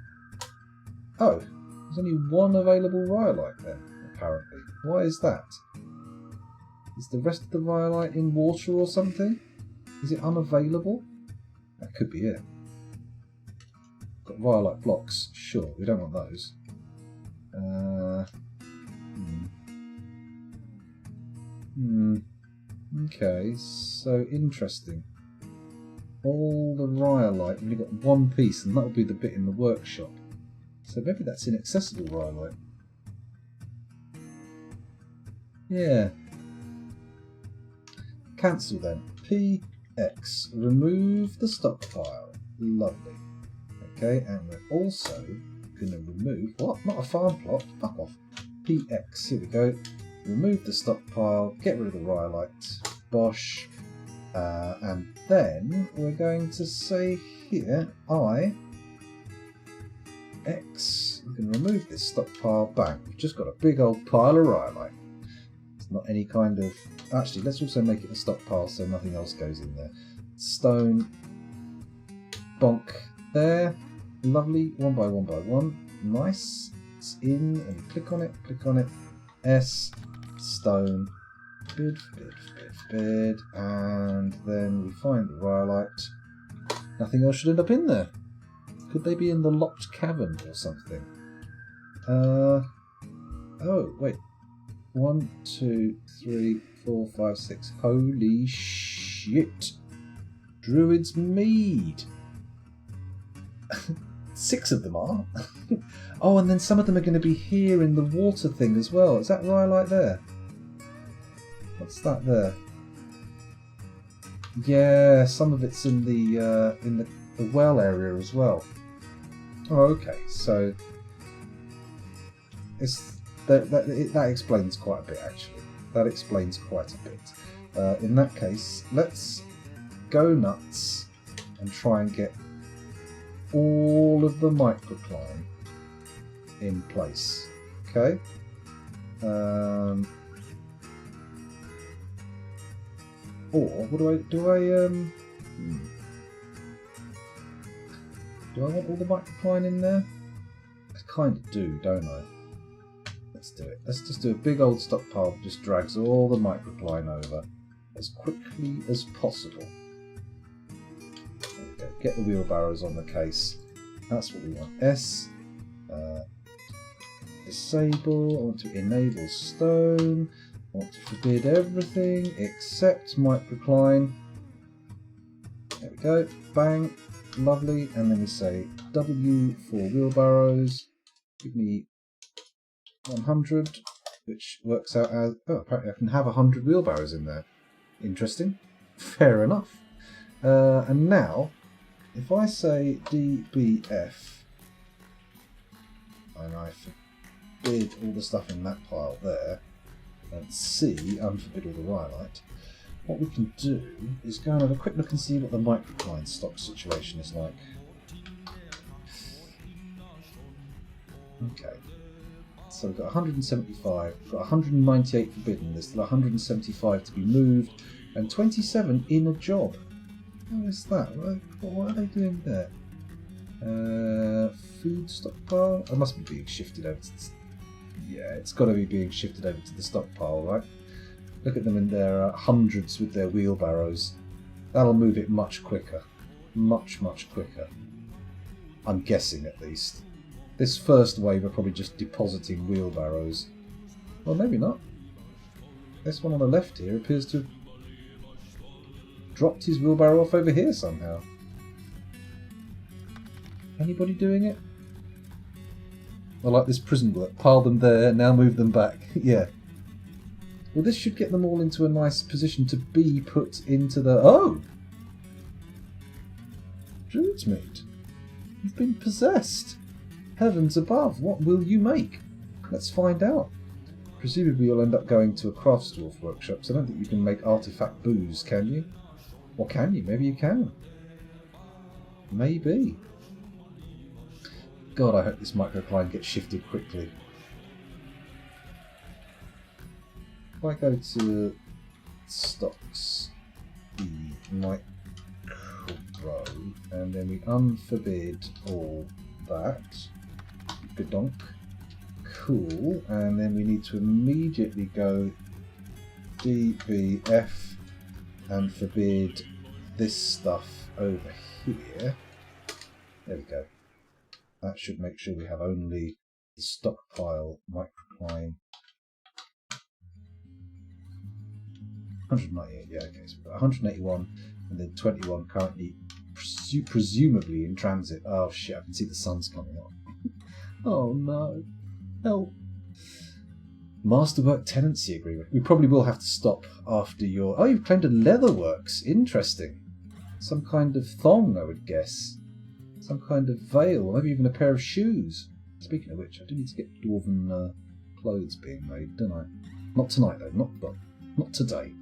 Oh, there's only one available rhyolite then, apparently. Why is that? Is the rest of the rhyolite in water or something? Is it unavailable? That could be it. Got rhyolite blocks. Sure, we don't want those. Okay, so interesting. All the rhyolite, we've got one piece, and that'll be the bit in the workshop. So maybe that's inaccessible rhyolite. Yeah. Cancel then. PX. Remove the stockpile. Lovely. Okay, and we're also going to remove... What? Not a farm plot? Fuck off. PX. Here we go. Remove the stockpile. Get rid of the rhyolite. Bosh. And then we're going to say here, X. We can remove this stockpile. Bang. We've just got a big old pile of rhyolite. It's not any kind of... Actually, let's also make it a stockpile so nothing else goes in there. Stone. Bonk. There. Lovely. 1 by 1 by 1. Nice. It's in and click on it. S. Stone. Bid. And then we find the rhyolite. Nothing else should end up in there. Could they be in the locked cavern or something? Oh, wait. 1, 2, 3, 4, 5, 6. Holy shit. Druid's Mead. 6 of them are. Oh, and then some of them are going to be here in the water thing as well. Is that rhyolite there? What's that there? Yeah, some of it's in the well area as well. Oh, okay. So it's that explains quite a bit actually. That explains quite a bit. In that case, let's go nuts and try and get all of the microclimb in place. Okay. Or what do I do? Do I want all the microcline in there? I kind of do, don't I? Let's do it. Let's just do a big old stockpile that just drags all the microcline over as quickly as possible. There we go. Get the wheelbarrows on the case. That's what we want. S. Disable. I want to enable stone. I want to forbid everything except microcline. There we go. Bang. Lovely. And then we say W for wheelbarrows. Give me 100, which works out as... Oh, apparently I can have 100 wheelbarrows in there. Interesting. Fair enough. And now, if I say DBF, and I forbid all the stuff in that pile there, and C, unforbid all the rhyolite, what we can do is go and have a quick look and see what the microcline stock situation is like. Okay. So we've got 175, we've got 198 forbidden, there's still 175 to be moved, and 27 in a job. How is that? What are they doing there? Food stockpile? It must be being shifted over to the... Yeah, it's got to be being shifted over to the stockpile, right? Look at them in their hundreds with their wheelbarrows. That'll move it much quicker. Much, much quicker. I'm guessing, at least. This first wave are probably just depositing wheelbarrows. Well, maybe not. This one on the left here appears to have dropped his wheelbarrow off over here somehow. Anybody doing it? I like this prison work. Pile them there, now move them back. Yeah. Well, this should get them all into a nice position to be put into the... Oh! Druid's meat. You've been possessed. Heavens above, what will you make? Let's find out. Presumably you'll end up going to a crafts dwarf workshop, so I don't think you can make artifact booze, can you? Or can you? Maybe you can. Maybe. God, I hope this microcline gets shifted quickly. If I go to stocks, micro, and then we unforbid all that. Bedonk. Cool. And then we need to immediately go DBF and forbid this stuff over here. There we go. That should make sure we have only the stockpile microcline. 198, yeah, okay, so we've got 181 and then 21 currently presumably in transit. Oh shit, I can see the sun's coming up. Oh no. Help. Masterwork tenancy agreement. We probably will have to stop after your... Oh, you've claimed a leatherworks. Interesting. Some kind of thong, I would guess. Some kind of veil, or maybe even a pair of shoes. Speaking of which, I do need to get dwarven clothes being made, don't I? Not tonight, though. Not today.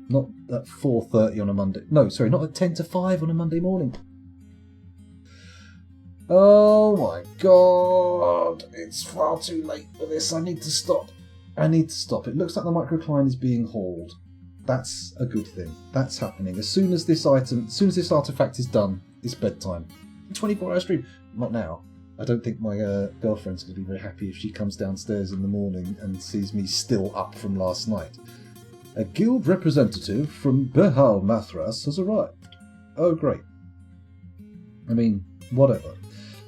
Not at 4:30 on a Monday. No, sorry, not at 10 to 5 on a Monday morning. Oh my god. It's far too late for this. I need to stop. It looks like the microcline is being hauled. That's a good thing. That's happening. As soon as this artifact is done, it's bedtime. 24-hour stream. Not now. I don't think my girlfriend's going to be very happy if she comes downstairs in the morning and sees me still up from last night. A guild representative from Behal Mathras has arrived. Oh, great. I mean, whatever.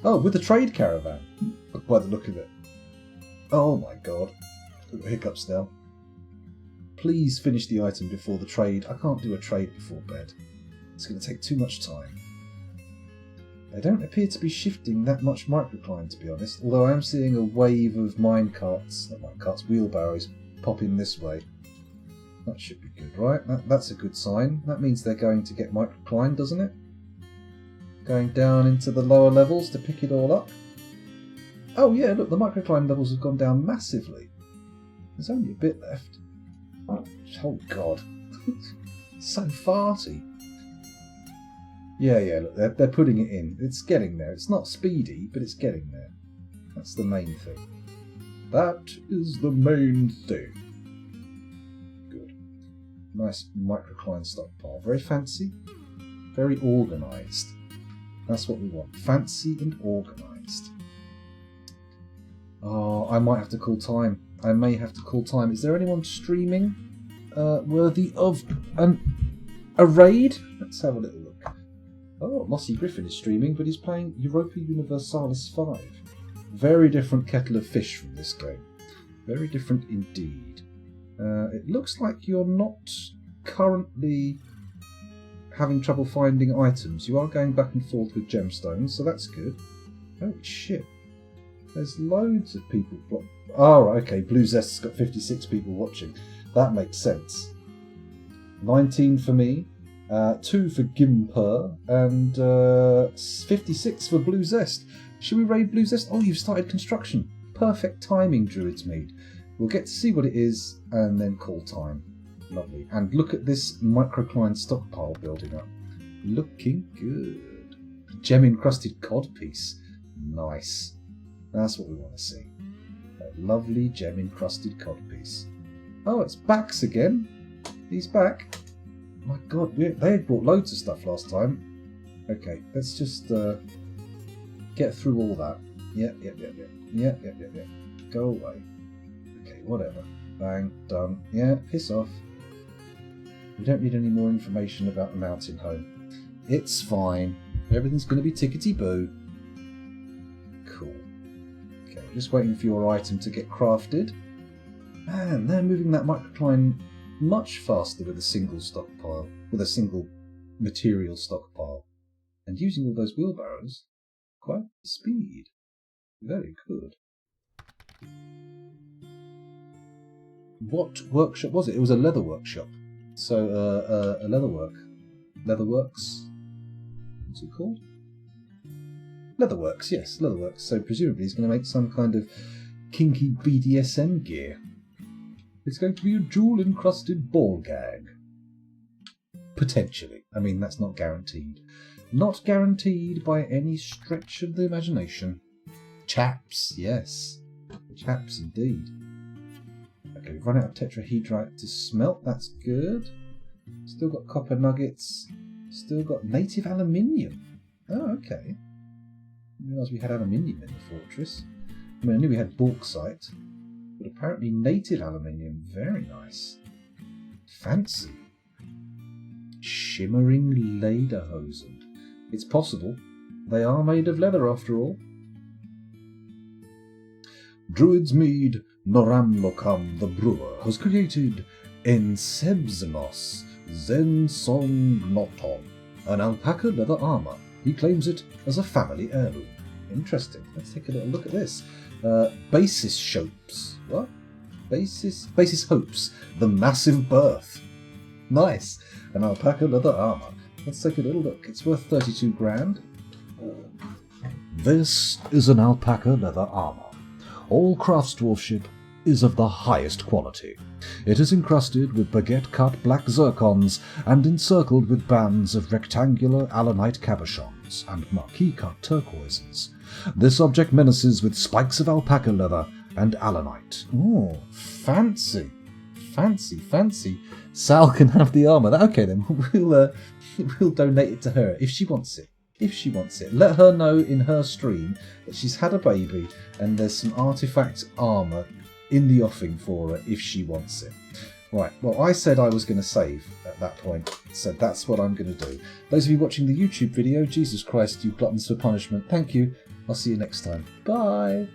Oh, with the trade caravan. By the look of it. Oh my god. Hiccups now. Please finish the item before the trade. I can't do a trade before bed. It's going to take too much time. They don't appear to be shifting that much microcline, to be honest, although I am seeing a wave of wheelbarrows popping this way. That should be good, right? That's a good sign. That means they're going to get microcline, doesn't it? Going down into the lower levels to pick it all up. Oh yeah, look, the microcline levels have gone down massively. There's only a bit left. Oh god. So farty. Yeah, look, they're putting it in. It's getting there. It's not speedy, but it's getting there. That's the main thing. That is the main thing. Good. Nice microcline stockpile. Very fancy. Very organised. That's what we want. Fancy and organised. Oh, I might have to call time. I may have to call time. Is there anyone streaming worthy of a raid? Let's have a little look. Oh, Mossy Griffin is streaming, but he's playing Europa Universalis 5. Very different kettle of fish from this game. Very different indeed. It looks like you're not currently having trouble finding items. You are going back and forth with gemstones, so that's good. Holy shit. There's loads of people. Oh, right, okay. Blue Zest's got 56 people watching. That makes sense. 19 for me, 2 for Gimper, and 56 for Blue Zest. Should we raid Blue Zest? Oh, you've started construction. Perfect timing, Druid's Mead. We'll get to see what it is and then call time. Lovely. And look at this microcline stockpile building up. Looking good. Gem-encrusted codpiece. Nice. That's what we want to see. That lovely gem-encrusted codpiece. Oh, it's Bax again. He's back. My God, they had brought loads of stuff last time. Okay, let's just get through all that. Yep. Go away. Okay, whatever. Bang, done. Yeah, piss off. We don't need any more information about the mountain home. It's fine. Everything's going to be tickety-boo. Cool. Okay, just waiting for your item to get crafted. Man, they're moving that microcline much faster with a single stockpile, with a single material stockpile. And using all those wheelbarrows, quite the speed. Very good. What workshop was it? It was a leather workshop. So, a Leatherworks. What's it called? Leatherworks, yes, Leatherworks. So presumably he's going to make some kind of kinky BDSM gear. It's going to be a jewel-encrusted ball gag. Potentially. I mean, that's not guaranteed. Not guaranteed by any stretch of the imagination. Chaps, yes. Chaps indeed. Okay, we've run out of tetrahedrite to smelt. That's good. Still got copper nuggets. Still got native aluminium. Oh, okay. I didn't realise we had aluminium in the fortress. I mean, I knew we had bauxite, but apparently native aluminium. Very nice. Fancy. Shimmering lederhosen. It's possible. They are made of leather after all. Druid's Mead Noramlokam the brewer has created Ensebznos Zensongnoton, an alpaca leather armour. He claims it as a family heirloom. Interesting. Let's take a little look at this. Basis Shopes. What? Basis Hopes. The Massive Birth. Nice. An alpaca leather armour. Let's take a little look. It's worth 32 grand. This is an alpaca leather armour. All craftsdwarfship is of the highest quality. It is encrusted with baguette-cut black zircons and encircled with bands of rectangular allanite cabochons and marquee-cut turquoises. This object menaces with spikes of alpaca leather and allanite. Oh, fancy. Fancy. Sal can have the armour. Okay then, we'll donate it to her if she wants it. Let her know in her stream that she's had a baby and there's some artifact armour in the offing for her if she wants it. Right, well, I said I was going to save at that point, so that's what I'm going to do. Those of you watching the YouTube video, Jesus Christ, you gluttons for punishment, thank you. I'll see you next time. Bye!